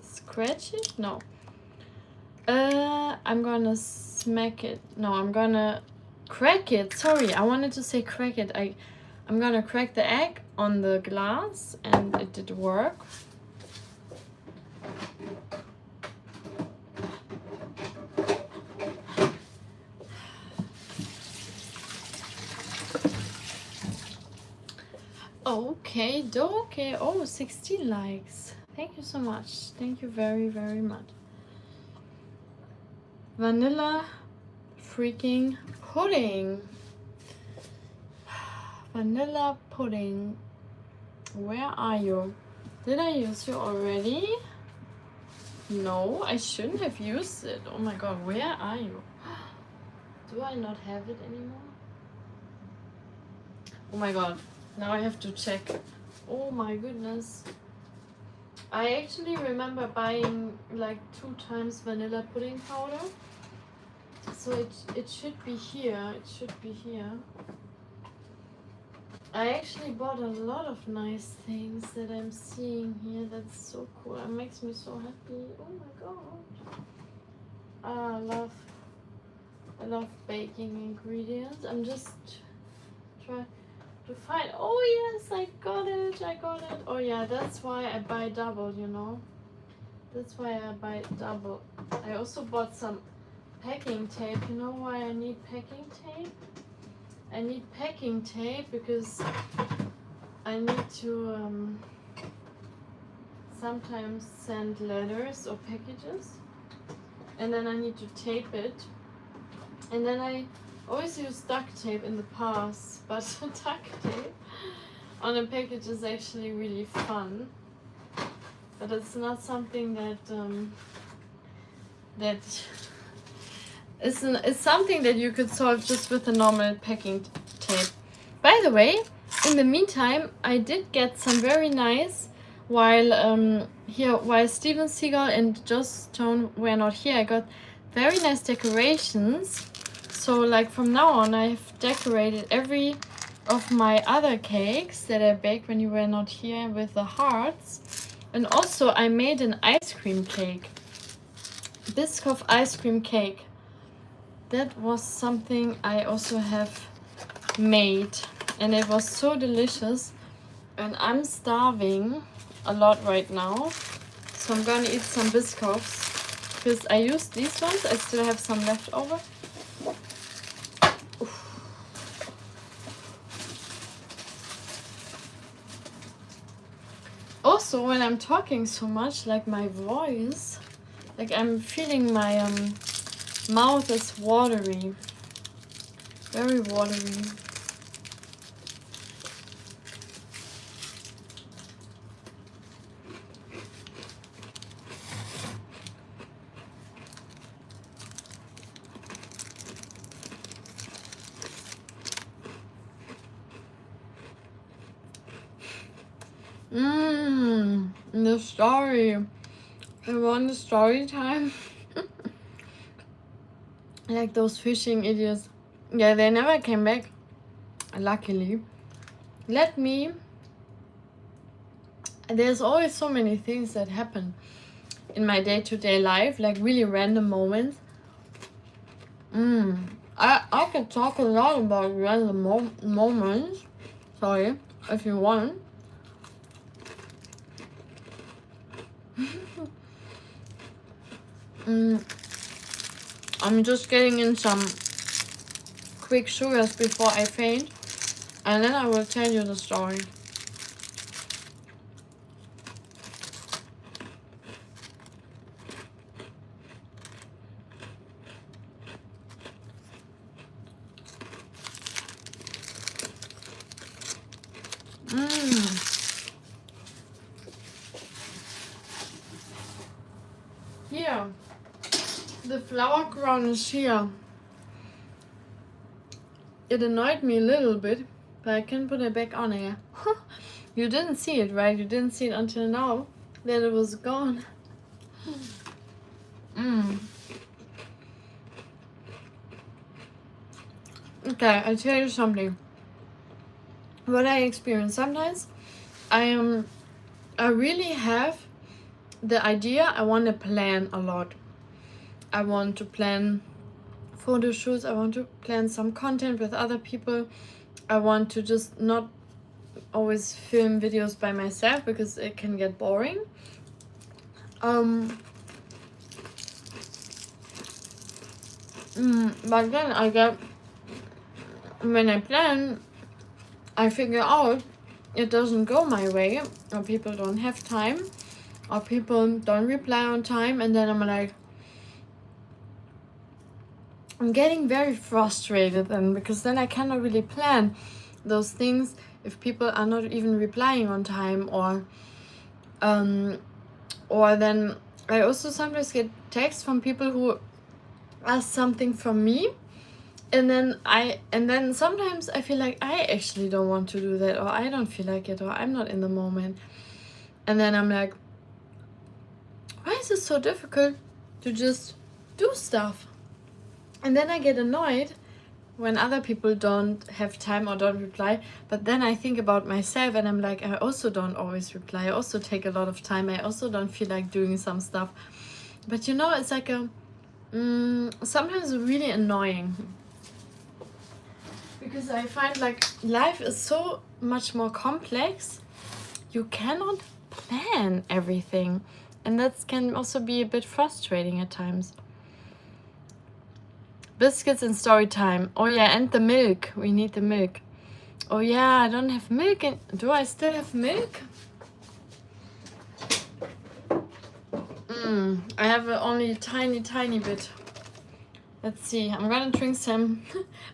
S1: scratch it? No. I'm gonna smack it. No, I'm gonna crack it. Sorry, I wanted to say crack it. I'm gonna crack the egg on the glass, and it did work. Okay, okay. Oh, 16 likes. Thank you so much. Thank you very, very much. Vanilla freaking pudding. Vanilla pudding. Where are you? Did I use you already? No, I shouldn't have used it. Oh my god, where are you? Do I not have it anymore? Oh my god, now I have to check. Oh my goodness. I actually remember buying like 2 times vanilla pudding powder. So it should be here. It should be here. I actually bought a lot of nice things that I'm seeing here. That's so cool. It makes me so happy. Oh my god. I love baking ingredients. I'm just trying to find. Oh yes, I got it. Oh yeah, that's why I buy double, you know. That's why I buy double. I also bought some packing tape. You know why I need packing tape? I need packing tape because I need to sometimes send letters or packages, and then I need to tape it. And then I always use duct tape in the past, but duct tape on a package is actually really fun. But it's not something it's something that you could solve just with a normal packing tape. By the way, in the meantime, I did get some very nice, while Steven Seagal and Joss Stone were not here, I got very nice decorations. So like from now on, I've decorated every of my other cakes that I baked when you were not here with the hearts. And also I made an ice cream cake. Biscoff ice cream cake. That was something I also have made, and it was so delicious. And I'm starving a lot right now, so I'm gonna eat some Biscoffs because I used these ones. I still have some left over. Also, when I'm talking so much, like my voice, like I'm feeling my mouth is watery, very watery. The story. I want the story time. Like those fishing idiots. Yeah, they never came back, luckily. There's always so many things that happen in my day-to-day life, like really random moments. I could talk a lot about random moments. Sorry, if you want. I'm just getting in some quick sugars before I faint, and then I will tell you the story. Here, the flour crown is here. it annoyed me a little bit, but I can put it back on here. You didn't see it, right? You didn't see it until now. Then it was gone. Okay, I'll tell you something. What I experience sometimes, I really have the idea. I want to plan a lot. I want to plan photo shoots. I want to plan some content with other people. I want to just not always film videos by myself because it can get boring. But then when I plan, I figure out it doesn't go my way, or people don't have time, or people don't reply on time, and then I'm like, I'm getting very frustrated then, because then I cannot really plan those things if people are not even replying on time, or then I also sometimes get texts from people who ask something from me, and then sometimes I feel like I actually don't want to do that, or I don't feel like it, or I'm not in the moment, and then I'm like, why is it so difficult to just do stuff? And then I get annoyed when other people don't have time or don't reply, but then I think about myself and I'm like, I also don't always reply, I also take a lot of time, I also don't feel like doing some stuff. But you know, it's like sometimes really annoying, because I find like life is so much more complex. You cannot plan everything, and that can also be a bit frustrating at times. Biscuits and story time. Oh yeah, and the milk. We need the milk. Oh yeah, I don't have milk. And do I still have milk? I have only a tiny bit. Let's see. I'm gonna drink some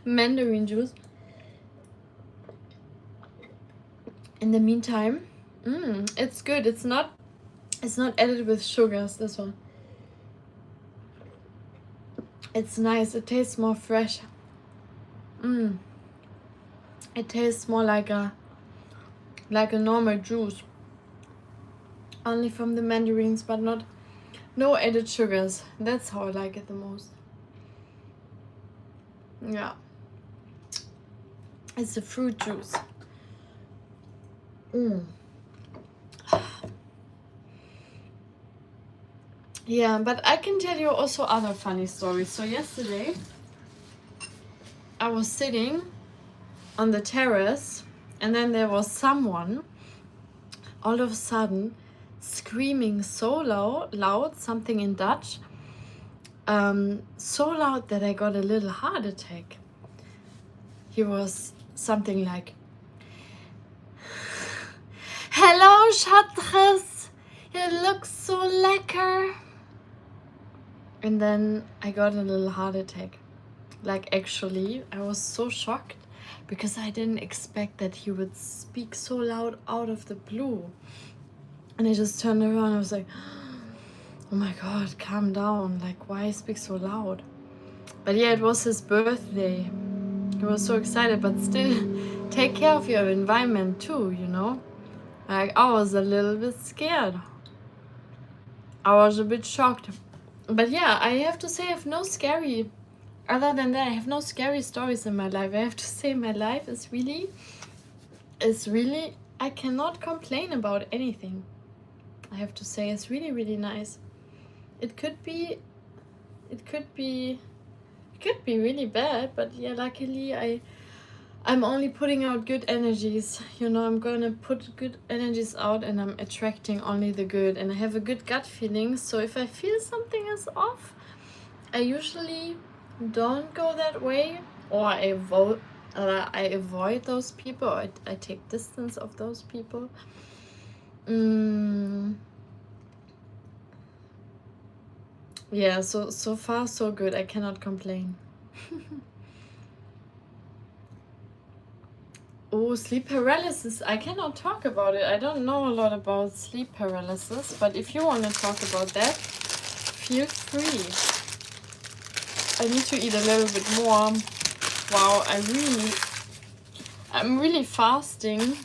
S1: mandarin juice. In the meantime, it's good. It's not added with sugars, this one. It's nice. It tastes more fresh. It tastes more like a normal juice. Only from the mandarins, but no added sugars. That's how I like it the most. Yeah. It's a fruit juice. Yeah, but I can tell you also other funny stories. So yesterday, I was sitting on the terrace, and then there was someone all of a sudden screaming so loud, something in Dutch, so loud that I got a little heart attack. He was something like, "Hello, schatjes, you look so lekker." And then I got a little heart attack. Like, actually, I was so shocked because I didn't expect that he would speak so loud out of the blue. And I just turned around and I was like, oh my god, calm down. Like, why speak so loud? But yeah, it was his birthday. He was so excited, but still, take care of your environment too, you know? Like, I was a little bit scared. I was a bit shocked. But yeah, I have to say I have no scary, other than that, I have no scary stories in my life. I have to say my life is really, I cannot complain about anything. I have to say it's really, really nice. It could be really bad, but yeah, luckily I'm only putting out good energies. You know, I'm gonna put good energies out and I'm attracting only the good. And I have a good gut feeling. So if I feel something is off, I usually don't go that way, or I avoid those people, or I take distance of those people. Yeah, so far so good. I cannot complain. Oh, sleep paralysis. I cannot talk about it. I don't know a lot about sleep paralysis, but if you want to talk about that, feel free. I need to eat a little bit more Wow, I'm really fasting.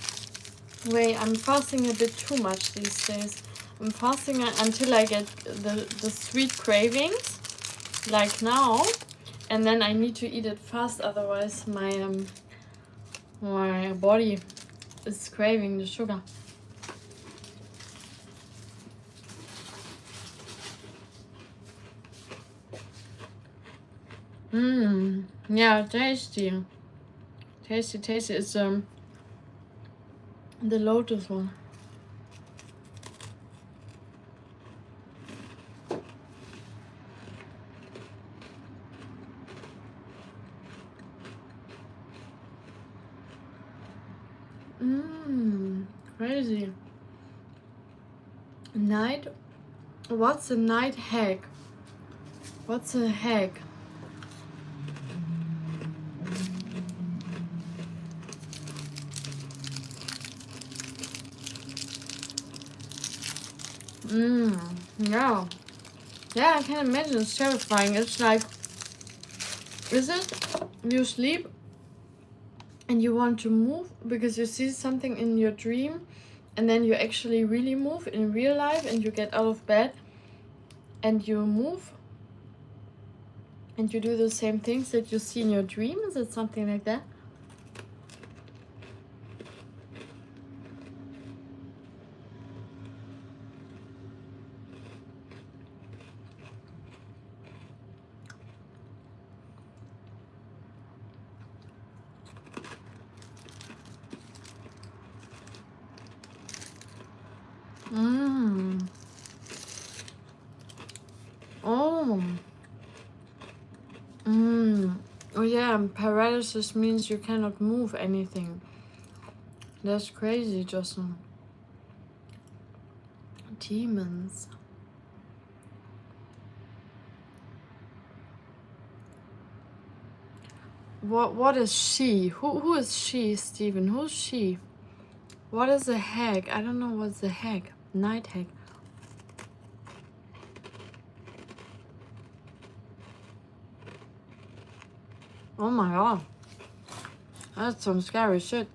S1: Wait, I'm fasting a bit too much these days. I'm fasting until I get the sweet cravings, like now, and then I need to eat it fast, otherwise my body is craving the sugar. Yeah, tasty. Tasty. It's the lotus one. Crazy. Night. What's a night hack? What's a hack? Yeah. Yeah, I can imagine. It's terrifying. It's like, is it? You sleep and you want to move because you see something in your dream, and then you actually really move in real life, and you get out of bed and you move and you do the same things that you see in your dream. Is it something like that? Oh. Oh yeah, paralysis means you cannot move anything. That's crazy, Justin. Demons. What is she? Who is she, Stephen? Who's she? What is a hag? I don't know what's a hag. Night hag. Oh my god. That's some scary shit.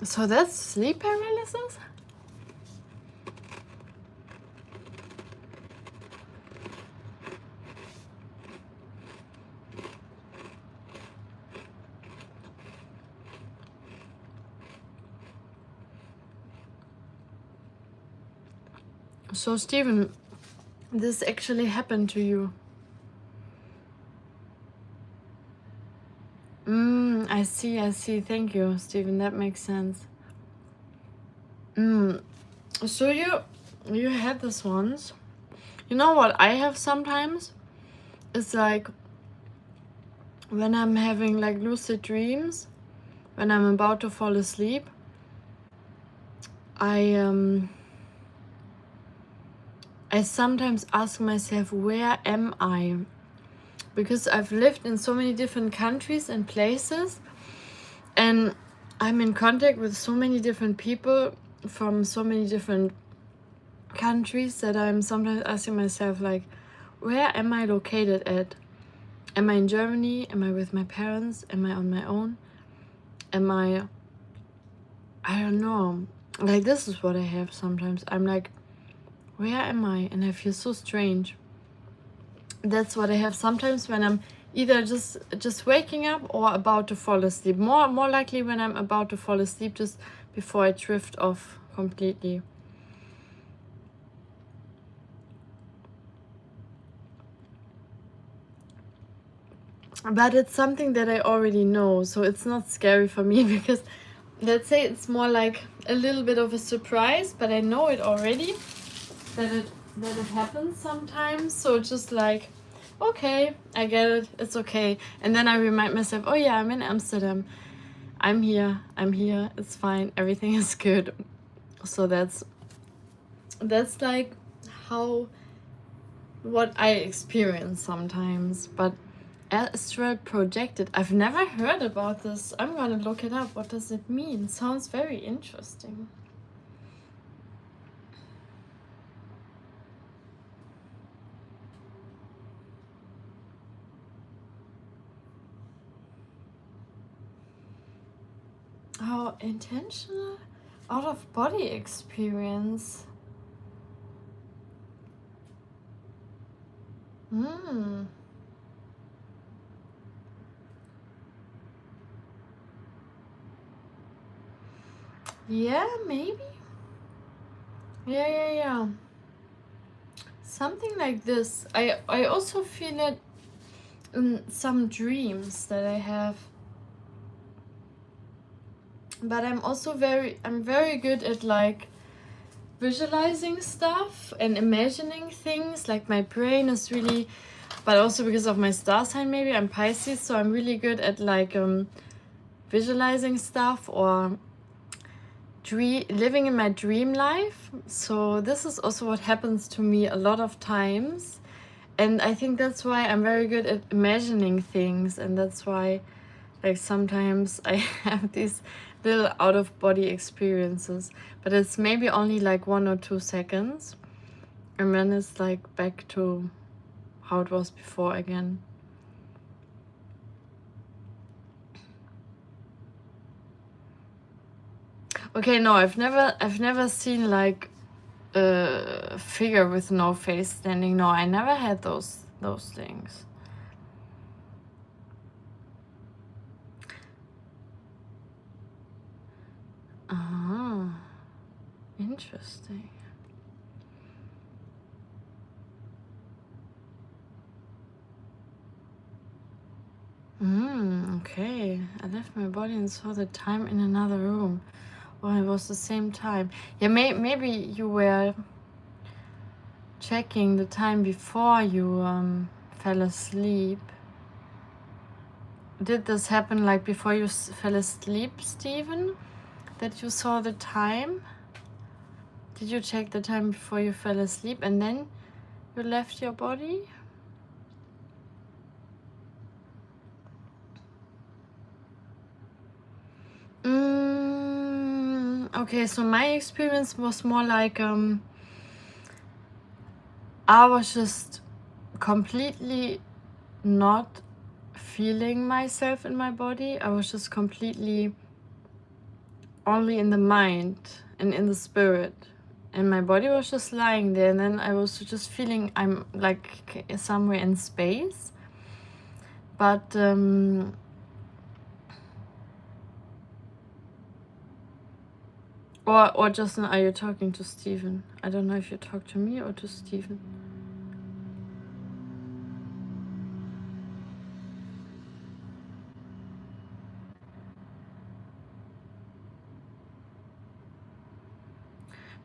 S1: So that's sleep paralysis? So Stephen, this actually happened to you. I see. Thank you, Stephen. That makes sense. So you had this once. You know what I have sometimes? It's like when I'm having like lucid dreams, when I'm about to fall asleep, I sometimes ask myself, where am I? Because I've lived in so many different countries and places, and I'm in contact with so many different people from so many different countries that I'm sometimes asking myself, like, where am I located at? Am I in Germany? Am I with my parents? Am I on my own? Am I don't know. Like, this is what I have sometimes. I'm like, where am I? And I feel so strange. That's what I have sometimes when I'm either just waking up or about to fall asleep. More likely when I'm about to fall asleep, just before I drift off completely. But it's something that I already know, so it's not scary for me because, let's say, it's more like a little bit of a surprise, but I know it already, that it happens sometimes. So it's just like, okay, I get it, it's okay. And then I remind myself, oh yeah, I'm in Amsterdam. I'm here, it's fine, everything is good. So that's like what I experience sometimes. But astral projected, I've never heard about this. I'm gonna look it up. What does it mean? Sounds very interesting. Oh, intentional out of body experience. Yeah, maybe. Yeah. Something like this. I also feel it in some dreams that I have. But I'm very good at like visualizing stuff and imagining things. Like my brain is really, but also because of my star sign, maybe I'm Pisces, so I'm really good at like visualizing stuff or living in my dream life. So this is also what happens to me a lot of times, and I think that's why I'm very good at imagining things, and that's why like sometimes I have these little out of body experiences, but it's maybe only like 1 or 2 seconds, and then it's like back to how it was before again. Okay, no, I've never seen like a figure with no face standing. No, I never had those things. Ah, interesting. Okay. I left my body and saw the time in another room. Oh, it was the same time. Yeah, maybe you were checking the time before you fell asleep. Did this happen like before you fell asleep, Stephen? That you saw the time? Did you check the time before you fell asleep and then you left your body? Okay, so my experience was more like I was just completely not feeling myself in my body. I was just completely only in the mind and in the spirit, and my body was just lying there, and then I was just feeling I'm like somewhere in space, but or Justin, are you talking to Stephen? I don't know if you talk to me or to Stephen.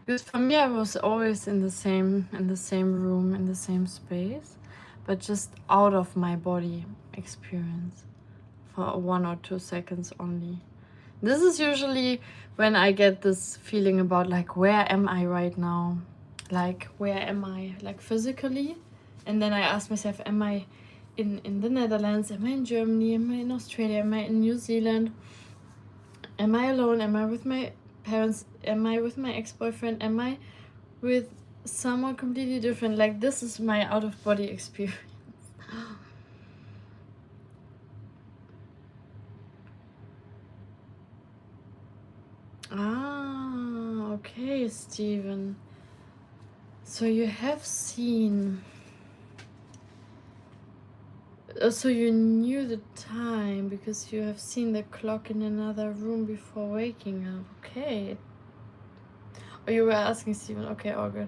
S1: Because for me, I was always in the same room, in the same space, but just out of my body experience for 1 or 2 seconds only. This is usually when I get this feeling about like, where am I right now? Like, where am I, like physically? And then I ask myself, am I in the Netherlands? Am I in Germany? Am I in Australia? Am I in New Zealand? Am I alone? Am I with my parents? Am I with my ex-boyfriend? Am I with someone completely different? Like, this is my out of body experience. Ah, okay, Stephen. So you have seen. So you knew the time because you have seen the clock in another room before waking up. Okay. Oh, you were asking Stephen. Okay, all good.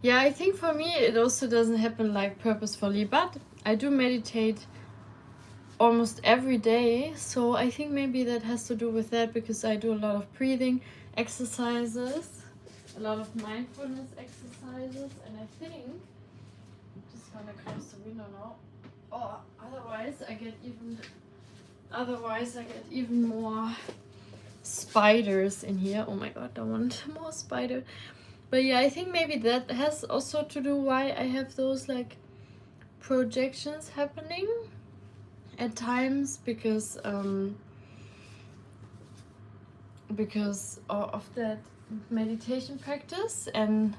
S1: Yeah, I think for me it also doesn't happen like purposefully, but I do meditate almost every day, so I think maybe that has to do with that because I do a lot of breathing exercises, a lot of mindfulness exercises, and I think I'm just gonna close the window now. Oh, otherwise I get even more spiders in here. Oh my god, I want more spider. But yeah, I think maybe that has also to do why I have those like projections happening at times because of that meditation practice, and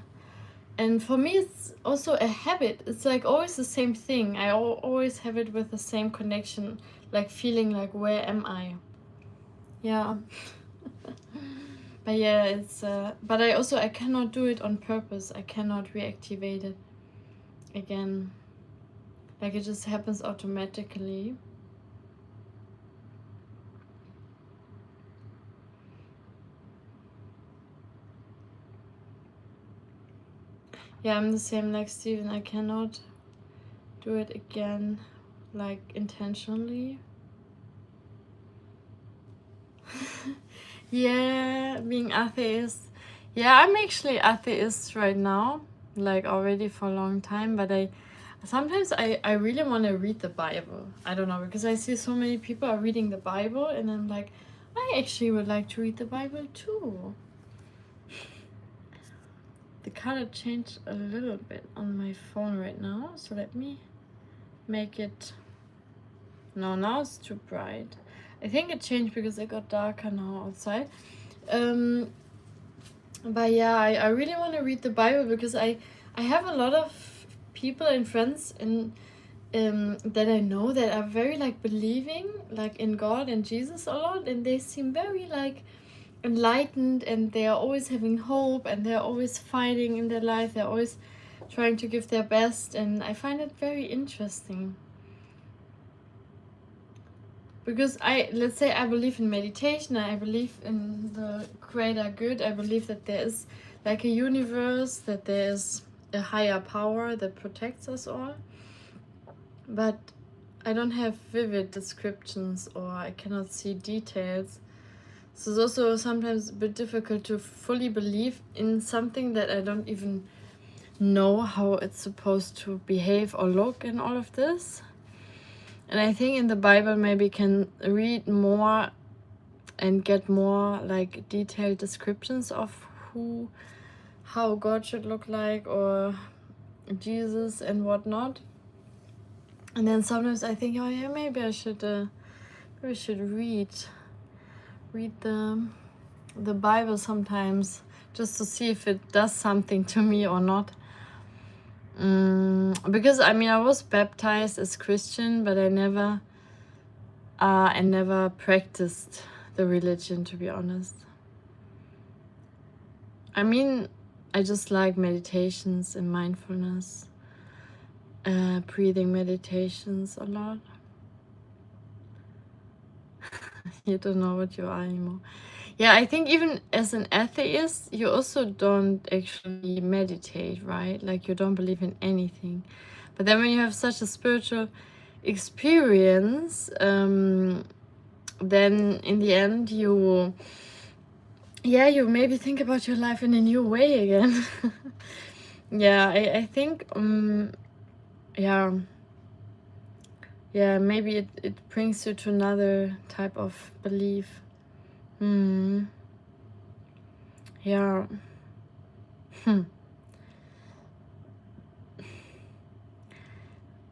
S1: And for me, it's also a habit. It's like always the same thing. I always have it with the same connection, like feeling like, where am I? Yeah. But yeah, it's but I cannot do it on purpose. I cannot reactivate it again. Like it just happens automatically. Yeah, I'm the same like Steven. I cannot do it again, like intentionally. Yeah, being atheist. Yeah, I'm actually atheist right now, like already for a long time, but sometimes I really want to read the Bible. I don't know, because I see so many people are reading the Bible, and I'm like, I actually would like to read the Bible too. The color changed a little bit on my phone right now, so let me make it. No, now it's too bright. I think it changed because it got darker now outside. But yeah, I really want to read the Bible, because I have a lot of people and friends that I know that are very like believing like in God and Jesus a lot, and they seem very like enlightened, and they are always having hope, and they're always fighting in their life. They're always trying to give their best, and I find it very interesting. Because let's say I believe in meditation, I believe in the greater good, I believe that there is like a universe, that there's a higher power that protects us all. But I don't have vivid descriptions, or I cannot see details. So it's also sometimes a bit difficult to fully believe in something that I don't even know how it's supposed to behave or look in all of this. And I think in the Bible maybe can read more and get more like detailed descriptions of how God should look like, or Jesus and whatnot. And then sometimes I think, oh yeah, maybe I should read the Bible sometimes, just to see if it does something to me or not. Because I mean, I was baptized as Christian, but I never practiced the religion, to be honest. I mean, I just like meditations and mindfulness, breathing meditations a lot. You don't know what you are anymore. Yeah, I think even as an atheist, you also don't actually meditate, right? Like you don't believe in anything. But then when you have such a spiritual experience, then in the end you maybe think about your life in a new way again. Yeah, I think maybe it brings you to another type of belief. Yeah.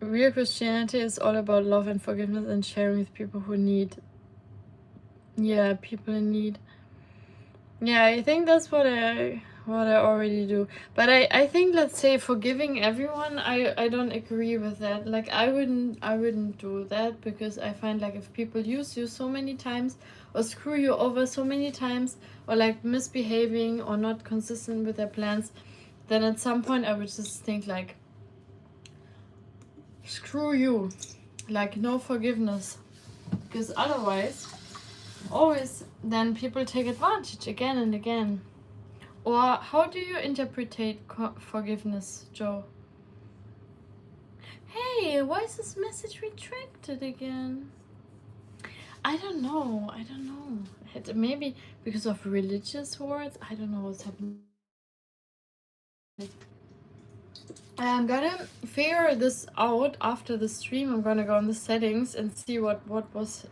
S1: Real Christianity is all about love and forgiveness and sharing with people who need. Yeah, people in need. Yeah, I think that's what I already do. But I think, let's say, forgiving everyone, I don't agree with that. Like I wouldn't do that, because I find like if people use you so many times, or screw you over so many times, or like misbehaving or not consistent with their plans, then at some point I would just think like, screw you, like no forgiveness. Because otherwise, always then people take advantage again and again. Or how do you interpret forgiveness, Joe? Hey, why is this message retracted again? I don't know. Maybe because of religious words. I don't know what's happening. I'm gonna figure this out after the stream. I'm gonna go on the settings and see what was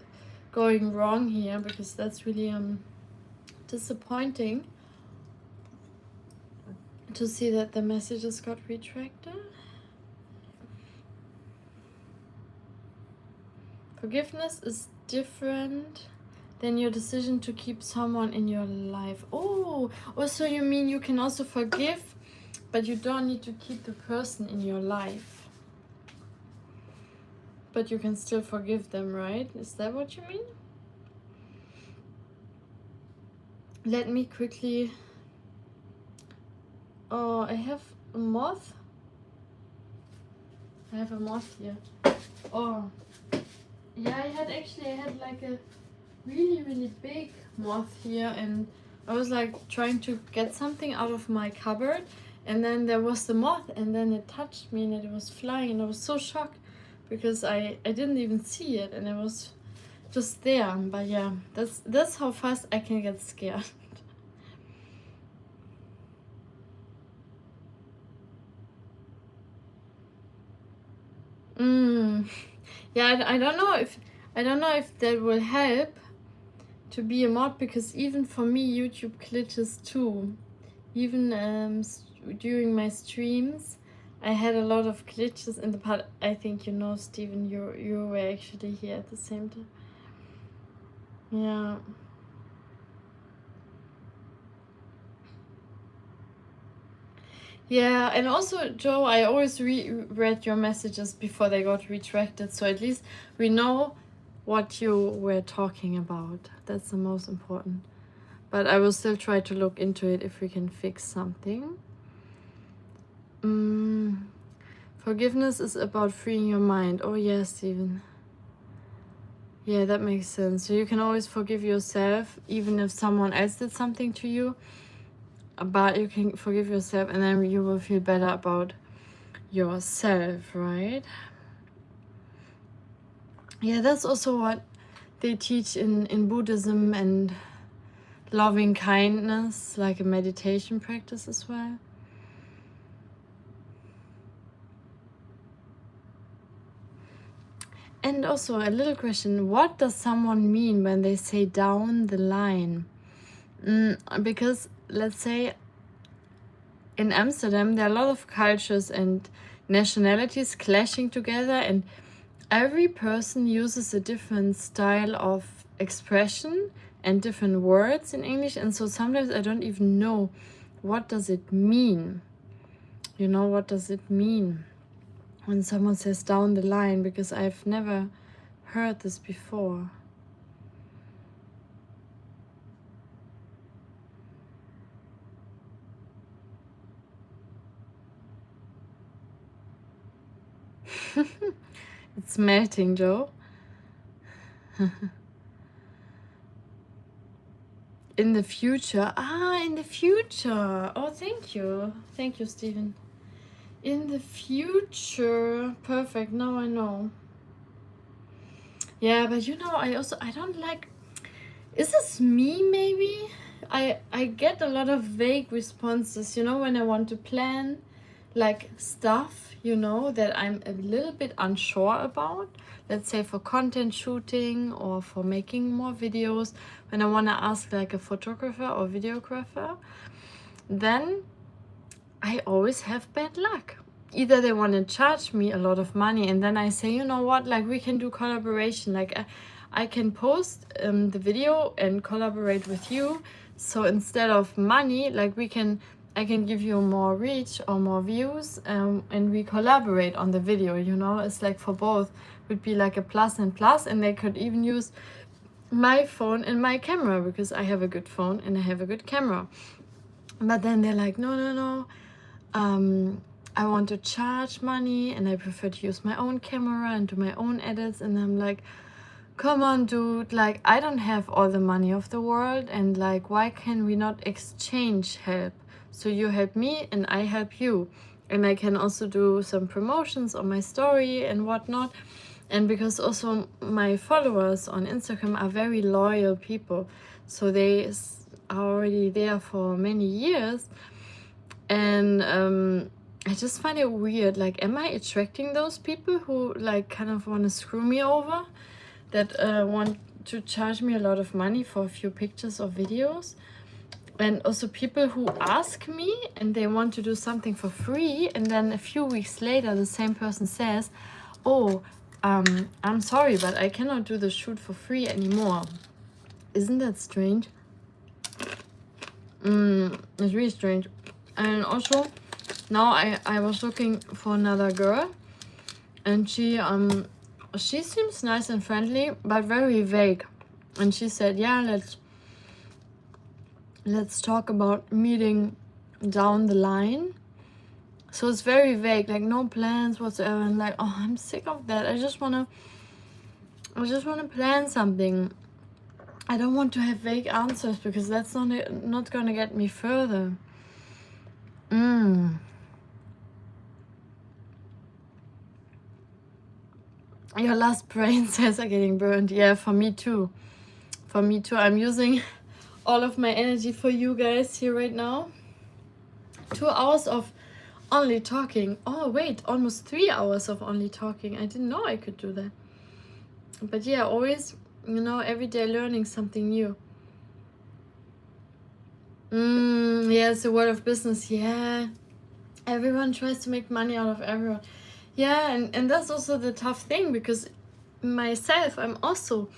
S1: going wrong here, because that's really disappointing to see that the messages got retracted. Forgiveness is different than your decision to keep someone in your life. Oh, so you mean you can also forgive But you don't need to keep the person in your life. But you can still forgive them, right? Is that what you mean? Let me quickly... Oh, I have a moth. I have a moth here. Oh. Yeah, I had like a really big moth here, and I was like trying to get something out of my cupboard, and then there was the moth, and then it touched me and it was flying, and I was so shocked because I didn't even see it, and it was just there. But yeah, that's how fast I can get scared. Yeah, I don't know if that will help to be a mod, because even for me YouTube glitches too. Even during my streams I had a lot of glitches in the part. I think you know, Steven, you were actually here at the same time. Yeah. Yeah, and also, Joe, I always read your messages before they got retracted, so at least we know what you were talking about. That's the most important. But I will still try to look into it if we can fix something. Forgiveness is about freeing your mind. Oh yeah, Steven. Yeah, that makes sense. So you can always forgive yourself, even if someone else did something to you. But you can forgive yourself, and then you will feel better about yourself, right? Yeah, that's also what they teach in Buddhism and loving kindness, like a meditation practice as well. And also a little question, what does someone mean when they say down the line? Because let's say in Amsterdam there are a lot of cultures and nationalities clashing together, and every person uses a different style of expression and different words in English, and so sometimes I don't even know what does it mean. You know, what does it mean when someone says down the line, because I've never heard this before. It's melting, Joe. In the future. In the future. Oh, thank you. Thank you, Steven. In the future. Perfect. Now I know. Yeah, but you know, I don't like... Is this me, maybe? I get a lot of vague responses, you know, when I want to plan, like, stuff, you know, that I'm a little bit unsure about. Let's say for content shooting or for making more videos, when I want to ask like a photographer or videographer, then I always have bad luck. Either they want to charge me a lot of money, and then I say, you know what, like, we can do collaboration. Like, I can post the video and collaborate with you. So instead of money, like, I can give you more reach or more views, and we collaborate on the video, you know. It's like for both, it would be like a plus and plus, and they could even use my phone and my camera, because I have a good phone and I have a good camera. But then they're like, no, I want to charge money, and I prefer to use my own camera and do my own edits. And I'm like, come on, dude, like, I don't have all the money of the world, and like, why can we not exchange help? So you help me and I help you, and I can also do some promotions on my story and whatnot. And because also my followers on Instagram are very loyal people, so they are already there for many years. And I just find it weird, like, am I attracting those people who like kind of want to screw me over, that want to charge me a lot of money for a few pictures or videos? And also people who ask me and they want to do something for free, and then a few weeks later the same person says, oh, I'm sorry, but I cannot do the shoot for free anymore. Isn't that strange? It's really strange. And also now I was looking for another girl, and she seems nice and friendly, but very vague. And she said, yeah, let's talk about meeting down the line. So it's very vague, like no plans whatsoever. And like, oh, I'm sick of that. I just wanna plan something. I don't want to have vague answers, because that's not gonna get me further. Your last brain cells are getting burned. Yeah, for me too. For me too. I'm using all of my energy for you guys here right now. 2 hours of only talking. Oh wait, almost 3 hours of only talking. I didn't know I could do that. But yeah, always, you know, every day learning something new. Yeah, it's a word of business. Yeah, everyone tries to make money out of everyone. Yeah, and that's also the tough thing, because myself, I'm also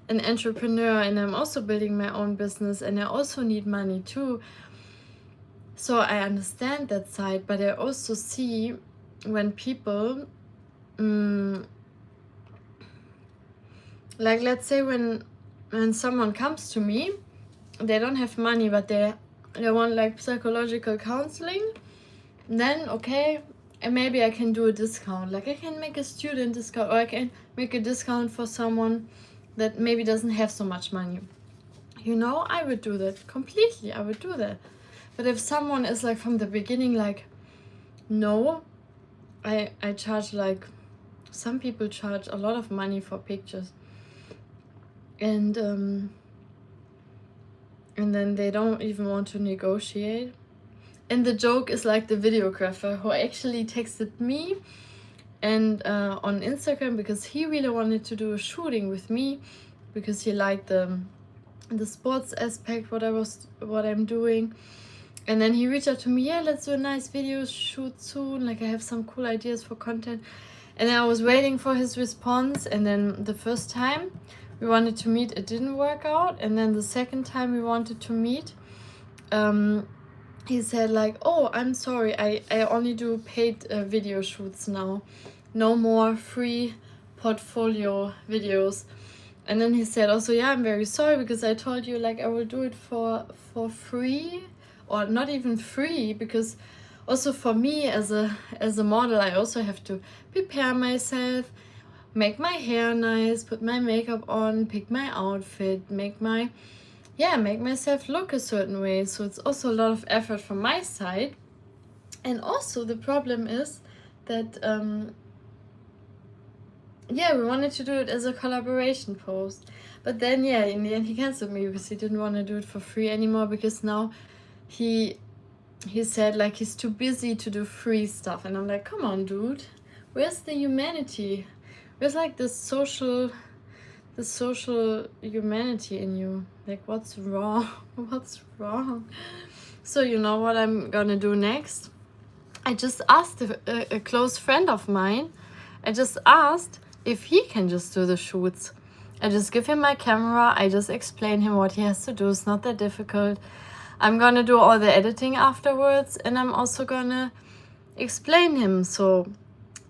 S1: an entrepreneur, and I'm also building my own business, and I also need money too. So I understand that side, but I also see when people, like let's say when someone comes to me, they don't have money, but they want like psychological counseling, then okay, and maybe I can do a discount. Like I can make a student discount, or I can make a discount for someone that maybe doesn't have so much money. You know, I would do that completely. I would do that. But if someone is like from the beginning, like, no, I charge, like, some people charge a lot of money for pictures, and then they don't even want to negotiate. And the joke is like the videographer who actually texted me and on Instagram, because he really wanted to do a shooting with me, because he liked the sports aspect, what I'm doing. And then he reached out to me, yeah, let's do a nice video shoot soon, like I have some cool ideas for content. And then I was waiting for his response, and then the first time we wanted to meet, it didn't work out. And then the second time we wanted to meet, he said like, oh, I'm sorry, I only do paid video shoots now, no more free portfolio videos. And then he said also, yeah, I'm very sorry, because I told you like I will do it for free, or not even free, because also for me as a model, I also have to prepare myself, make my hair nice, put my makeup on, pick my outfit, make myself look a certain way. So it's also a lot of effort from my side. And also the problem is that we wanted to do it as a collaboration post, but then in the end he canceled me, because he didn't want to do it for free anymore, because now he said like he's too busy to do free stuff. And I'm like, come on, dude, where's the humanity? Where's like the social humanity in you? Like, what's wrong? What's wrong? So you know what I'm gonna do next? I just asked a close friend of mine, I just asked if he can just do the shoots. I just give him my camera, I just explain him what he has to do. It's not that difficult. I'm gonna do all the editing afterwards, and I'm also gonna explain him. So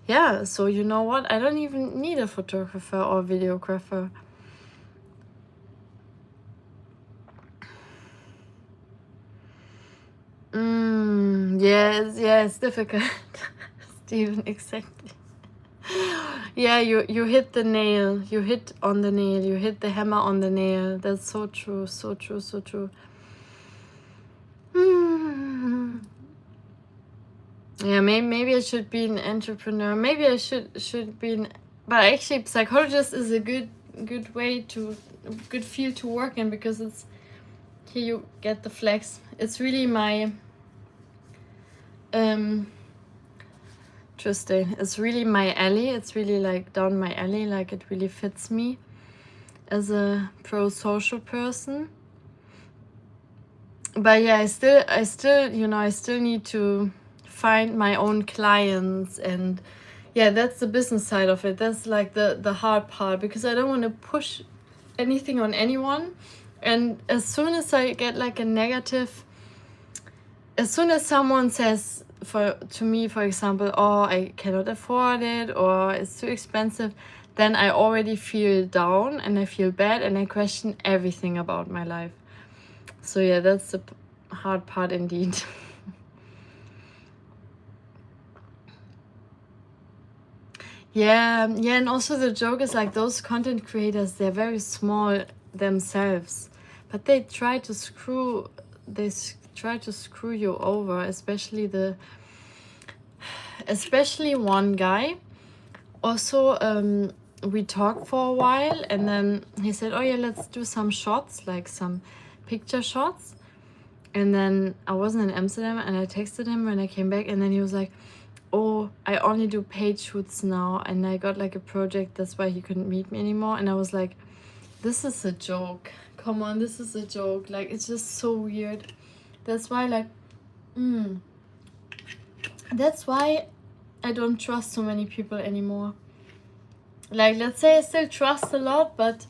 S1: yeah, so you know what? I don't even need a photographer or videographer. It's difficult. Steven, exactly. Yeah, you hit the nail. You hit on the nail. You hit the hammer on the nail. That's so true, so true, so true. Yeah, maybe I should be an entrepreneur. Maybe I should be an... But actually, psychologist is a good field to work in, because it's... Here you get the flex. It's really my... Interesting. It's really my alley. It's really like down my alley. Like it really fits me as a pro-social person. But yeah, I still need to find my own clients, and yeah, that's the business side of it. That's like the hard part, because I don't want to push anything on anyone. And as soon as I get like a negative, as soon as someone says to me, for example, oh, I cannot afford it, or it's too expensive, then I already feel down and I feel bad and I question everything about my life. So yeah, that's the hard part indeed. Yeah, and also the joke is like those content creators, they're very small themselves, but they try to screw you over, especially one guy. Also, we talked for a while and then he said, oh yeah, let's do some shots, like some picture shots. And then I wasn't in Amsterdam and I texted him when I came back, and then he was like, oh, I only do paid shoots now and I got like a project, that's why he couldn't meet me anymore. And I was like, this is a joke. Come on, this is a joke. Like, it's just so weird. That's why, like, that's why I don't trust so many people anymore. Like, let's say I still trust a lot, but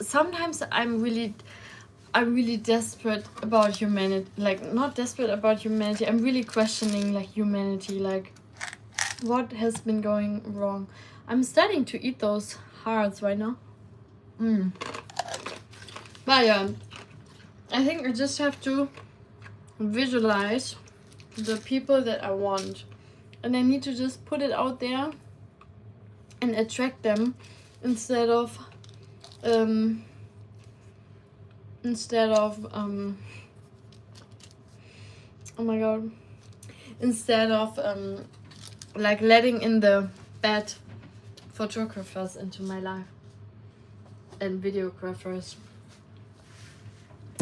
S1: sometimes I'm really desperate about humanity. Like, not desperate about humanity, I'm really questioning like humanity, like what has been going wrong. I'm starting to eat those hearts right now. But yeah, I think I just have to visualize the people that I want, and I need to just put it out there and attract them instead of oh my god, instead of like letting in the bad photographers into my life and videographers.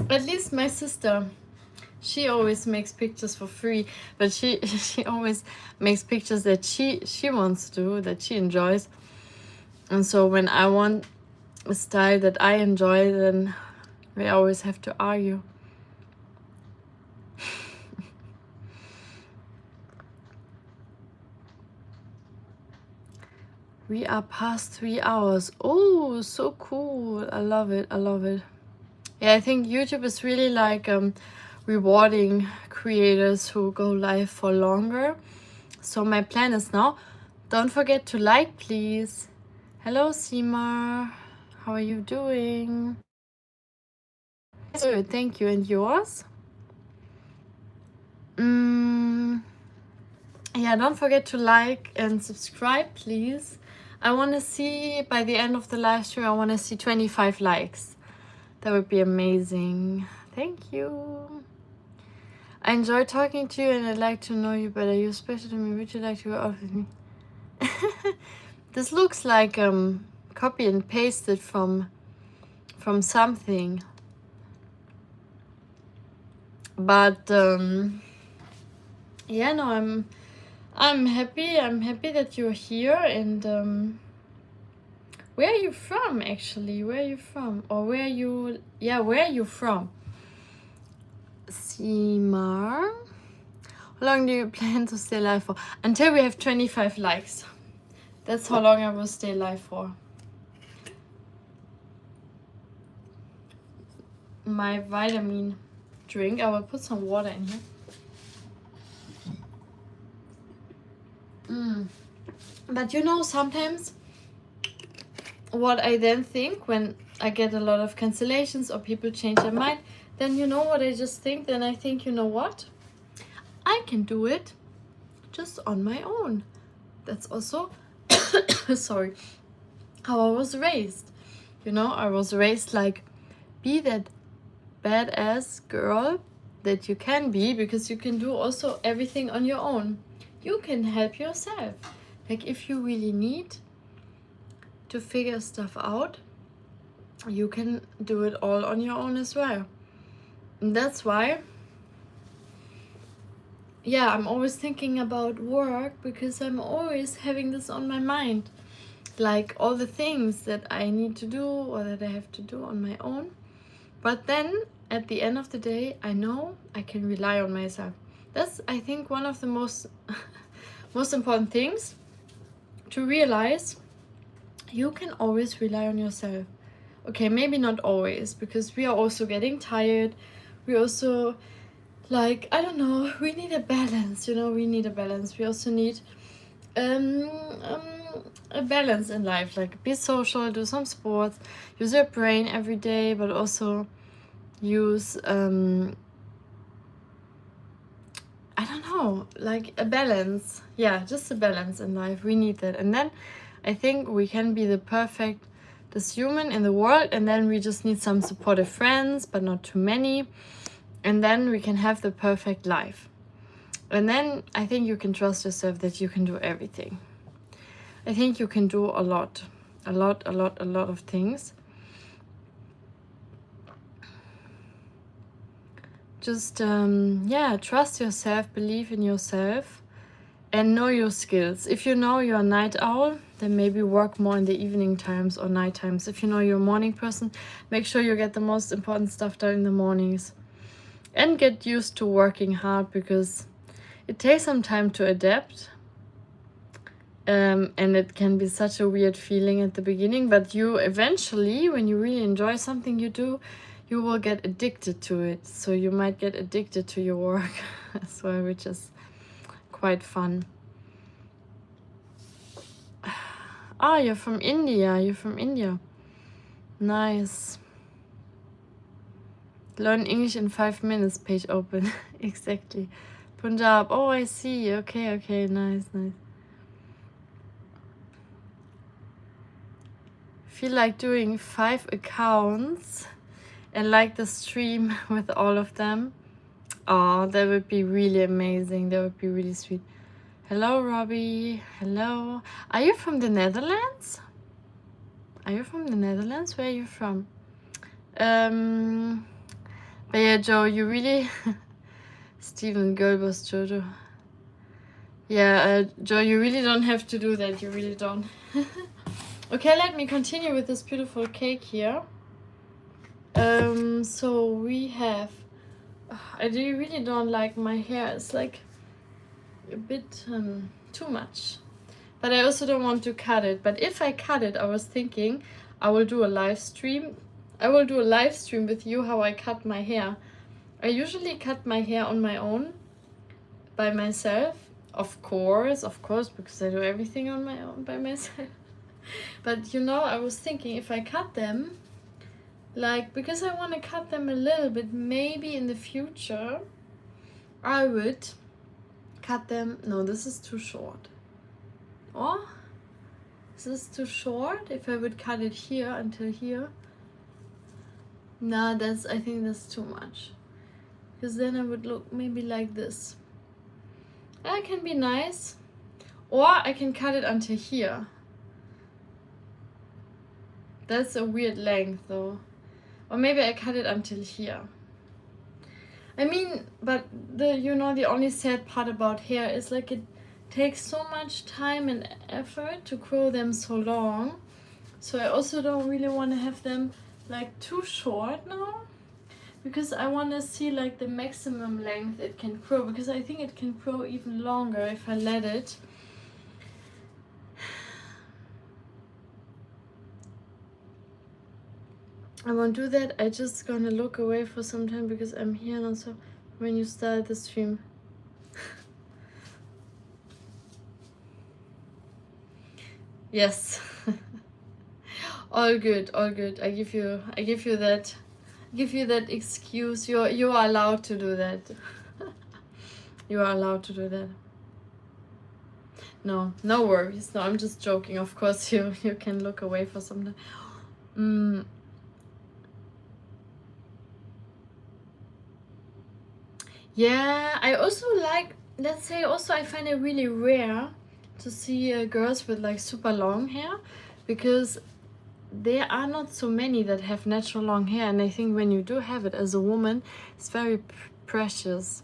S1: At least my sister, she always makes pictures for free, but she always makes pictures that she wants to do, that she enjoys. And so when I want a style that I enjoy, then we always have to argue. We are past 3 hours. Oh, so cool. I love it. Yeah, I think YouTube is really like rewarding creators who go live for longer. So my plan is now, don't forget to like, please. Hello, Seema. How are you doing? Good, thank you. And yours? Yeah, don't forget to like and subscribe, please. I want to see, by the end of the live stream, I want to see 25 likes. That would be amazing. Thank you. I enjoy talking to you and I'd like to know you better. You're special to me. Would you like to go out with me? This looks like copy and pasted from something. But yeah, no, I'm happy. I'm happy that you're here. And where are you from, actually? Where are you from? Or where are you? Yeah, where are you from? Seema. How long do you plan to stay live for? Until we have 25 likes. That's how long I will stay live for. My vitamin drink. I will put some water in here. But you know, sometimes what I then think when I get a lot of cancellations or people change their mind, then you know what I just think? Then I think, you know what? I can do it just on my own. That's also, sorry, how I was raised. You know, I was raised like, be that badass girl that you can be, because you can do also everything on your own. You can help yourself. Like, if you really need to figure stuff out, you can do it all on your own as well. And that's why, yeah, I'm always thinking about work, because I'm always having this on my mind. Like, all the things that I need to do or that I have to do on my own. But then, at the end of the day, I know I can rely on myself. That's, I think, one of the most important things to realize. You can always rely on yourself. Okay, maybe not always, because we are also getting tired. We also like, I don't know, we need a balance, you know, we need a balance. We also need um, um, a balance in life, like be social, do some sports, use your brain every day, but also use I don't know, like a balance. Yeah, just a balance in life. We need that. And then I think we can be the perfect this human in the world, and then we just need some supportive friends, but not too many. And then we can have the perfect life. And then I think you can trust yourself that you can do everything. I think you can do a lot of things. Just, yeah, trust yourself, believe in yourself, and know your skills. If you know you're a night owl, then maybe work more in the evening times or night times. If you know you're a morning person, make sure you get the most important stuff done in the mornings. And get used to working hard, because it takes some time to adapt. And it can be such a weird feeling at the beginning, but you eventually, when you really enjoy something you do, you will get addicted to it. So you might get addicted to your work as well, which is quite fun. Ah, you're from India. You're from India. Nice. Learn English in 5 minutes, page open. Exactly. Punjab. Oh, I see. Okay. Nice. Feel like doing 5 accounts and like the stream with all of them. Oh, that would be really amazing. That would be really sweet. Hello, Robbie. Hello. Are you from the Netherlands? Where are you from? But yeah, Joe, you really... Stephen Goebbels, Jojo. Yeah, Joe, you really don't have to do that. You really don't. Okay, let me continue with this beautiful cake here. So we have... I really don't like my hair. It's like a bit too much. But I also don't want to cut it. But if I cut it, I was thinking I will do a live stream. I will do a live stream with you how I cut my hair. I usually cut my hair on my own, by myself. Of course, because I do everything on my own by myself. But you know, I was thinking if I cut them, like, because I want to cut them a little bit, maybe in the future, I would cut them. No, this is too short. Or, is this too short? If I would cut it here until here. Nah, I think that's too much. Because then I would look maybe like this. That can be nice. Or I can cut it until here. That's a weird length though. Or maybe I cut it until here. I mean, but the only sad part about hair is like it takes so much time and effort to grow them so long. So I also don't really want to have them like too short now, because I want to see like the maximum length it can grow, because I think it can grow even longer if I let it. I won't do that. I just gonna look away for some time because I'm here now. So when you start the stream. Yes. all good. I give you that excuse. You are allowed to do that. You are allowed to do that. No worries. No, I'm just joking. Of course you can look away for some time. Yeah, I also like, let's say, also I find it really rare to see girls with like super long hair, because there are not so many that have natural long hair, and I think when you do have it as a woman, it's very precious.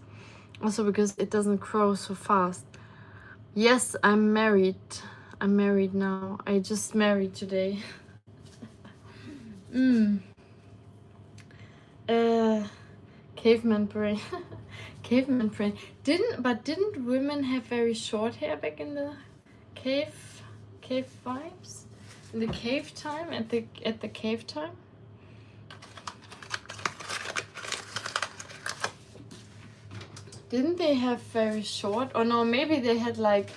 S1: Also because it doesn't grow so fast. Yes, I'm married. I'm married now. I just married today. Caveman brain. Caveman brain. Didn't women have very short hair back in the cave vibes? In the cave time? At the cave time? Didn't they have very short? Or no, maybe they had like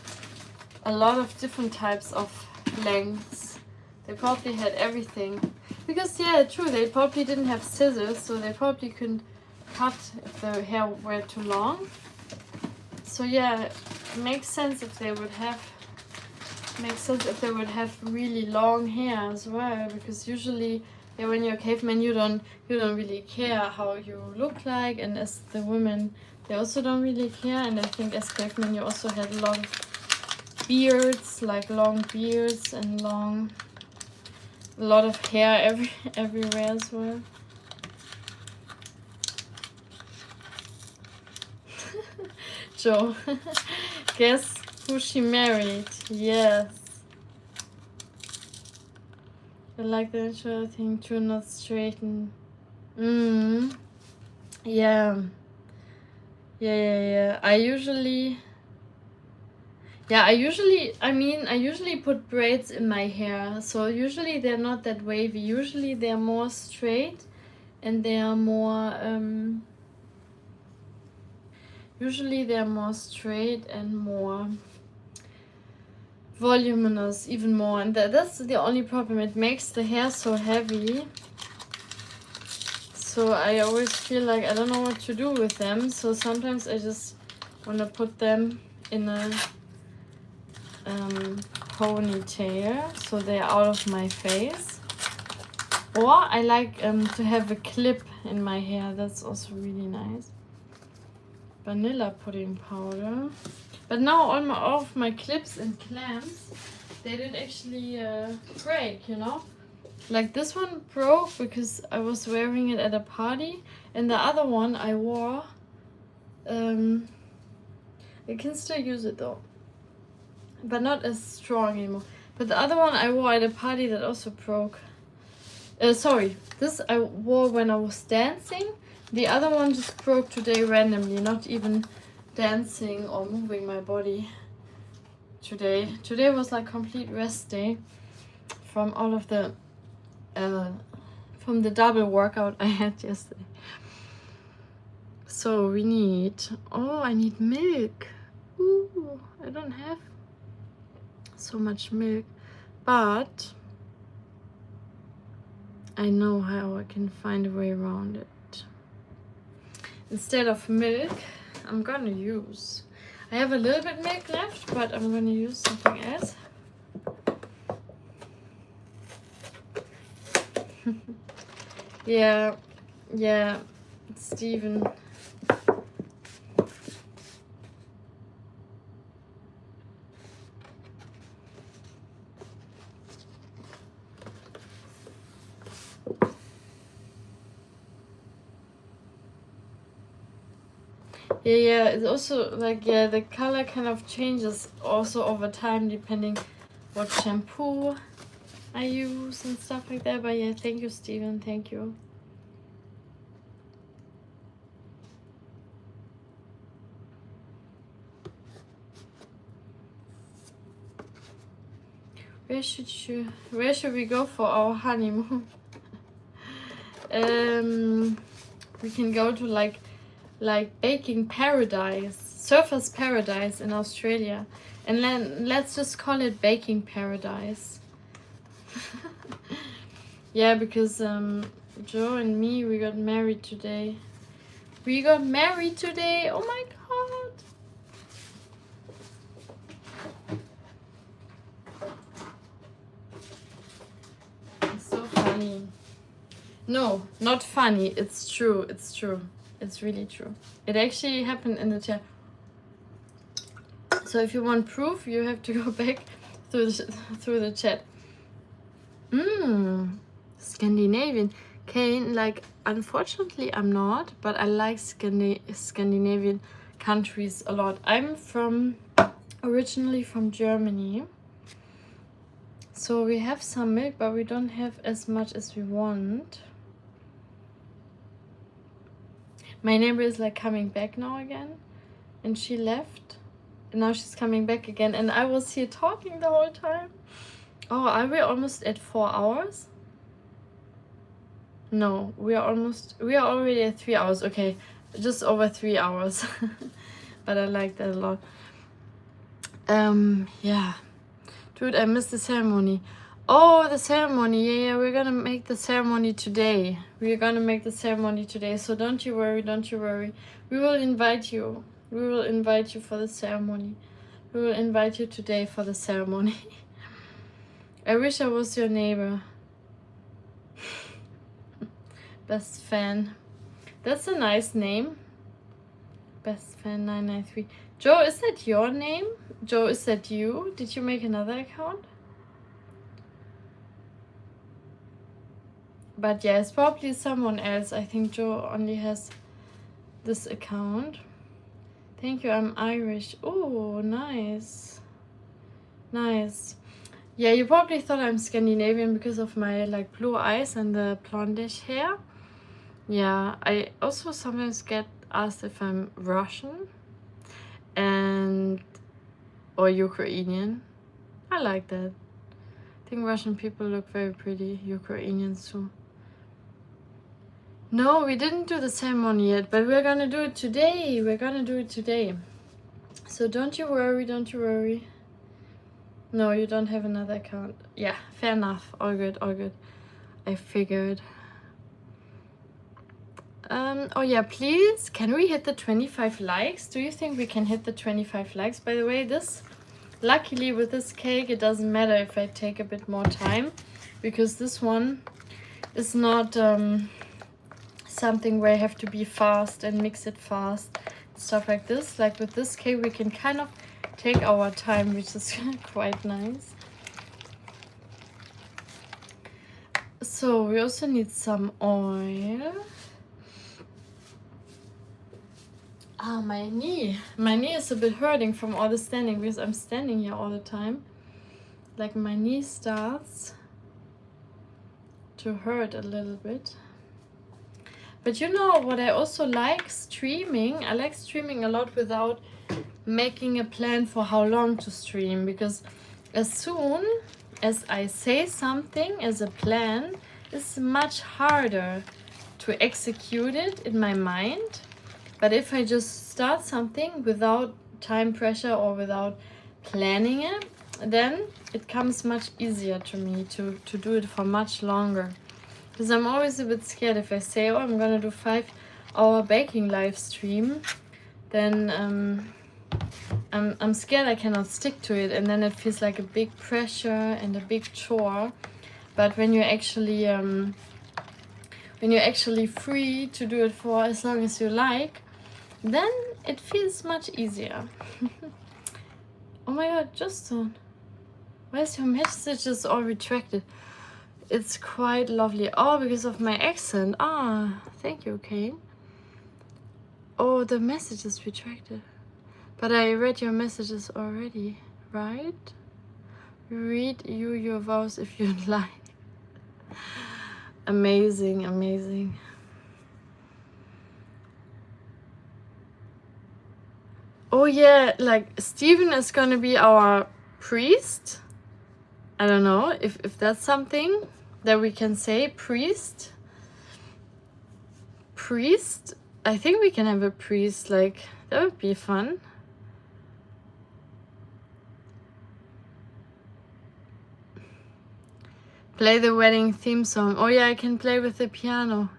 S1: a lot of different types of lengths. They probably had everything. Because yeah, true, they probably didn't have scissors, so they probably couldn't cut if the hair were too long. So yeah, it makes sense if they would have really long hair as well, because usually, yeah, when you're a caveman, you don't really care how you look like, and as the women, they also don't really care. And I think as cavemen, you also had a lot of beards, like long beards and a lot of hair everywhere as well. Joe, guess who she married? Yes. I like the intro thing too, not straighten. Yeah. I usually put braids in my hair. So usually they're not that wavy. Usually they're more straight and they are more more voluminous, even more. And that's the only problem. It makes the hair so heavy. So I always feel like I don't know what to do with them. So sometimes I just want to put them in a ponytail, so they're out of my face. Or I like to have a clip in my hair. That's also really nice. Vanilla pudding powder. But now all of my clips and clamps, they did actually break, you know? Like this one broke because I was wearing it at a party, and the other one I wore, I can still use it though, but not as strong anymore. But the other one I wore at a party that also broke. Sorry, this I wore when I was dancing. The other one just broke today randomly, not even dancing or moving my body today. Today was like complete rest day from all of the from the double workout I had yesterday. So we need, I need milk. Ooh, I don't have so much milk, but I know how I can find a way around it. Instead of milk, I'm gonna use, I have a little bit milk left, but I'm gonna use something else. Yeah, Steven. Yeah, it's also like, the color kind of changes also over time depending what shampoo I use and stuff like that. But yeah, thank you, Steven, thank you. Where should we go for our honeymoon? We can go to like baking paradise, surfer's paradise in Australia, and then let's just call it baking paradise. Yeah, because Joe and me, we got married today. Oh my god. It's so funny. No, not funny. It's true. It's really true. It actually happened in the chat. So if you want proof, you have to go back through the chat. Scandinavian. Kane, like, unfortunately I'm not, but I like Scandinavian countries a lot. I'm originally from Germany. So we have some milk, but we don't have as much as we want. My neighbor is like coming back now again, and she left, and now she's coming back again, and I was here talking the whole time. Oh, are we almost at 4 hours? No, we are already at 3 hours. Okay, just over 3 hours. But I like that a lot. Yeah. Dude, I missed the ceremony. Oh, the ceremony. Yeah, we're gonna make the ceremony today. We're gonna make the ceremony today. So don't you worry, don't you worry. We will invite you. We will invite you for the ceremony. We will invite you today for the ceremony. I wish I was your neighbor. Best fan. That's a nice name. Best fan 993. Joe, is that your name? Joe, is that you? Did you make another account? But yeah, it's probably someone else. I think Joe only has this account. Thank you, I'm Irish. Oh, nice. Nice. Yeah, you probably thought I'm Scandinavian because of my like blue eyes and the blondish hair. Yeah, I also sometimes get asked if I'm Russian and or Ukrainian. I like that. I think Russian people look very pretty, Ukrainians too. No, we didn't do the ceremony yet, but we're gonna do it today. We're gonna do it today. So don't you worry, don't you worry. No, you don't have another account. Yeah, fair enough. All good, all good. I figured. Oh yeah, please, can we hit the 25 likes? Do you think we can hit the 25 likes? By the way, luckily with this cake, it doesn't matter if I take a bit more time, because this one is not something where I have to be fast and mix it fast, stuff like this. Like with this cake, we can kind of take our time, which is quite nice. So we also need some oil. Ah, my knee is a bit hurting from all the standing, because I'm standing here all the time. Like my knee starts to hurt a little bit. But you know what I also like? Streaming. I like streaming a lot without making a plan for how long to stream, because as soon as I say something as a plan, it's much harder to execute it in my mind. But if I just start something without time pressure or without planning it, then it comes much easier to me to do it for much longer. Because I'm always a bit scared if I say, oh, I'm gonna do 5-hour baking live stream, then I'm scared I cannot stick to it, and then it feels like a big pressure and a big chore. But when you're actually free to do it for as long as you like, then it feels much easier. Oh my god, Justin, where's your messages all retracted? It's quite lovely. Oh, because of my accent. Ah, thank you, Kane. Oh, the message is retracted. But I read your messages already, right? Read you your vows if you'd like. Amazing, amazing. Oh yeah, like Stephen is gonna be our priest. I don't know if that's something that we can say. Priest. I think we can have a priest, like that would be fun. Play the wedding theme song. Oh yeah, I can play with the piano.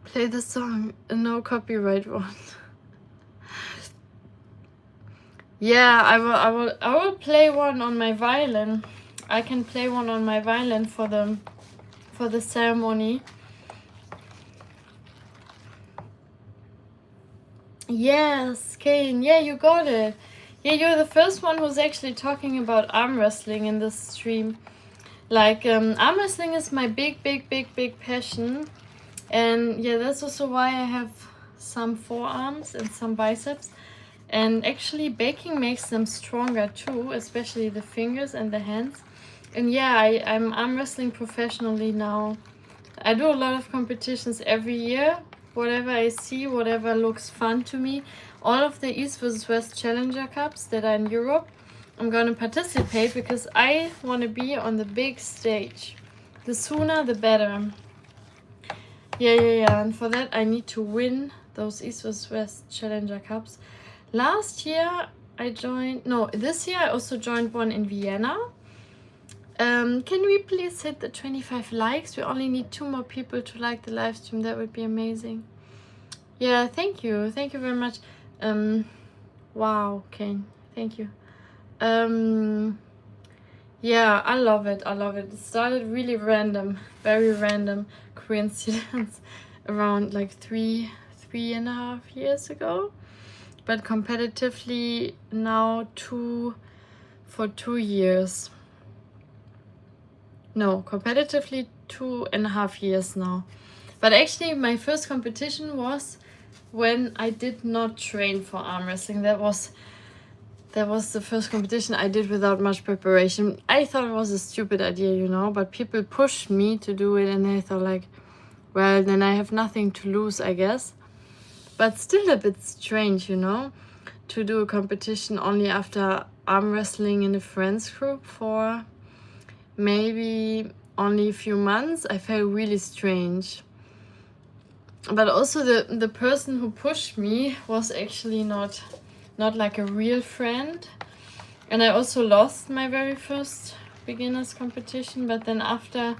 S1: Play the song, no copyright one. Yeah, I will play one on my violin. I can play one on my violin for the ceremony. Yes, Kane. Yeah, you got it. Yeah, you're the first one who's actually talking about arm wrestling in this stream. Like, arm wrestling is my big passion. And yeah, that's also why I have some forearms and some biceps. And actually baking makes them stronger too, especially the fingers and the hands. And yeah, I'm arm wrestling professionally now. I do a lot of competitions every year. Whatever I see, whatever looks fun to me. All of the East vs West Challenger Cups that are in Europe, I'm gonna participate because I want to be on the big stage. The sooner the better. Yeah. And for that I need to win those East West Challenger Cups. Last year I joined, no, this year I also joined one in Vienna. Can we please hit the 25 likes? We only need 2 more people to like the live stream. That would be amazing. Yeah, thank you very much. Wow, Kane, thank you. Yeah, I love it. It started really random, very random coincidence around like 3.5 years ago, but competitively now for 2 years. No, competitively 2.5 years now. But actually my first competition was when I did not train for arm wrestling. That was the first competition I did without much preparation. I thought it was a stupid idea, you know, but people pushed me to do it, and I thought like, well, then I have nothing to lose, I guess. But still a bit strange, you know, to do a competition only after arm wrestling in a friends group for maybe only a few months. I felt really strange. But also the person who pushed me was actually not like a real friend. And I also lost my very first beginners competition, but then after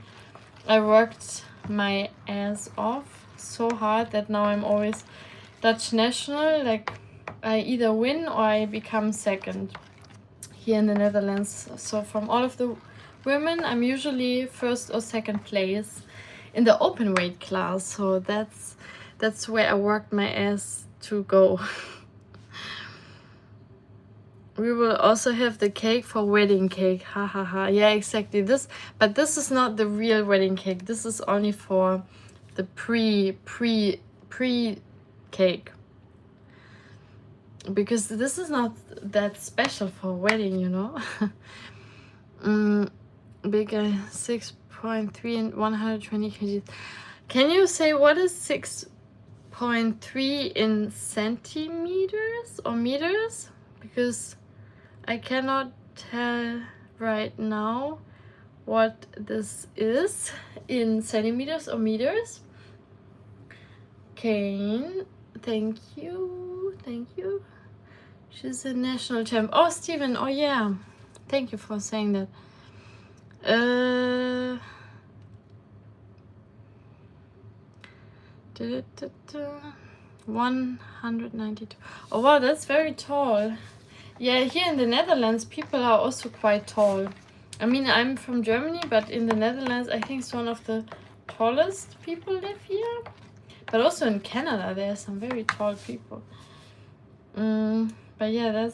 S1: I worked my ass off so hard that now I'm always Dutch national. Like I either win or I become second here in the Netherlands. So from all of the women, I'm usually first or second place in the open weight class. So that's where I worked my ass to go. We will also have the cake for wedding cake. Ha ha ha. Yeah, exactly. But this is not the real wedding cake. This is only for the pre cake. Because this is not that special for a wedding, you know. Bigger 6.3 and 120 kgs. Can you say what is 6.3 in centimeters or meters? Because I cannot tell right now what this is in centimeters or meters. Kane, thank you. She's a national champ. Oh, Steven, oh yeah. Thank you for saying that. 192. Oh wow, that's very tall. Yeah, here in the Netherlands, people are also quite tall. I mean, I'm from Germany, but in the Netherlands, I think it's one of the tallest people live here. But also in Canada, there are some very tall people. But yeah,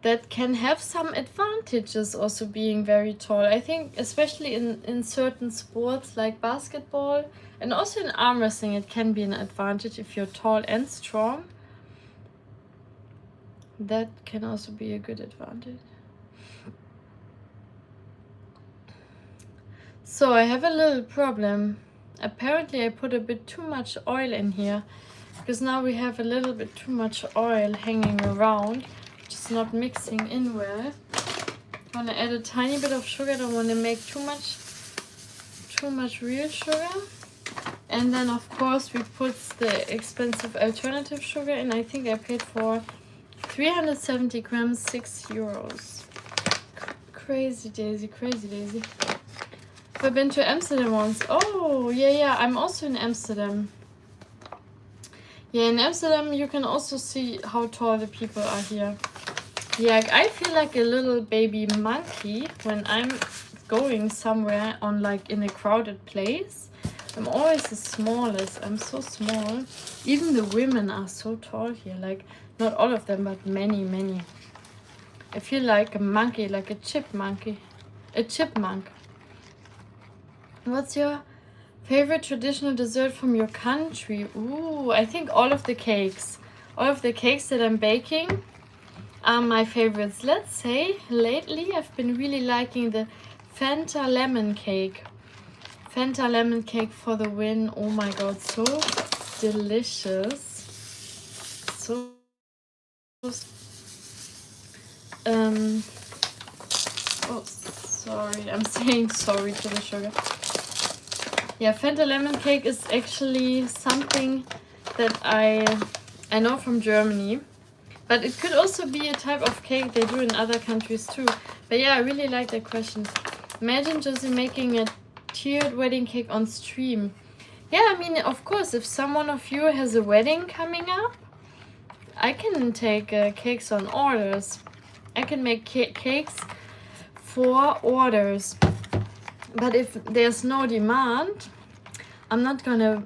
S1: that can have some advantages also being very tall. I think especially in certain sports like basketball and also in arm wrestling, it can be an advantage if you're tall and strong. That can also be a good advantage. So I have a little problem. Apparently I put a bit too much oil in here, because now we have a little bit too much oil hanging around, which is not mixing in well. I want to add a tiny bit of sugar. I don't want to make too much real sugar. And then of course we put the expensive alternative sugar in. I think I paid for 370 grams, €6. Crazy daisy. I've been to Amsterdam once. Oh, yeah, I'm also in Amsterdam. Yeah, in Amsterdam you can also see how tall the people are here. Yeah, I feel like a little baby monkey when I'm going somewhere on like in a crowded place. I'm always the smallest. I'm so small. Even the women are so tall here. Like, not all of them, but many. I feel like a monkey, like a chipmunk. What's your favorite traditional dessert from your country? Ooh, I think all of the cakes. All of the cakes that I'm baking are my favorites. Let's say lately I've been really liking the Fanta lemon cake. Fanta lemon cake for the win. Oh my god, so delicious. So oh, sorry, I'm saying sorry to the sugar. Yeah, Fanta lemon cake is actually something that I know from Germany. But it could also be a type of cake they do in other countries too. But yeah, I really like that question. Imagine Josie making a tiered wedding cake on stream. Yeah, I mean, of course, if someone of you has a wedding coming up, I can take cakes on orders. I can make cakes for orders. But if there's no demand, I'm not gonna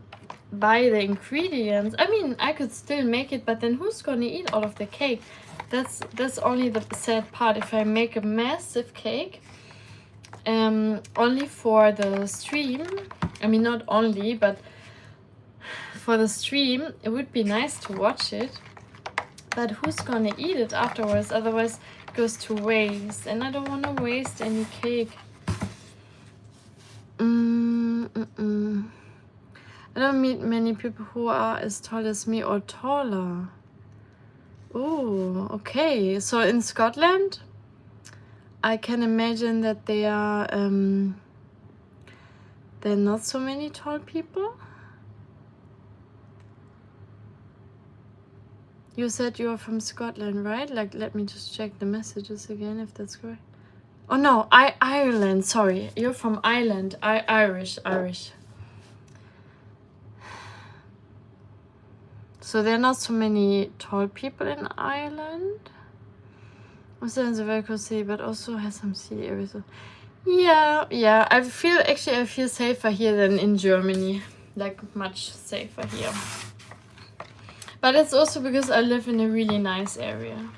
S1: buy the ingredients. I mean, I could still make it, but then who's gonna eat all of the cake? That's only the sad part. If I make a massive cake, only for the stream, I mean, not only, but for the stream, it would be nice to watch it. But who's gonna eat it afterwards? Otherwise, it goes to waste, and I don't want to waste any cake. I don't meet many people who are as tall as me or taller. Oh, okay. So in Scotland, I can imagine that there are not so many tall people. You said you are from Scotland, right? Like, let me just check the messages again if that's correct. Oh no, Ireland. Sorry, you're from Ireland. Irish. So there are not so many tall people in Ireland. Also is a very cool city, but also has some city areas. Yeah. I feel safer here than in Germany. Like, much safer here. But it's also because I live in a really nice area.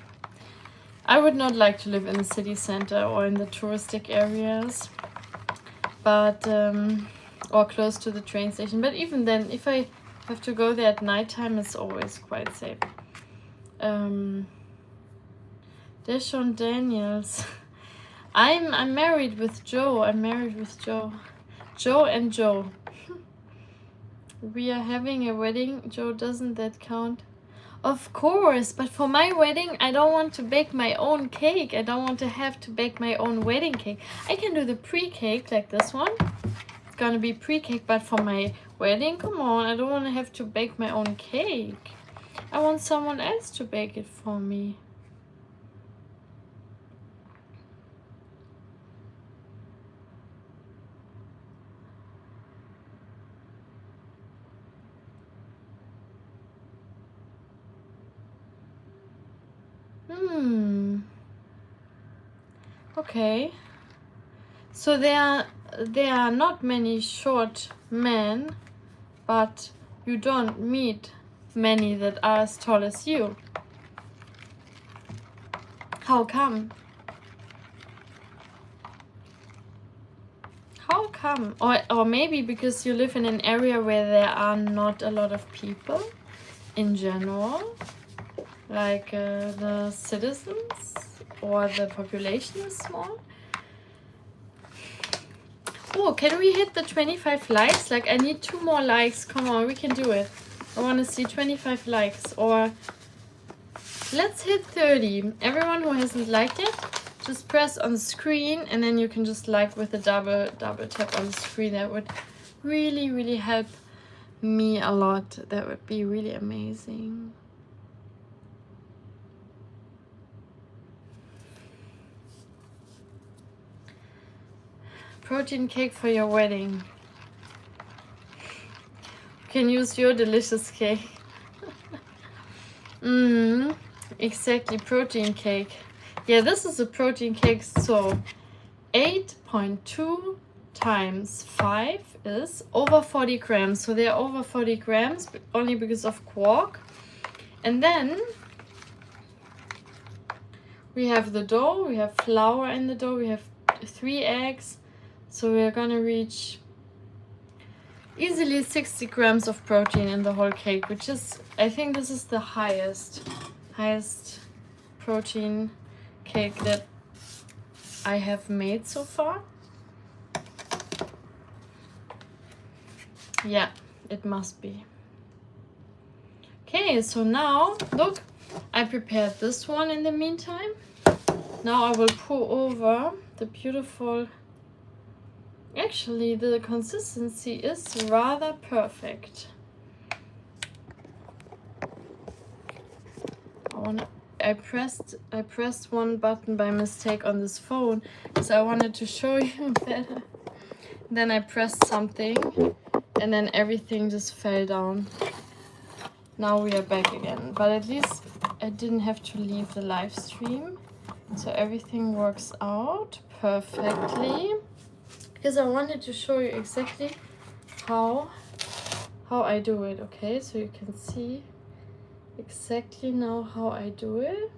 S1: I would not like to live in the city center or in the touristic areas, but or close to the train station. But even then, if I have to go there at nighttime, it's always quite safe. Deshaun Daniels. I'm married with Joe. Joe and Joe. We are having a wedding. Joe, doesn't that count? Of course, but for my wedding, I don't want to bake my own cake. I don't want to have to bake my own wedding cake. I can do the pre-cake like this one. It's gonna be pre-cake, but for my wedding, come on, I don't want to have to bake my own cake. I want someone else to bake it for me. Okay. So there are not many short men, but you don't meet many that are as tall as you. How come? How come? Or maybe because you live in an area where there are not a lot of people in general, like the citizens or the population is small. Oh, can we hit the 25 likes? Like, I need 2 more likes. Come on, we can do it. I want to see 25 likes. Or let's hit 30. Everyone who hasn't liked it, just press on the screen, and then you can just like with a double tap on the screen. That would really, really help me a lot. That would be really amazing. Protein cake for your wedding. You can use your delicious cake. Exactly, protein cake. Yeah, this is a protein cake. So 8.2 times 5 is over 40 grams. So they're over 40 grams only because of quark. And then we have the dough, we have flour in the dough, we have 3 eggs. So we're gonna reach easily 60 grams of protein in the whole cake, which is, I think this is the highest protein cake that I have made so far. Yeah, it must be. Okay, so now, look, I prepared this one in the meantime. Now I will pour over the beautiful... actually the consistency is rather perfect. I pressed one button by mistake on this phone, so I wanted to show you better. Then I pressed something and then everything just fell down. Now we are back again, but at least I didn't have to leave the live stream, so everything works out perfectly, because I wanted to show you exactly how I do it. Okay, so you can see exactly now how I do it.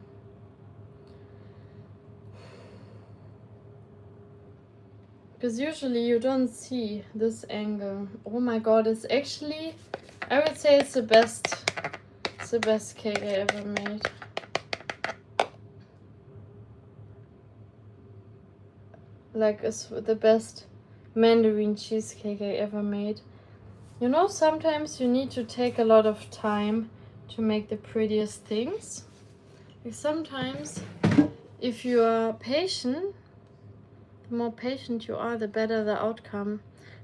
S1: Because usually you don't see this angle. Oh my god, it's actually, I would say it's the best cake I ever made. Like, it's the best Mandarin cheesecake I ever made. You know, sometimes you need to take a lot of time to make the prettiest things. Like sometimes, if you are patient, the more patient you are, the better the outcome.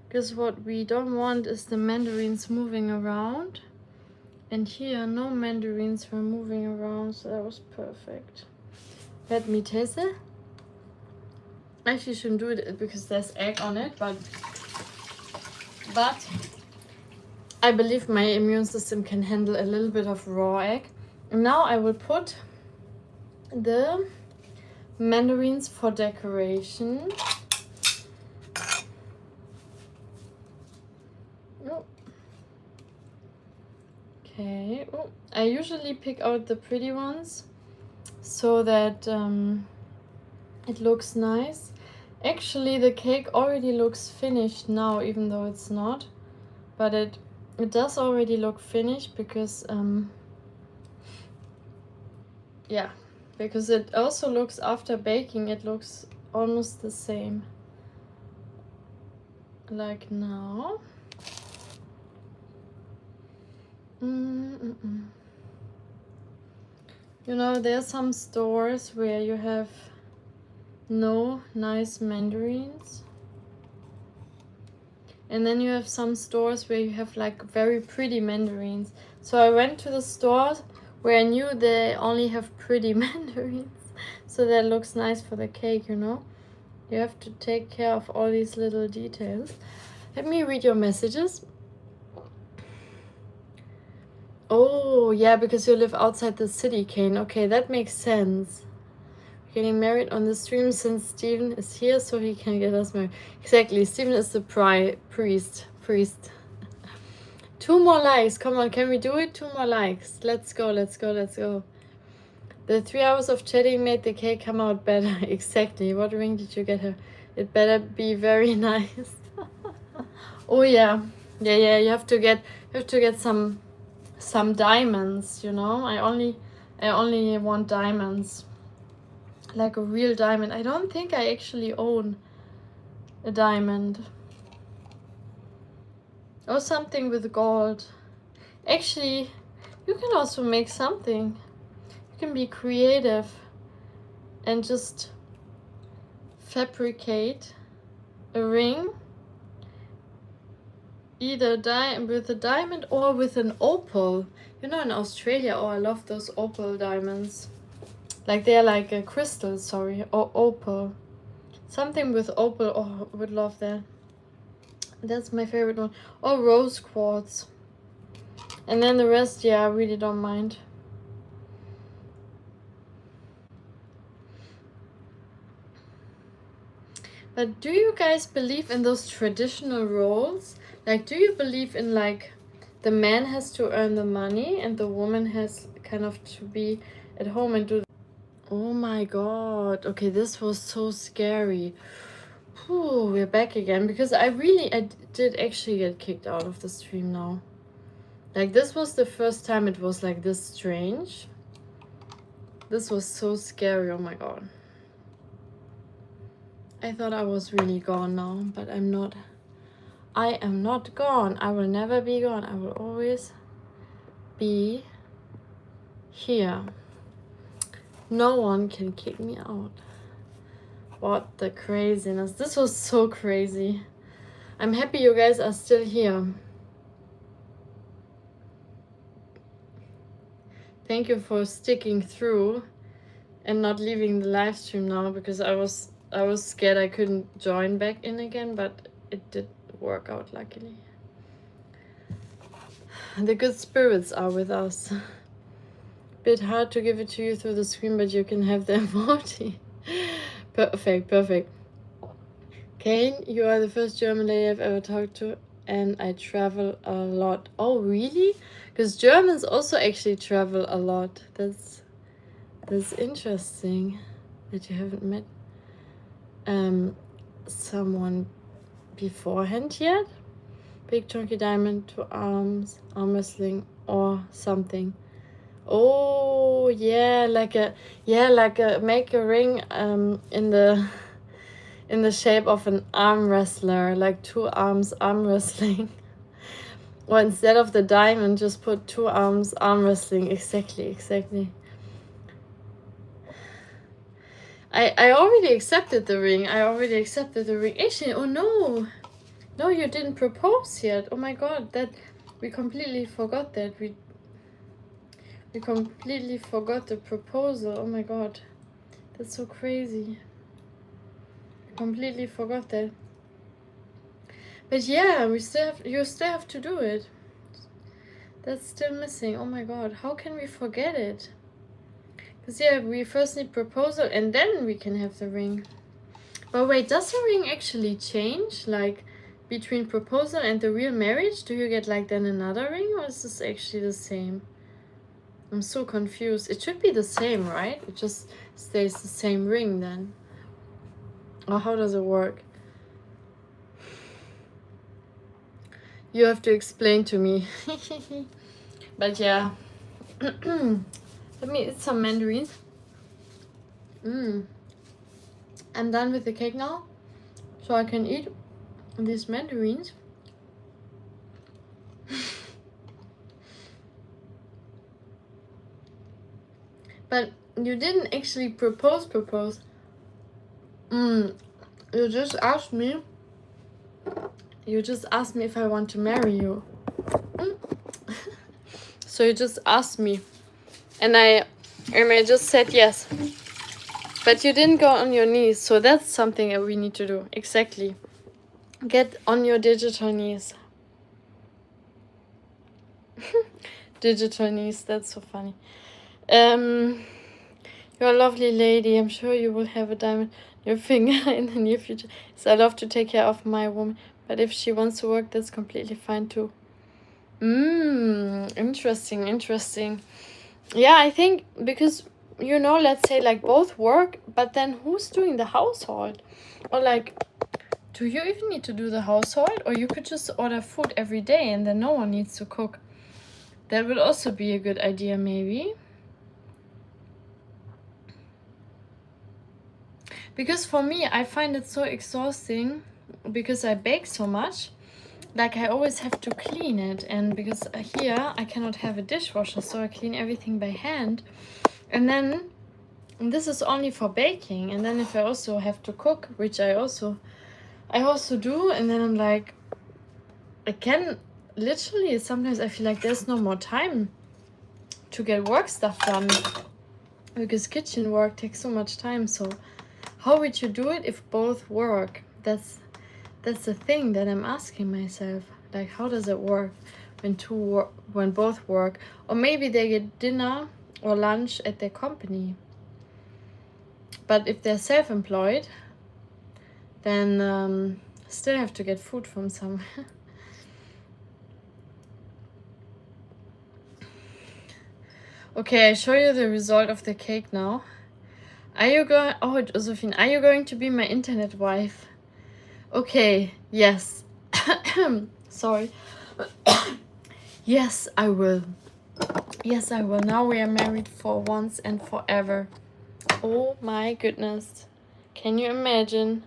S1: Because what we don't want is the mandarins moving around. And here, no mandarins were moving around, so that was perfect. Let me taste it. Actually, shouldn't do it because there's egg on it, but I believe my immune system can handle a little bit of raw egg. And now I will put the mandarins for decoration. Oh. Okay. Oh. I usually pick out the pretty ones so that it looks nice. Actually, the cake already looks finished now, even though it's not. But it does already look finished because yeah, because it also looks, after baking, it looks almost the same. Like now. You know, there are some stores where you have no nice mandarins. And then you have some stores where you have like very pretty mandarins. So I went to the stores where I knew they only have pretty mandarins. So that looks nice for the cake, you know. You have to take care of all these little details. Let me read your messages. Oh, yeah, because you live outside the city, Kane. Okay, that makes sense. Getting married on the stream since Steven is here, so he can get us married. Exactly, Steven is the priest. 2 more likes. Come on, can we do it? 2 more likes. Let's go. The 3 hours of chatting made the cake come out better. Exactly. What ring did you get her? It better be very nice. Oh yeah. Yeah, you have to get some diamonds, you know. I only want diamonds. Like a real diamond. I don't think I actually own a diamond. Or something with gold. Actually, you can also make something. You can be creative and just fabricate a ring, either with a diamond or with an opal. You know, in Australia, I love those opal diamonds. Like they're like a crystal, sorry, or opal. Something with opal, oh, I would love that. That's my favorite one. Or rose quartz. And then the rest, yeah, I really don't mind. But do you guys believe in those traditional roles? Like, do you believe in like the man has to earn the money and the woman has kind of to be at home and do? Oh my god. Okay, this was so scary. Whew, we're back again because I did actually get kicked out of the stream now. Like, this was the first time it was like this strange. This was so scary. Oh my god. I thought I was really gone now, but I'm not. I am not gone. I will never be gone. I will always be here. No one can kick me out. What the craziness. This was so crazy. I'm happy you guys are still here. Thank you for sticking through and not leaving the live stream now, because I was scared I couldn't join back in again, but it did work out luckily. The good spirits are with us. Bit hard to give it to you through the screen, but you can have the emoji. Perfect. Kane, you are the first German lady I've ever talked to, and I travel a lot. Oh, really? Because Germans also actually travel a lot. That's interesting that you haven't met someone beforehand yet. Big chunky diamond, 2 arms, arm wrestling or something. Oh yeah, like a make a ring in the shape of an arm wrestler, like 2 arms arm wrestling. Or instead of the diamond, just put 2 arms arm wrestling. Exactly. I already accepted the ring. Actually, oh no, you didn't propose yet. Oh my god, that we completely forgot that. We completely forgot the proposal. Oh my god, that's so crazy. Completely forgot that. But yeah, you still have to do it. That's still missing. Oh my god, how can we forget it? Because yeah, we first need proposal and then we can have the ring. But wait, does the ring actually change? Like between proposal and the real marriage? Do you get like then another ring, or is this actually the same? I'm so confused. It should be the same, right? It just stays the same ring then. Or how does it work? You have to explain to me. But yeah. Let me eat some mandarins. I'm done with the cake now, so I can eat these mandarins. But you didn't actually propose. You just asked me. If I want to marry you. So you just asked me, and I just said yes. But you didn't go on your knees, so that's something that we need to do. Exactly. Get on your digital knees. Digital knees, that's so funny. You're a lovely lady. I'm sure you will have a diamond in your finger in the near future. So I love to take care of my woman, but if she wants to work, that's completely fine too. Interesting. Yeah, I think because, let's say like both work, but then who's doing the household? Or like, do you even need to do the household? Or you could just order food every day and then no one needs to cook. That would also be a good idea, maybe. Because for me, I find it so exhausting because I bake so much. Like I always have to clean it, and because here I cannot have a dishwasher, so I clean everything by hand. And then this is only for baking, and then if I also have to cook, which I also do, and then I'm like, I can literally sometimes I feel like there's no more time to get work stuff done because kitchen work takes so much time. So how would you do it if both work? That's the thing that I'm asking myself. Like, how does it work when both work? Or maybe they get dinner or lunch at their company. But if they're self-employed, then still have to get food from somewhere. Okay, I show you the result of the cake now. Are you going? Oh, Josephine, are you going to be my internet wife? Okay, yes. Sorry. Yes, I will. Now we are married for once and forever. Oh my goodness. Can you imagine?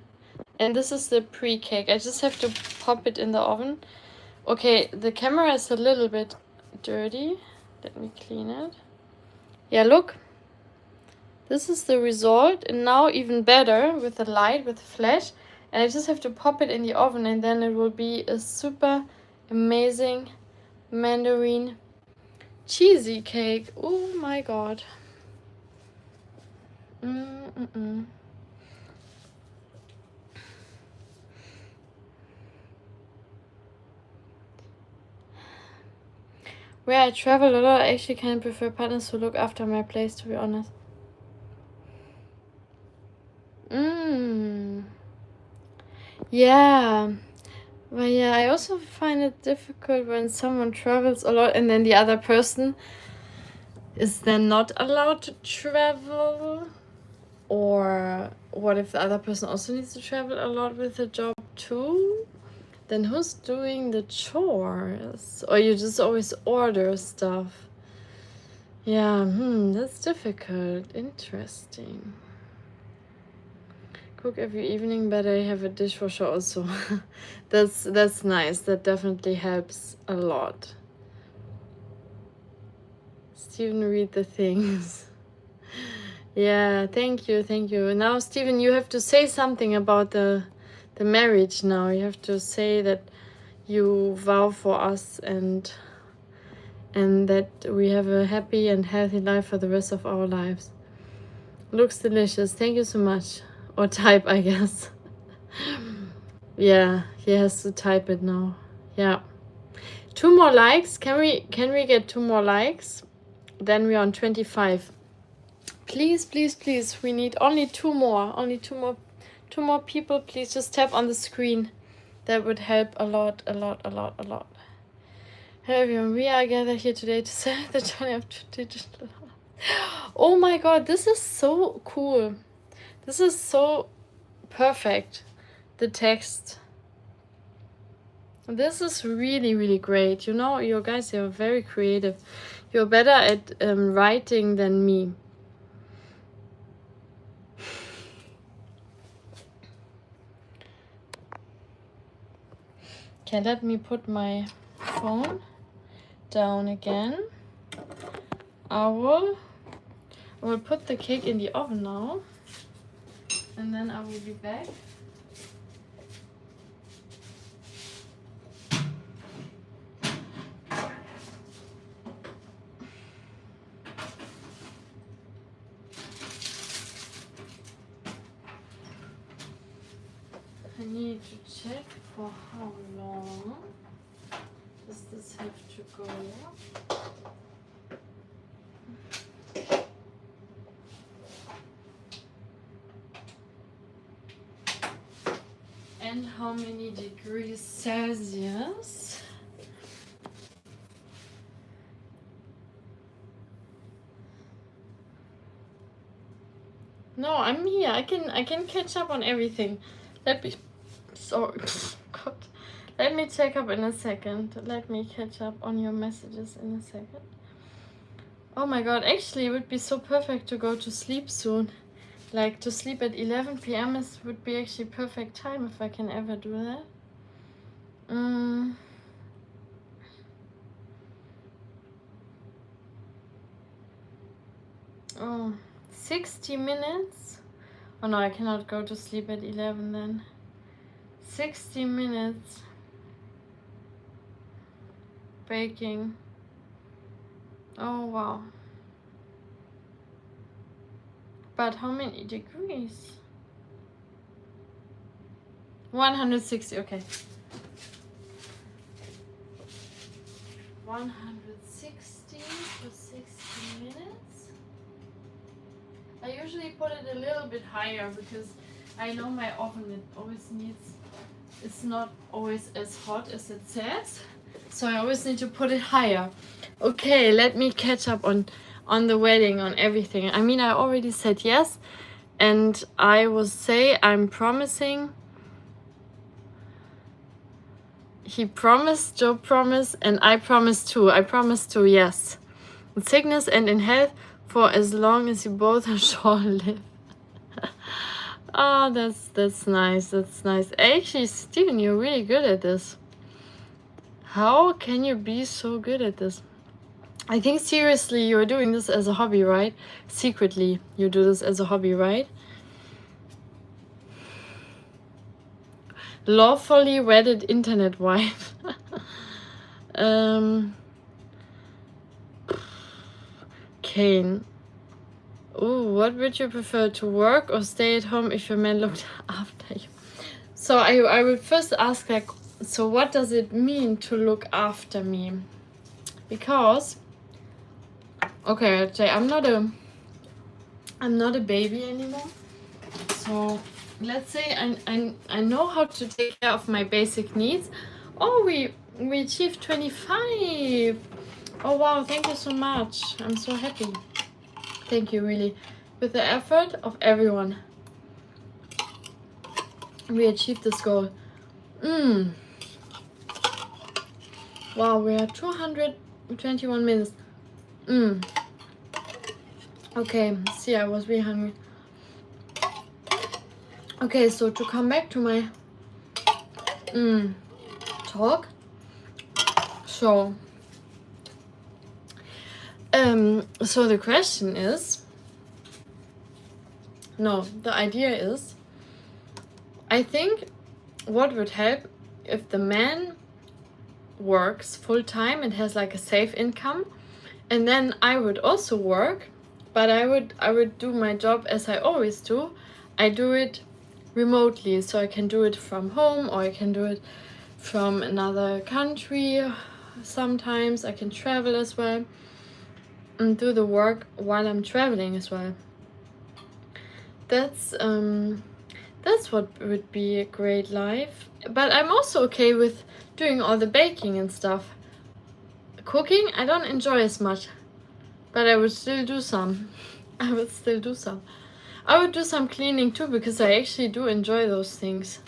S1: And this is the pre-cake. I just have to pop it in the oven. Okay, the camera is a little bit dirty. Let me clean it. Yeah, look. This is the result. And now even better with the light, with the flash. And I just have to pop it in the oven, and then it will be a super amazing Mandarin cheesecake. Oh my god. Where I travel a lot, I actually kind of prefer partners who look after my place, to be honest. Yeah. But yeah, I also find it difficult when someone travels a lot and then the other person is then not allowed to travel. Or what if the other person also needs to travel a lot with a job too? Then who's doing the chores? Or you just always order stuff? Yeah, that's difficult. Interesting. Cook every evening, but I have a dishwasher also. That's nice. That definitely helps a lot. Steven, read the things. Yeah, thank you. Now, Steven, you have to say something about the marriage now. You have to say that you vow for us and that we have a happy and healthy life for the rest of our lives. Looks delicious. Thank you so much. Or type, I guess. Yeah, he has to type it now. Yeah. 2 more likes. Can we get 2 more likes? Then we're on 25. Please, please, please. We need only 2 more. Only 2 more people. Please just tap on the screen. That would help a lot. Hello everyone. We are gathered here today to celebrate the journey of digital. Oh my god, this is so cool. This is so perfect. The text. This is really, really great. You know, you guys, you're very creative. You're better at writing than me. Okay, let me put my phone down again. I will put the cake in the oven now. And then I will be back. I need to check for how long does this have to go. And how many degrees Celsius? No, I'm here. I can catch up on everything. Sorry. God. Let me check up in a second. Let me catch up on your messages in a second. Oh my god, actually it would be so perfect to go to sleep soon. Like to sleep at 11 p.m. would be actually perfect time if I can ever do that. Oh, 60 minutes? Oh no, I cannot go to sleep at 11 then. 60 minutes baking. Oh wow. But how many degrees? 160, okay. 160 for 60 minutes. I usually put it a little bit higher because I know my oven, it always needs, it's not always as hot as it says. So I always need to put it higher. Okay, let me catch up on the wedding, on everything. I mean, I already said yes. And I will say I'm promising. He promised, Joe promised, and I promised too. I promised too, yes. In sickness and in health, for as long as you both are shall live. Oh, that's nice. That's nice. Actually, Steven, you're really good at this. How can you be so good at this? I think seriously, you're doing this as a hobby, right? Secretly, you do this as a hobby, right? Lawfully wedded internet wife. Kane. Ooh, what would you prefer, to work or stay at home if your man looked after you? So I would first ask, like, so what does it mean to look after me? Because, okay, I'd say I'm not a baby anymore. So let's say I know how to take care of my basic needs. Oh, we achieved 25. Oh wow, thank you so much. I'm so happy. Thank you, really. With the effort of everyone, we achieved this goal. Wow, we are 221 minutes. Okay, see, I was really hungry. Okay, so to come back to my talk. So so the question is, no, the idea is, I think what would help if the man works full-time and has like a safe income, and then I would also work, but I would do my job as I always do. I do it remotely, so I can do it from home, or I can do it from another country. Sometimes I can travel as well and do the work while I'm traveling as well. That's what would be a great life. But I'm also okay with doing all the baking and stuff. Cooking, I don't enjoy as much, but I would still do some. I would do some cleaning too, because I actually do enjoy those things.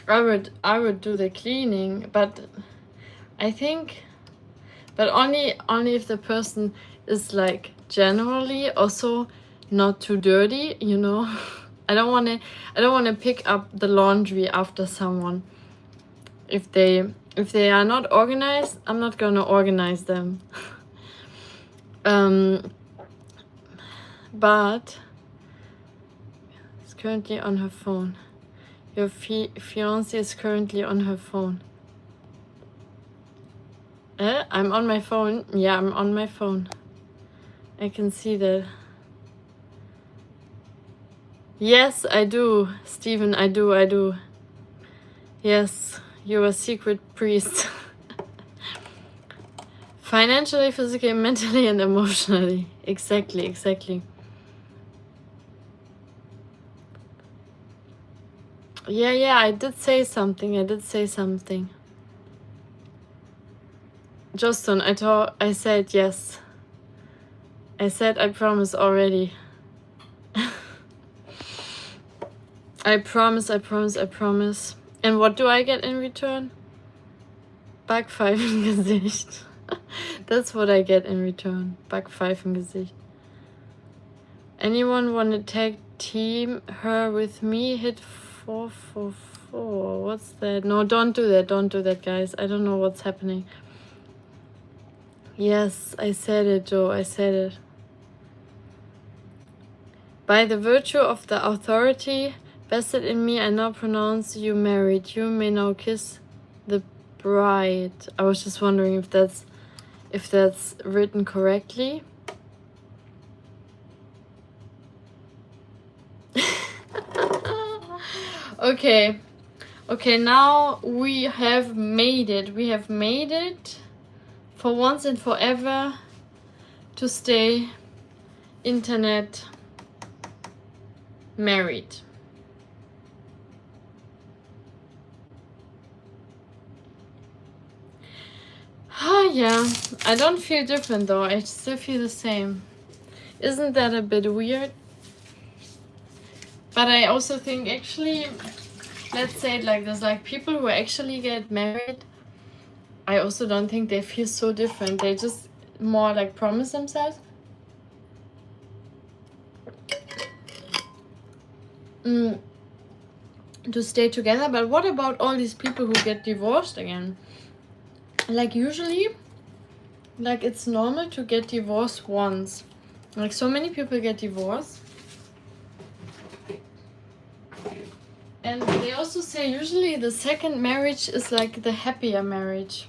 S1: I would do the cleaning, but I think, but only if the person is like generally also not too dirty, you know. I don't want to pick up the laundry after someone. If they are not organized, I'm not gonna organize them. But it's currently on her phone. Your fiance is currently on her phone. I'm on my phone. Yeah, I'm on my phone. I can see that. Yes, I do, Stephen. I do. Yes, you're a secret priest. Financially, physically, mentally, and emotionally. Exactly. Yeah, I did say something. Justin, I said yes. I said I promise already. I promise. And what do I get in return? Backpfeifen Gesicht. That's what I get in return. Backpfeifen Gesicht. Anyone want to tag team her with me? Hit 444. What's that? No, don't do that, guys. I don't know what's happening. Yes, I said it, Joe. I said it. By the virtue of the authority vested in me, I now pronounce you married. You may now kiss the bride. I was just wondering if that's written correctly. Okay, now we have made it for once and forever to stay internet married. Yeah, I don't feel different though. I still feel the same. Isn't that a bit weird? But I also think, actually, let's say it like this, like people who actually get married, I also don't think they feel so different. They just more like promise themselves to stay together. But what about all these people who get divorced again? Like usually, like it's normal to get divorced once. Like so many people get divorced. And they also say usually the second marriage is like the happier marriage.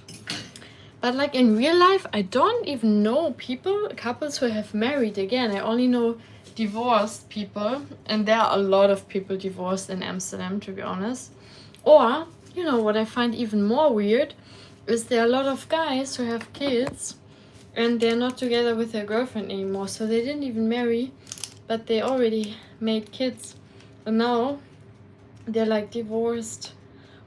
S1: But like in real life, I don't even know couples who have married again. I only know divorced people, and there are a lot of people divorced in Amsterdam, to be honest. Or, you know, what I find even more weird is there are a lot of guys who have kids and they're not together with their girlfriend anymore. So they didn't even marry, but they already made kids. And now they're like divorced,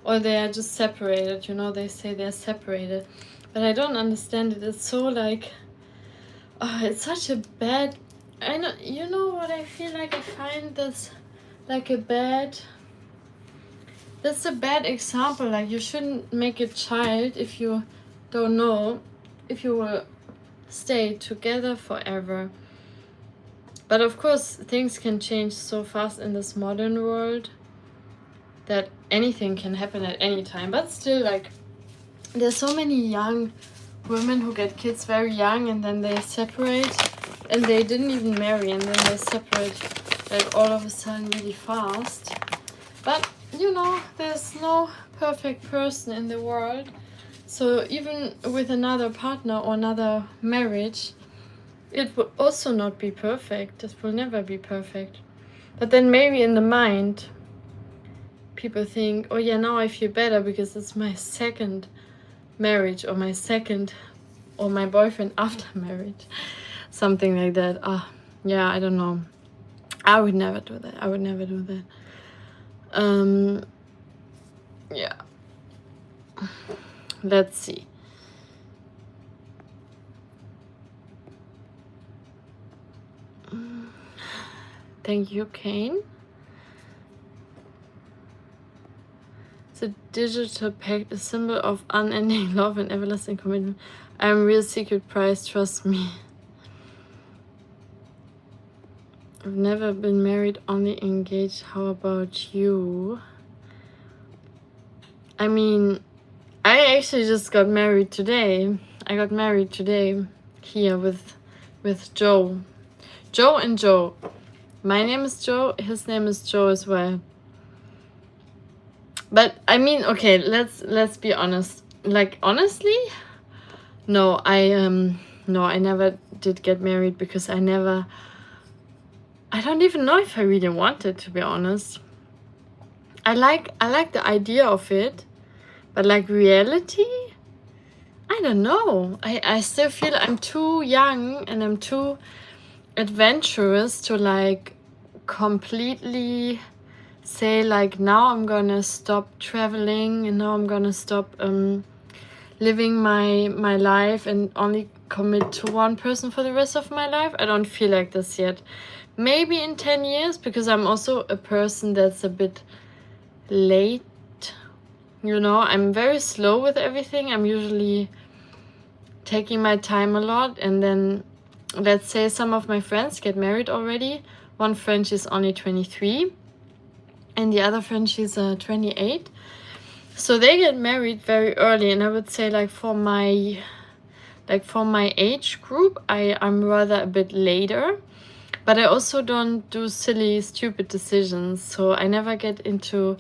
S1: or they are just separated. You know, they say they're separated. But I don't understand it. It's so like, it's such a bad, I know, you know what I feel like? I find this like that's a bad example. Like, you shouldn't make a child if you don't know if you will stay together forever. But of course, things can change so fast in this modern world that anything can happen at any time. But still, like, there's so many young women who get kids very young and then they separate, and they didn't even marry and then they separate like all of a sudden really fast. But you know, there's no perfect person in the world. So even with another partner or another marriage, it will also not be perfect. It will never be perfect. But then maybe in the mind, people think, oh yeah, now I feel better because it's my second marriage, or my boyfriend after marriage. Something like that. Yeah, I don't know. I would never do that. Yeah. Let's see. Thank you, Kane. The digital pact, a symbol of unending love and everlasting commitment. I am real secret prize, trust me. I've never been married, only engaged. How about you? I mean, I actually just got married today. I got married today here with Joe. Joe and Joe. My name is Joe, his name is Joe as well. But I mean, okay, let's be honest. Like, honestly, no, I never did get married because I don't even know if I really wanted, to be honest. I like the idea of it, but like reality, I don't know. I still feel I'm too young and I'm too adventurous to like completely say like, now I'm gonna stop traveling and now I'm gonna stop living my life and only commit to one person for the rest of my life. I don't feel like this yet. Maybe in 10 years, because I'm also a person that's a bit late. You know, I'm very slow with everything. I'm usually taking my time a lot, and then let's say some of my friends get married already. One friend, she's only 23, and the other friend, she's 28. So they get married very early, and I would say like for my age group, I'm rather a bit later. But I also don't do silly, stupid decisions. So I never get into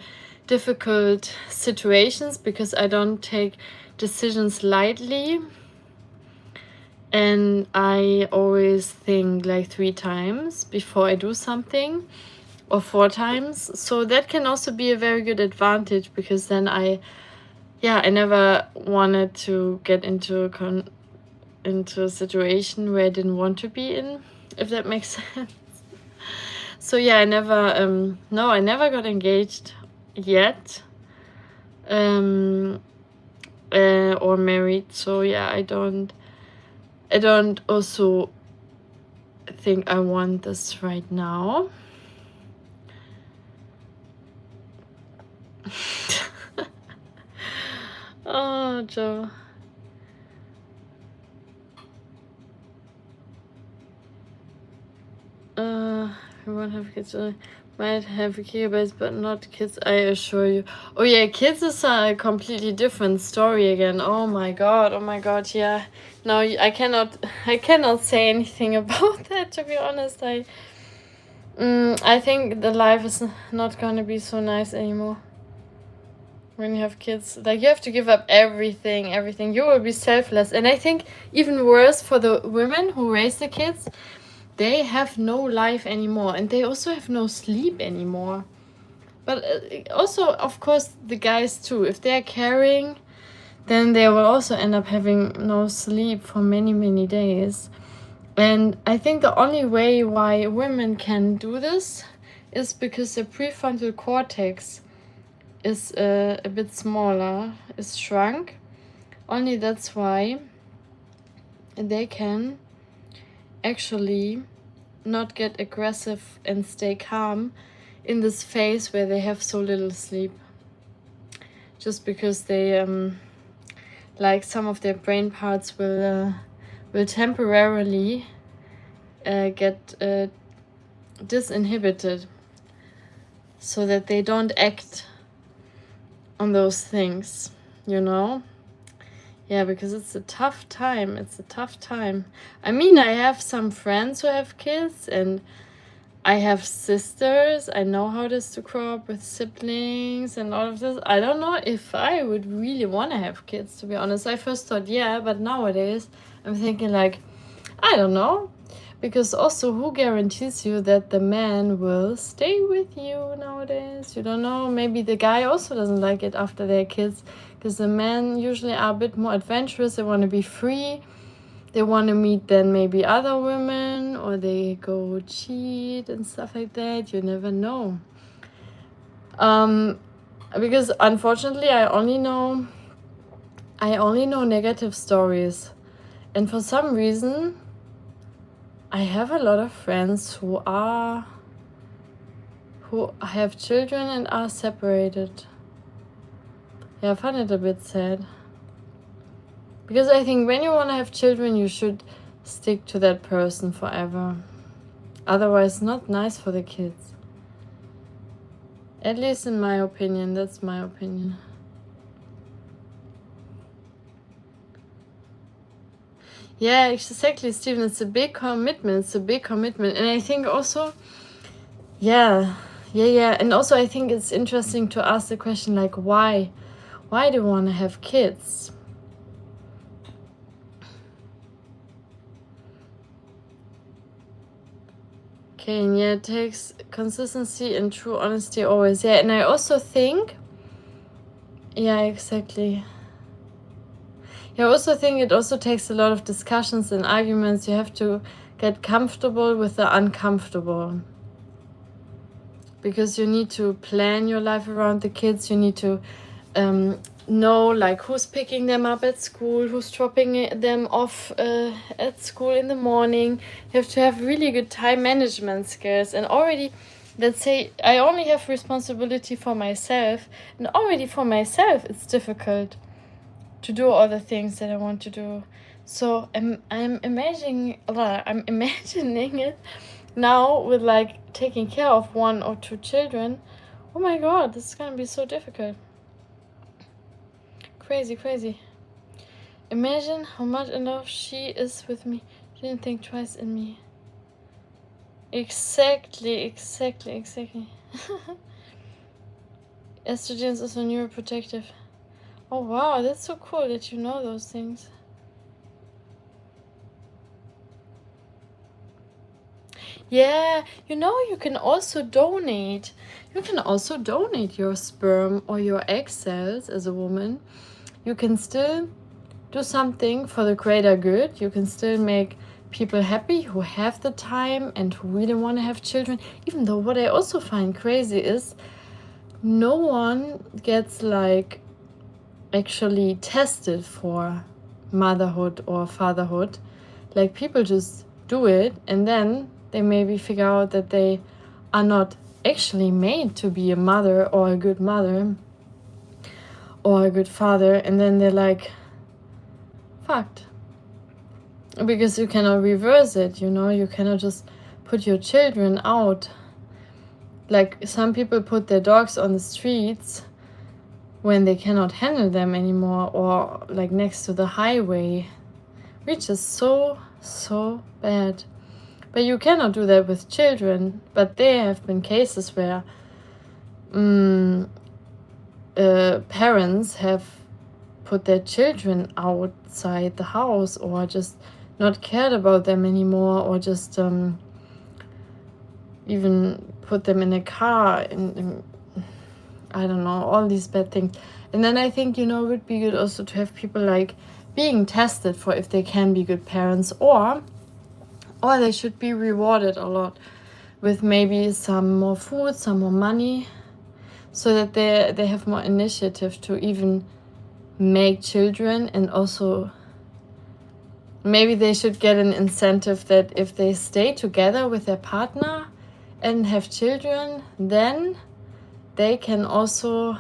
S1: difficult situations because I don't take decisions lightly. And I always think like 3 times before I do something, or 4 times. So that can also be a very good advantage, because then I never wanted to get into a situation where I didn't want to be in, if that makes sense. So yeah, I never got engaged yet, or married. So yeah, I don't also think I want this right now. Oh, Joe. We won't have kids. Might have kids, but not kids, I assure you. Oh yeah, kids is a completely different story again. Oh my god, yeah. No, I cannot say anything about that, to be honest. I think the life is not gonna be so nice anymore when you have kids. Like, you have to give up everything. You will be selfless. And I think even worse for the women who raise the kids, they have no life anymore, and they also have no sleep anymore. But also, of course, the guys too. If they're carrying, then they will also end up having no sleep for many, many days. And I think the only way why women can do this is because the prefrontal cortex is a bit smaller, is shrunk. Only that's why they can actually not get aggressive and stay calm in this phase where they have so little sleep. Just because they, like, some of their brain parts will temporarily get disinhibited, so that they don't act on those things, you know? Yeah, because it's a tough time. I mean, I have some friends who have kids, and I have sisters. I know how it is to grow up with siblings and all of this. I don't know if I would really want to have kids, to be honest. I first thought, yeah, but nowadays I'm thinking, like, I don't know. Because also, who guarantees you that the man will stay with you nowadays? You don't know. Maybe the guy also doesn't like it after their kids. Because the men usually are a bit more adventurous. They want to be free. They want to meet then maybe other women, or they go cheat and stuff like that. You never know. Because unfortunately, I only know negative stories. And for some reason, I have a lot of friends who have children and are separated. Yeah, I find it a bit sad. Because I think when you want to have children, you should stick to that person forever. Otherwise, not nice for the kids. At least in my opinion, that's my opinion. Yeah, exactly, Steven. It's a big commitment. And I think also, yeah. And also, I think it's interesting to ask the question, like, why? Why do you want to have kids? Okay, and yeah, it takes consistency and true honesty always. Yeah, and I also think, yeah, exactly. Yeah, I also think it also takes a lot of discussions and arguments. You have to get comfortable with the uncomfortable. Because you need to plan your life around the kids. You need to know, like, who's picking them up at school, who's dropping them off at school in the morning. You have to have really good time management skills. And already, let's say I only have responsibility for myself, and already for myself it's difficult to do all the things that I want to do. So I'm imagining it now with, like, taking care of 1 or 2 children. Oh my god, this is gonna be so difficult. Crazy. Imagine how much in love she is with me. She didn't think twice in me. Exactly. Estrogen is also neuroprotective. Oh wow, that's so cool that you know those things. Yeah, you can also donate. You can also donate your sperm or your egg cells as a woman. You can still do something for the greater good. You can still make people happy who have the time and who really want to have children. Even though what I also find crazy is no one gets, like, actually tested for motherhood or fatherhood. Like, people just do it, and then they maybe figure out that they are not actually made to be a mother or a good mother or a good father, and then they're like, fucked. Because you cannot reverse it, you cannot just put your children out. Like, some people put their dogs on the streets when they cannot handle them anymore, or, like, next to the highway, which is so bad. But you cannot do that with children. But there have been cases where parents have put their children outside the house, or just not cared about them anymore, or just even put them in a car, and I don't know, all these bad things. And then I think, it would be good also to have people like being tested for if they can be good parents, or they should be rewarded a lot with maybe some more food, some more money, so that they have more initiative to even make children. And also maybe they should get an incentive that if they stay together with their partner and have children, then they can also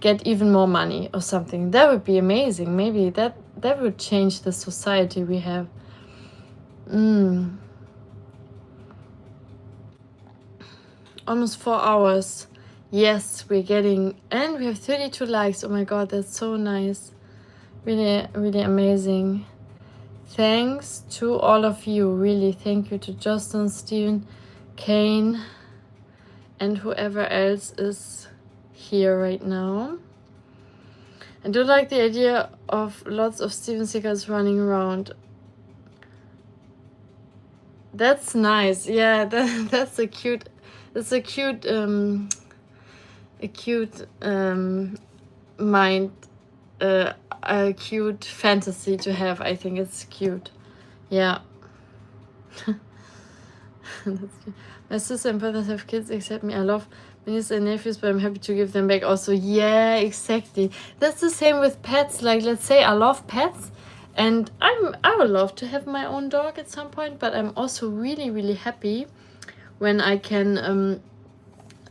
S1: get even more money or something. That would be amazing. Maybe that would change the society we have. Almost 4 hours. Yes, we're getting, and we have 32 likes. Oh my god, that's so nice. Really, really amazing. Thanks to all of you. Really, thank you to Justin, Steven, Kane, and whoever else is here right now. I do like the idea of lots of Steven Seagulls running around. That's nice. Yeah, that's a cute. It's a cute mind, a cute fantasy to have. I think it's cute. Yeah. That's cute. My sister and brothers have kids except me. I love my nieces and nephews, but I'm happy to give them back also. Yeah, exactly. That's the same with pets. Like, let's say I love pets, and I would love to have my own dog at some point, but I'm also really, really happy when I can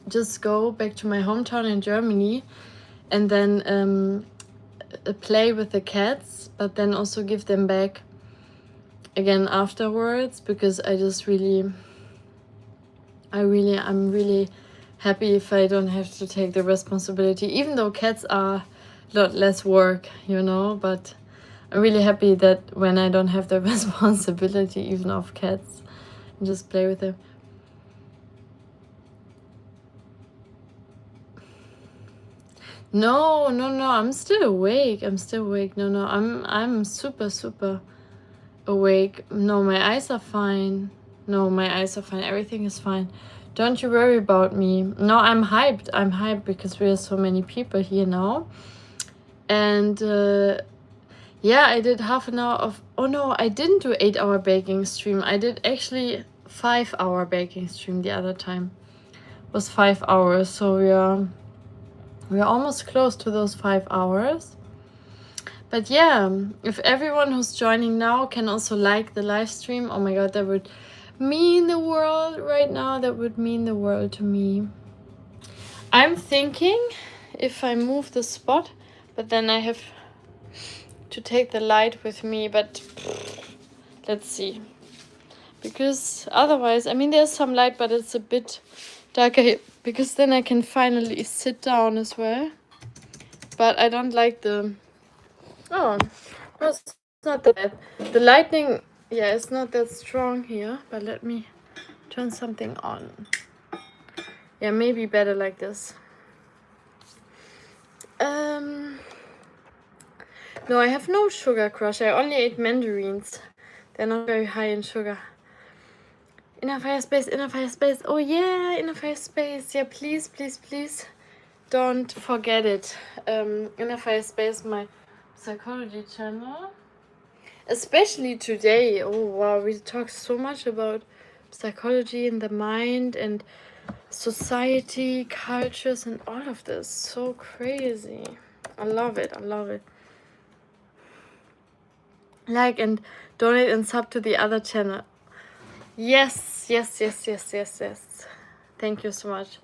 S1: just go back to my hometown in Germany and then play with the cats, but then also give them back again afterwards, because I'm really happy if I don't have to take the responsibility, even though cats are a lot less work, but I'm really happy that when I don't have the responsibility even of cats, and just play with them. No, I'm still awake. No, I'm super awake. No, my eyes are fine. Everything is fine. Don't you worry about me. No, I'm hyped because we are so many people here now. And yeah, I did half an hour of, oh no, I didn't do 8-hour baking stream. I did actually 5-hour baking stream the other time. It was 5 hours, so we're almost close to those 5 hours. But yeah, if everyone who's joining now can also like the live stream, oh my god, that would mean the world right now. That would mean the world to me. I'm thinking if I move the spot, but then I have to take the light with me, but let's see. Because otherwise, I mean, there's some light, but it's a bit darker, because then I can finally sit down as well. But I don't like the... Oh, no, it's not that bad. The lightning, yeah, it's not that strong here, but let me turn something on. Yeah, maybe better like this. No, I have no sugar crush. I only ate mandarins. They're not very high in sugar. Inner fire space. Oh yeah, inner fire space. Yeah, please don't forget it. Inner fire space, my psychology channel. Especially today. Oh wow, we talk so much about psychology and the mind and society, cultures, and all of this. So crazy. I love it. Like and donate and sub to the other channel. Yes. Thank you so much.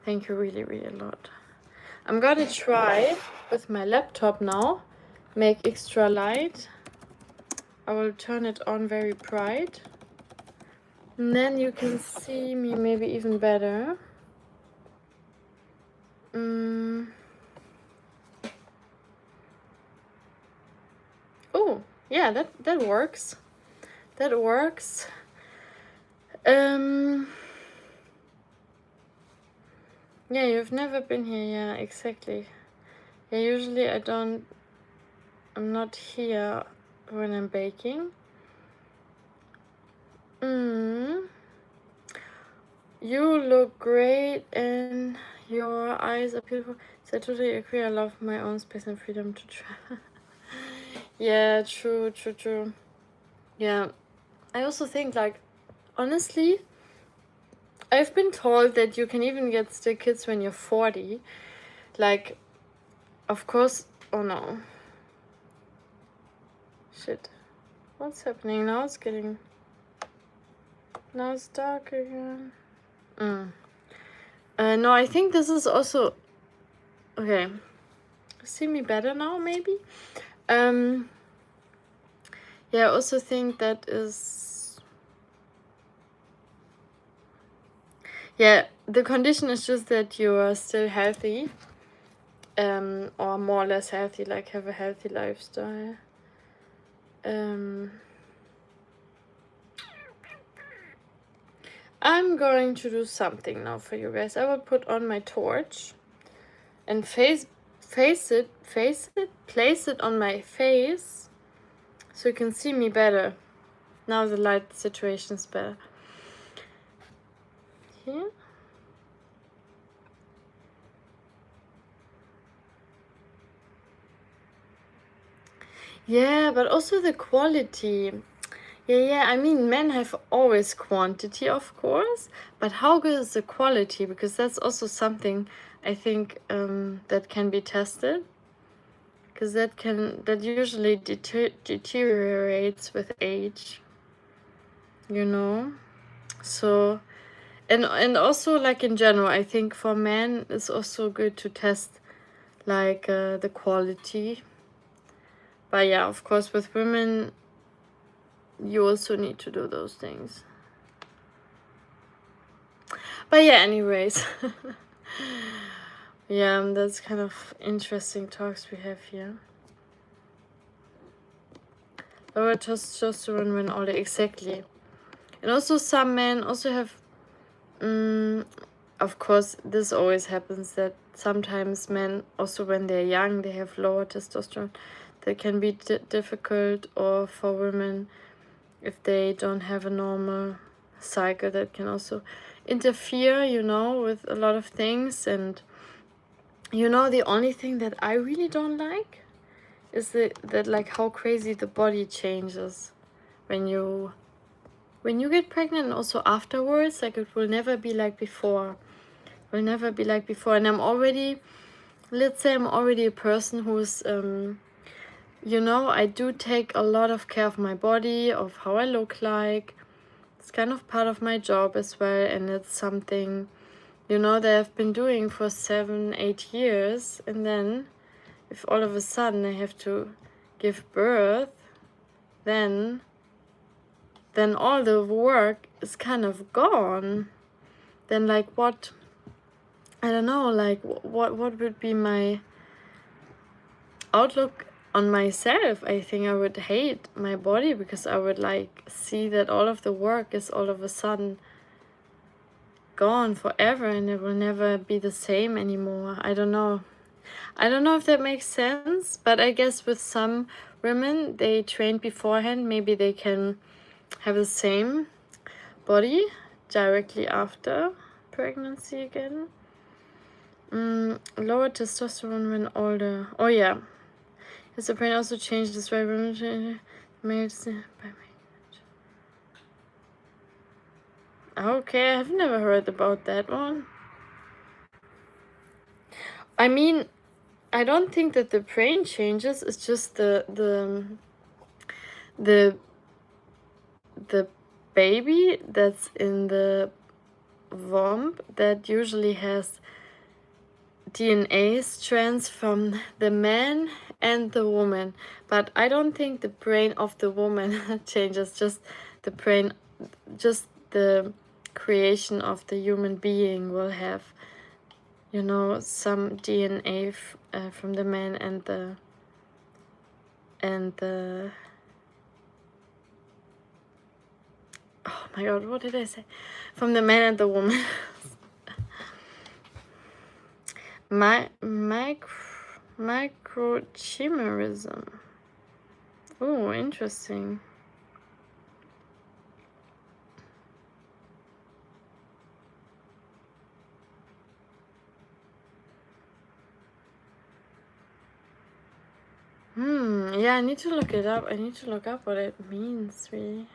S1: Thank you really a lot. I'm gonna try with my laptop now, make extra light. I will turn it on very bright, and then you can see me maybe even better. Oh yeah, that works. Yeah, you've never been here. Yeah, exactly. Yeah, usually I'm not here when I'm baking. You look great and your eyes are beautiful. So I totally agree. I love my own space and freedom to try. Yeah, true. Yeah. I also think, like, honestly, I've been told that you can even get stick kids when you're 40. Like, of course. Oh no. Shit. What's happening now? Now it's dark again. No, I think this is also okay. See me better now, maybe. Yeah, I also think that is. Yeah, the condition is just that you are still healthy, or more or less healthy, like have a healthy lifestyle. I'm going to do something now for you guys. I will put on my torch and place it on my face so you can see me better. Now the light situation is better. Here. Yeah, but also the quality. Yeah, I mean, men have always quantity, of course, but how good is the quality? Because that's also something I think that can be tested. Because that usually deteriorates with age, you know. So, and also, like, in general, I think for men it's also good to test, like, the quality. But yeah, of course, with women, you also need to do those things. But yeah, anyways. Yeah, that's kind of interesting talks we have here. Lower testosterone when older, exactly. And also some men also have, of course, this always happens, that sometimes men, also when they're young, they have lower testosterone. That can be difficult, or for women, if they don't have a normal cycle, that can also interfere, you know, with a lot of things. And you know, the only thing that I really don't like is that like how crazy the body changes when you get pregnant, and also afterwards. Like, it will never be like before. Will never be like before. And I'm already, let's say I'm already a person who's you know, I do take a lot of care of my body, of how I look like. It's kind of part of my job as well, and it's something, you know, that I've been doing for 7-8 years. And then if all of a sudden I have to give birth, then all the work is kind of gone. Then, like, what, I don't know, like, what would be my outlook on myself? I think I would hate my body, because I would, like, see that all of the work is all of a sudden gone forever, and it will never be the same anymore. I don't know if that makes sense, but I guess with some women, they train beforehand, maybe they can have the same body directly after pregnancy again. Lower testosterone when older. Oh yeah. Has the brain also changed this way? Males by okay, I've never heard about that one. I mean, I don't think that the brain changes. It's just the baby that's in the womb that usually has DNA strands from the man and the woman. But I don't think the brain of the woman changes, just the brain, just the creation of the human being will have, you know, some DNA from the man and the Oh my god, what did I say? From the man and the woman. Microchimerism. Oh, interesting. Yeah, I need to look it up. I need to look up what it means, really.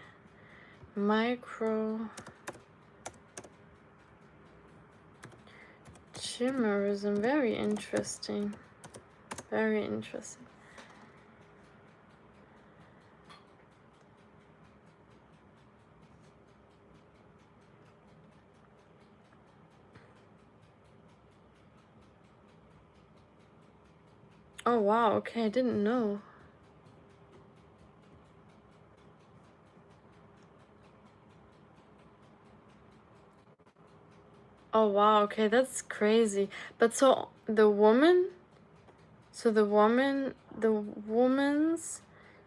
S1: Microchimerism. Very interesting. Very interesting. Oh wow, okay, I didn't know. Oh wow, okay, that's crazy. But so the woman's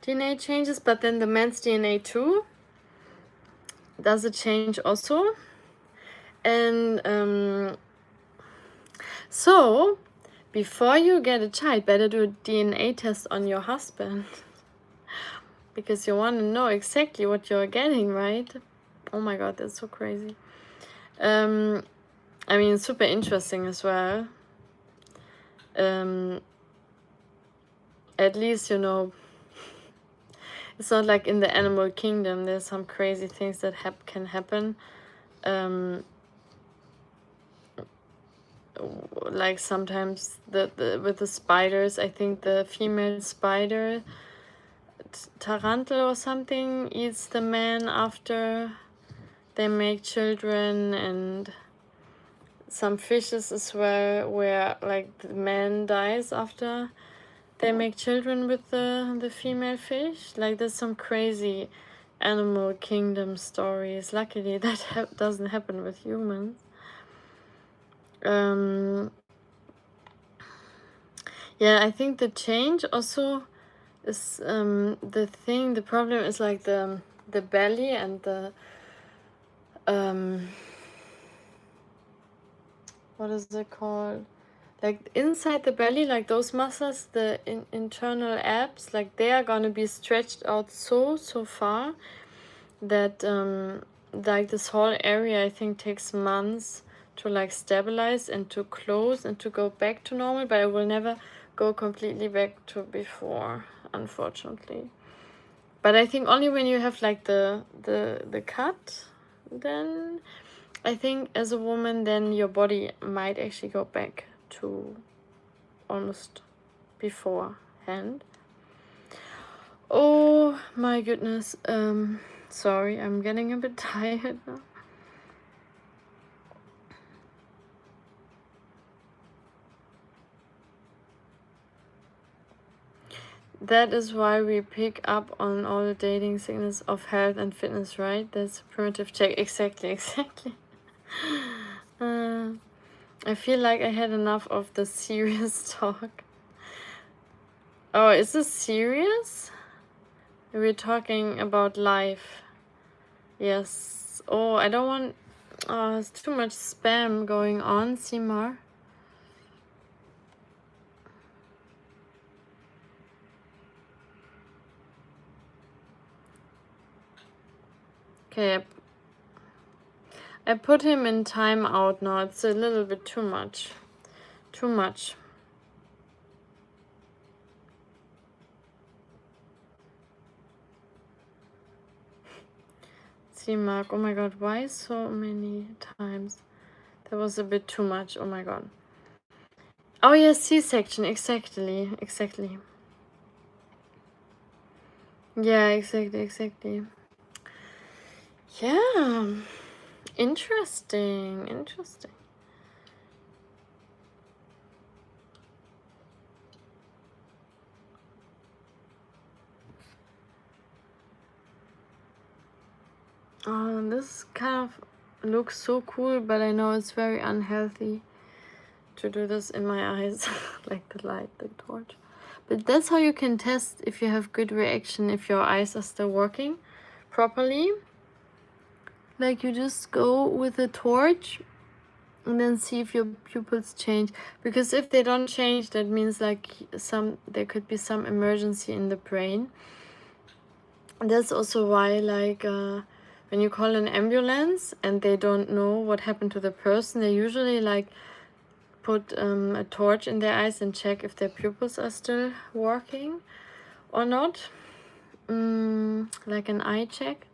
S1: DNA changes, but then the man's DNA too? Does it change also? And so before you get a child, better do a DNA test on your husband. Because you want to know exactly what you're getting, right? Oh my god, that's so crazy. I mean, super interesting as well. At least, you know, it's not like in the animal kingdom. There's some crazy things that can happen. Like sometimes with the spiders, I think the female spider, tarantula or something, eats the man after they make children, and some fishes as well, where like the man dies after they make children with the female fish. Like there's some crazy animal kingdom stories. Luckily that doesn't happen with humans. Yeah, I think the change also is the problem is like the belly and the what is it called, like inside the belly, like those muscles, the internal abs, like they are gonna be stretched out so far that like this whole area I think takes months to like stabilize and to close and to go back to normal, but it will never go completely back to before, unfortunately. But I think only when you have like the cut, then I think as a woman, then your body might actually go back to almost beforehand. Oh my goodness. Sorry, I'm getting a bit tired now. That is why we pick up on all the dating signals of health and fitness, right? That's a primitive check. Exactly. I feel like I had enough of the serious talk. Oh, is this serious? We're talking about life. Yes. Oh, I don't want... Oh, there's too much spam going on, Simar. Okay, I put him in timeout now. It's a little bit too much. Too much. See, Mark. Oh my god, why so many times? That was a bit too much. Oh my god. Oh yes, C-section. Exactly. Yeah, exactly. Yeah. Interesting. Oh, this kind of looks so cool, but I know it's very unhealthy to do this in my eyes, like the light, the torch. But that's how you can test if you have good reaction, if your eyes are still working properly. Like you just go with a torch and then see if your pupils change. Because if they don't change, that means like there could be some emergency in the brain. And that's also why like when you call an ambulance and they don't know what happened to the person, they usually like put a torch in their eyes and check if their pupils are still working or not. Like an eye check.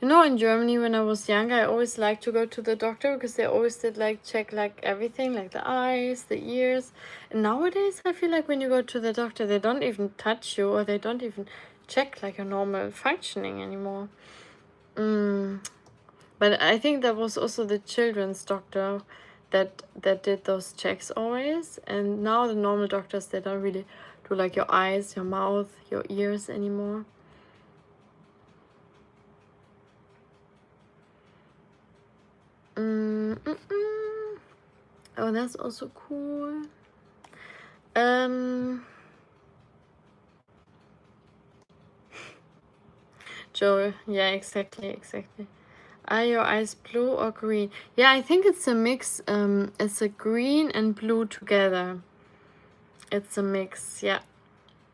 S1: You know, in Germany when I was younger, I always liked to go to the doctor because they always did like check like everything, like the eyes, the ears. And nowadays I feel like when you go to the doctor, they don't even touch you, or they don't even check like your normal functioning anymore. But I think that was also the children's doctor that did those checks always. And now the normal doctors, they don't really do like your eyes, your mouth, your ears anymore. Oh, that's also cool. Joel, yeah, exactly. Are your eyes blue or green? Yeah, I think it's a mix. It's a green and blue together. It's a mix, yeah.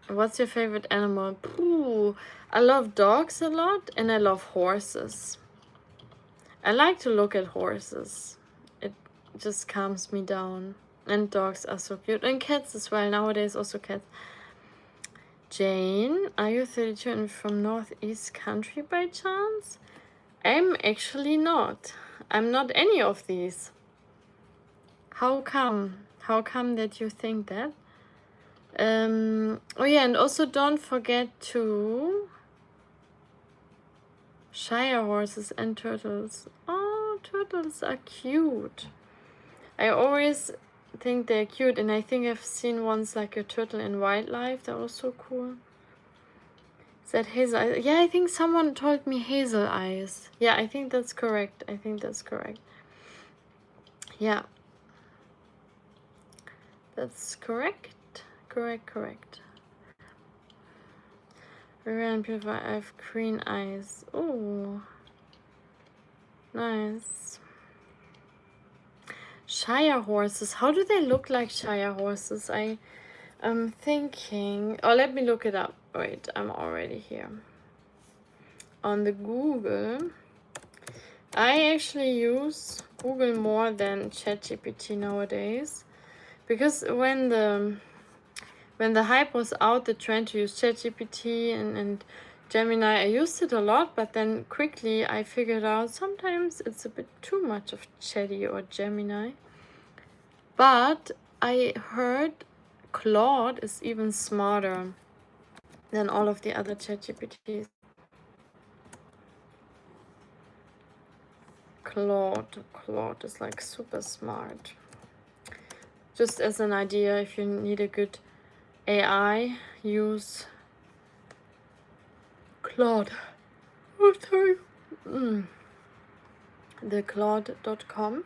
S1: What's your favorite animal? Ooh, I love dogs a lot and I love horses. I like to look at horses. It just calms me down. And dogs are so cute. And cats as well. Nowadays also cats. Jane, are you 32 and from Northeast Country by chance? I'm actually not. I'm not any of these. How come? How come that you think that? Oh yeah, and also don't forget to Shire horses and turtles. Oh, turtles are cute. I always think they're cute, and I think I've seen ones like a turtle in wildlife. That was so cool. Is that hazel eyes? Yeah, I think someone told me hazel eyes. Yeah, I think that's correct. Yeah. That's correct. Correct. Rare and beautiful. I have green eyes. Oh, nice. Shire horses. How do they look like Shire horses? I'm thinking. Oh, let me look it up. Wait, I'm already here. On the Google. I actually use Google more than ChatGPT nowadays. Because when the hype was out, the trend to use ChatGPT and Gemini, I used it a lot, but then quickly I figured out sometimes it's a bit too much of Chatty or Gemini. But I heard Claude is even smarter than all of the other ChatGPTs. Claude is like super smart. Just as an idea, if you need a good AI, use Claude. Oh, sorry. The Claude.com.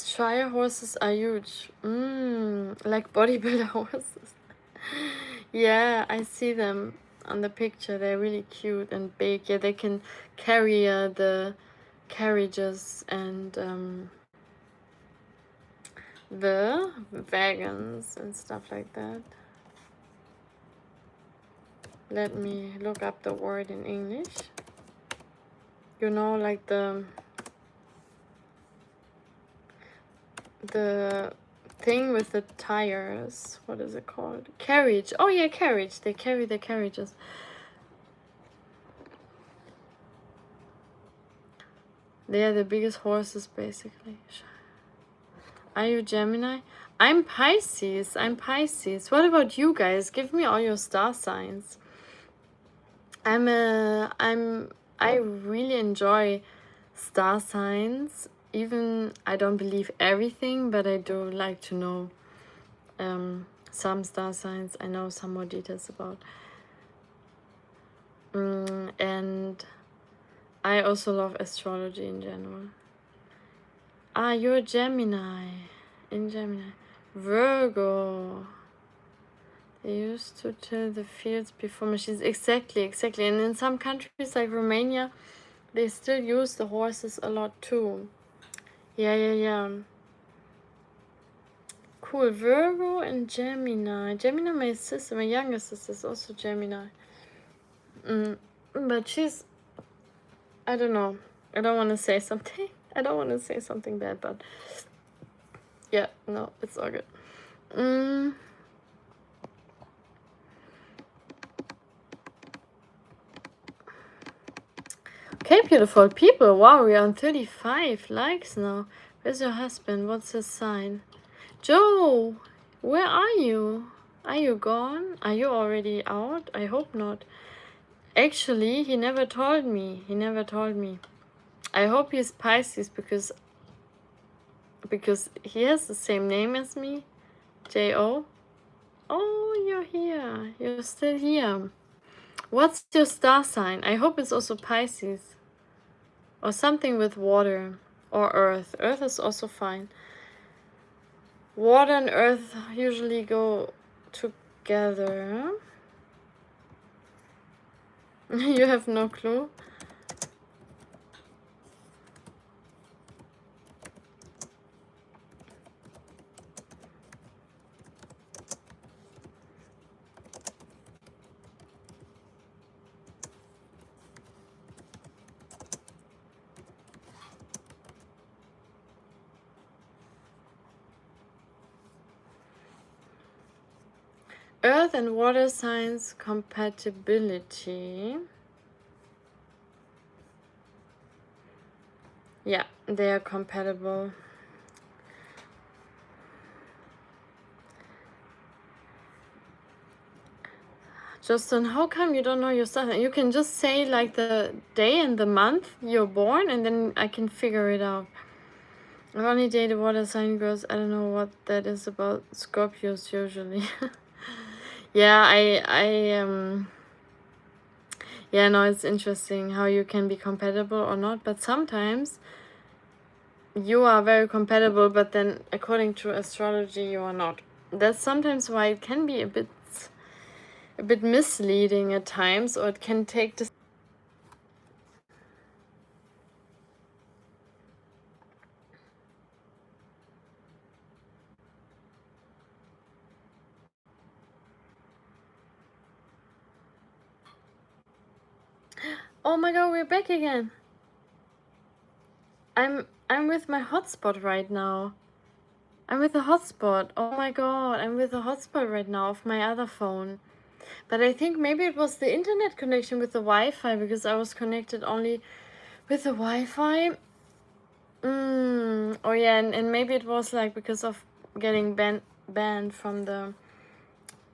S1: Shire horses are huge. Like bodybuilder horses. Yeah, I see them on the picture. They're really cute and big. Yeah, they can carry the carriages and the wagons and stuff like that. Let me look up the word in English. You know, like the thing with the tires. What is it called? Carriage. Oh yeah, carriage. They carry the carriages. They are the biggest horses, basically. Are you Gemini? I'm Pisces. What about you guys? Give me all your star signs. I really enjoy star signs. Even I don't believe everything, but I do like to know some star signs. I know some more details about. And I also love astrology in general. Ah, you're a Gemini. In Gemini. Virgo. They used to till the fields before machines. Exactly. And in some countries like Romania, they still use the horses a lot too. Yeah. Cool. Virgo and Gemini. Gemini, my sister, my younger sister is also Gemini. But she's, I don't know. I don't want to say something. I don't want to say something bad, but yeah, no, it's all good. Okay, beautiful people. Wow, we're on 35 likes now. Where's your husband? What's his sign? Joe, where are you? Are you gone? Are you already out? I hope not. Actually, he never told me. I hope he's Pisces because he has the same name as me. J-O. Oh, you're here. You're still here. What's your star sign? I hope it's also Pisces. Or something with water. Or earth. Earth is also fine. Water and earth usually go together. You have no clue? Earth and water signs compatibility. Yeah, they are compatible. Justin, how come you don't know your sign? You can just say like the day and the month you're born, and then I can figure it out. I've only dated water sign girls. I don't know what that is about. Scorpios usually. Yeah, yeah, no, it's interesting how you can be compatible or not, but sometimes you are very compatible, but then according to astrology you are not. That's sometimes why it can be a bit misleading at times, or it can take this. Oh my god, we're back again. I'm with my hotspot right now. I'm with the hotspot. Oh my god, I'm with the hotspot right now of my other phone. But I think maybe it was the internet connection with the Wi-Fi, because I was connected only with the Wi-Fi. Oh yeah, and maybe it was like because of getting banned from the,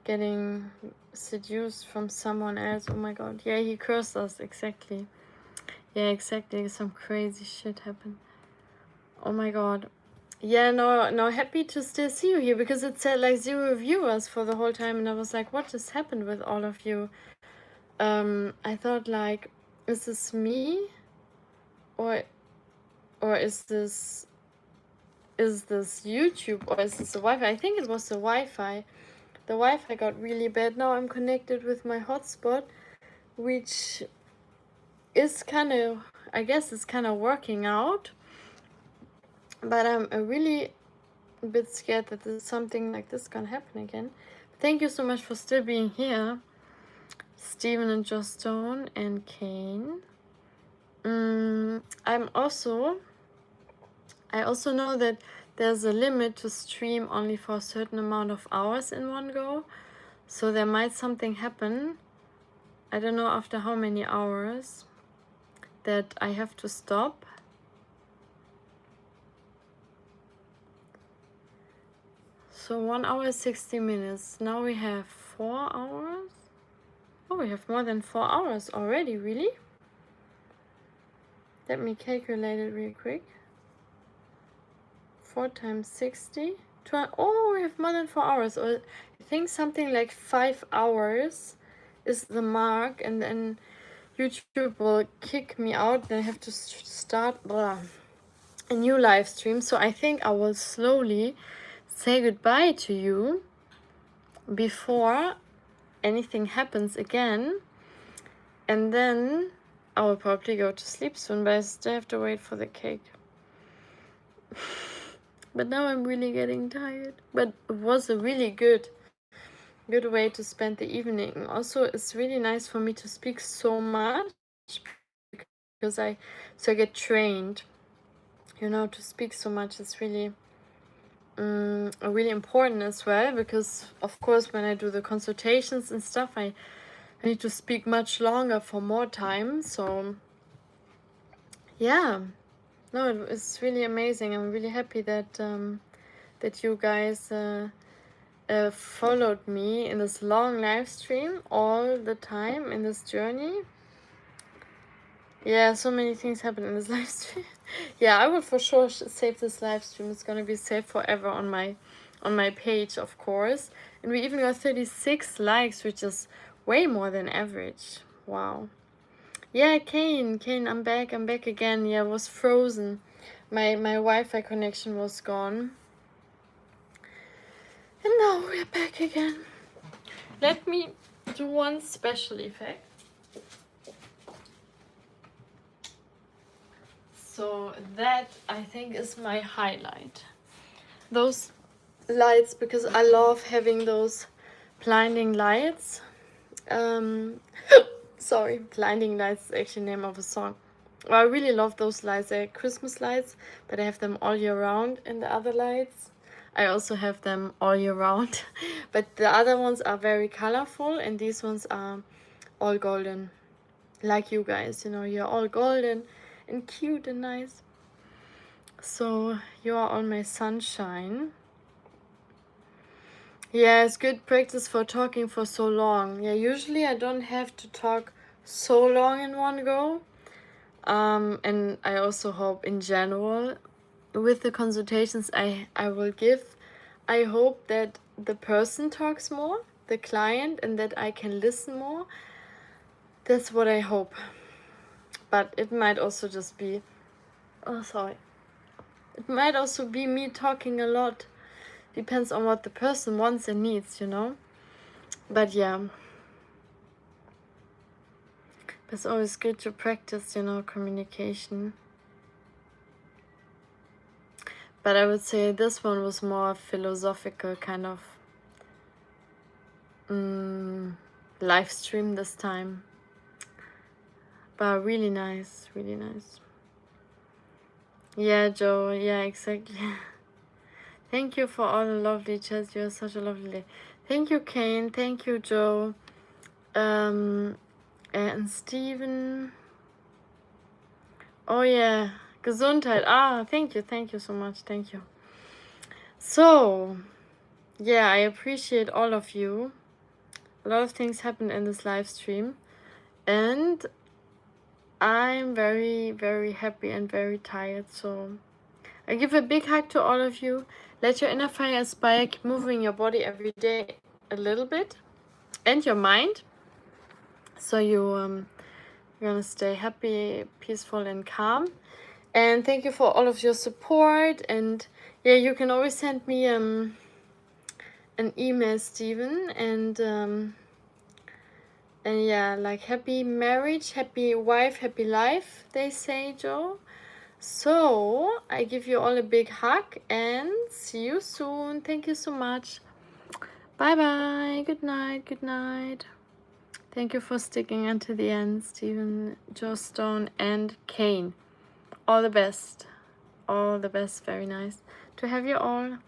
S1: getting seduced from someone else. Oh my god. Yeah, he cursed us, exactly. Yeah, exactly. Some crazy shit happened. Oh my god. Yeah, no, happy to still see you here, because it said like 0 viewers for the whole time, and I was like, what just happened with all of you? I thought like, is this me? Or is this YouTube, or is this the Wi-Fi? I think it was the Wi-Fi. The Wi-Fi got really bad. Now I'm connected with my hotspot, which is kind of, I guess it's kind of working out. But I'm really a bit scared that something like this can happen again. Thank you so much for still being here, Stephen and Joss Stone and Kane. I also know that there's a limit to stream only for a certain amount of hours in one go. So there might something happen, I don't know after how many hours, that I have to stop. So 1 hour 60 minutes. Now we have 4 hours. Oh, we have more than 4 hours already, really? Let me calculate it real quick. 4 times 60. Oh, we have more than 4 hours. Or I think something like 5 hours is the mark, and then YouTube will kick me out. Then I have to start a new live stream. So I think I will slowly say goodbye to you. before anything happens again, and then I will probably go to sleep soon, but I still have to wait for the cake. But now I'm really getting tired. But it was a really good way to spend the evening. Also, it's really nice for me to speak so much because I get trained. You know, to speak so much is really really important as well, because of course when I do the consultations and stuff, I need to speak much longer for more time. So yeah, no, it's really amazing. I'm really happy that that you guys followed me in this long live stream all the time in this journey. Yeah, so many things happen in this live stream. Yeah, I will for sure save this live stream. It's gonna be saved forever on my page, of course. And we even got 36 likes, which is way more than average. Wow. Yeah, Kane, I'm back again. Yeah, I was frozen. My Wi-Fi connection was gone. And now we're back again. Let me do one special effect. So that, I think, is my highlight. Those lights, because I love having those blinding lights. Sorry, blinding lights is actually the name of a song. Well, I really love those lights. They're Christmas lights, but I have them all year round. And the other lights, I also have them all year round. But the other ones are very colorful, and these ones are all golden. Like you guys, you know, you're all golden and cute and nice. So you are all my sunshine. Yeah, it's good practice for talking for so long. Yeah, usually I don't have to talk so long in one go. And I also hope in general with the consultations I will give, I hope that the person talks more, the client, and that I can listen more. That's what I hope. But it might also just be, it might also be me talking a lot. Depends on what the person wants and needs, you know. But yeah, it's always good to practice, you know, communication. But I would say this one was more philosophical kind of live stream this time. But really nice, really nice. Yeah, Joe, yeah, exactly. Thank you for all the lovely chats. You're such a lovely lady. Thank you, Kane. Thank you, Joe. And Steven. Oh yeah, Gesundheit. Thank you so much. Thank you. So, yeah, I appreciate all of you. A lot of things happened in this live stream, and I'm very, very happy and very tired. So, I give a big hug to all of you. Let your inner fire inspire. Keep moving your body every day a little bit, and your mind. So you're gonna stay happy, peaceful, and calm. And thank you for all of your support. And yeah, you can always send me an email, Steven. And yeah, like happy marriage, happy wife, happy life, they say, Joe. So I give you all a big hug and see you soon. Thank you so much. Bye bye. Good night. Good night. Thank you for sticking until the end, Stephen, Joe Stone, and Kane. All the best. All the best. Very nice to have you all.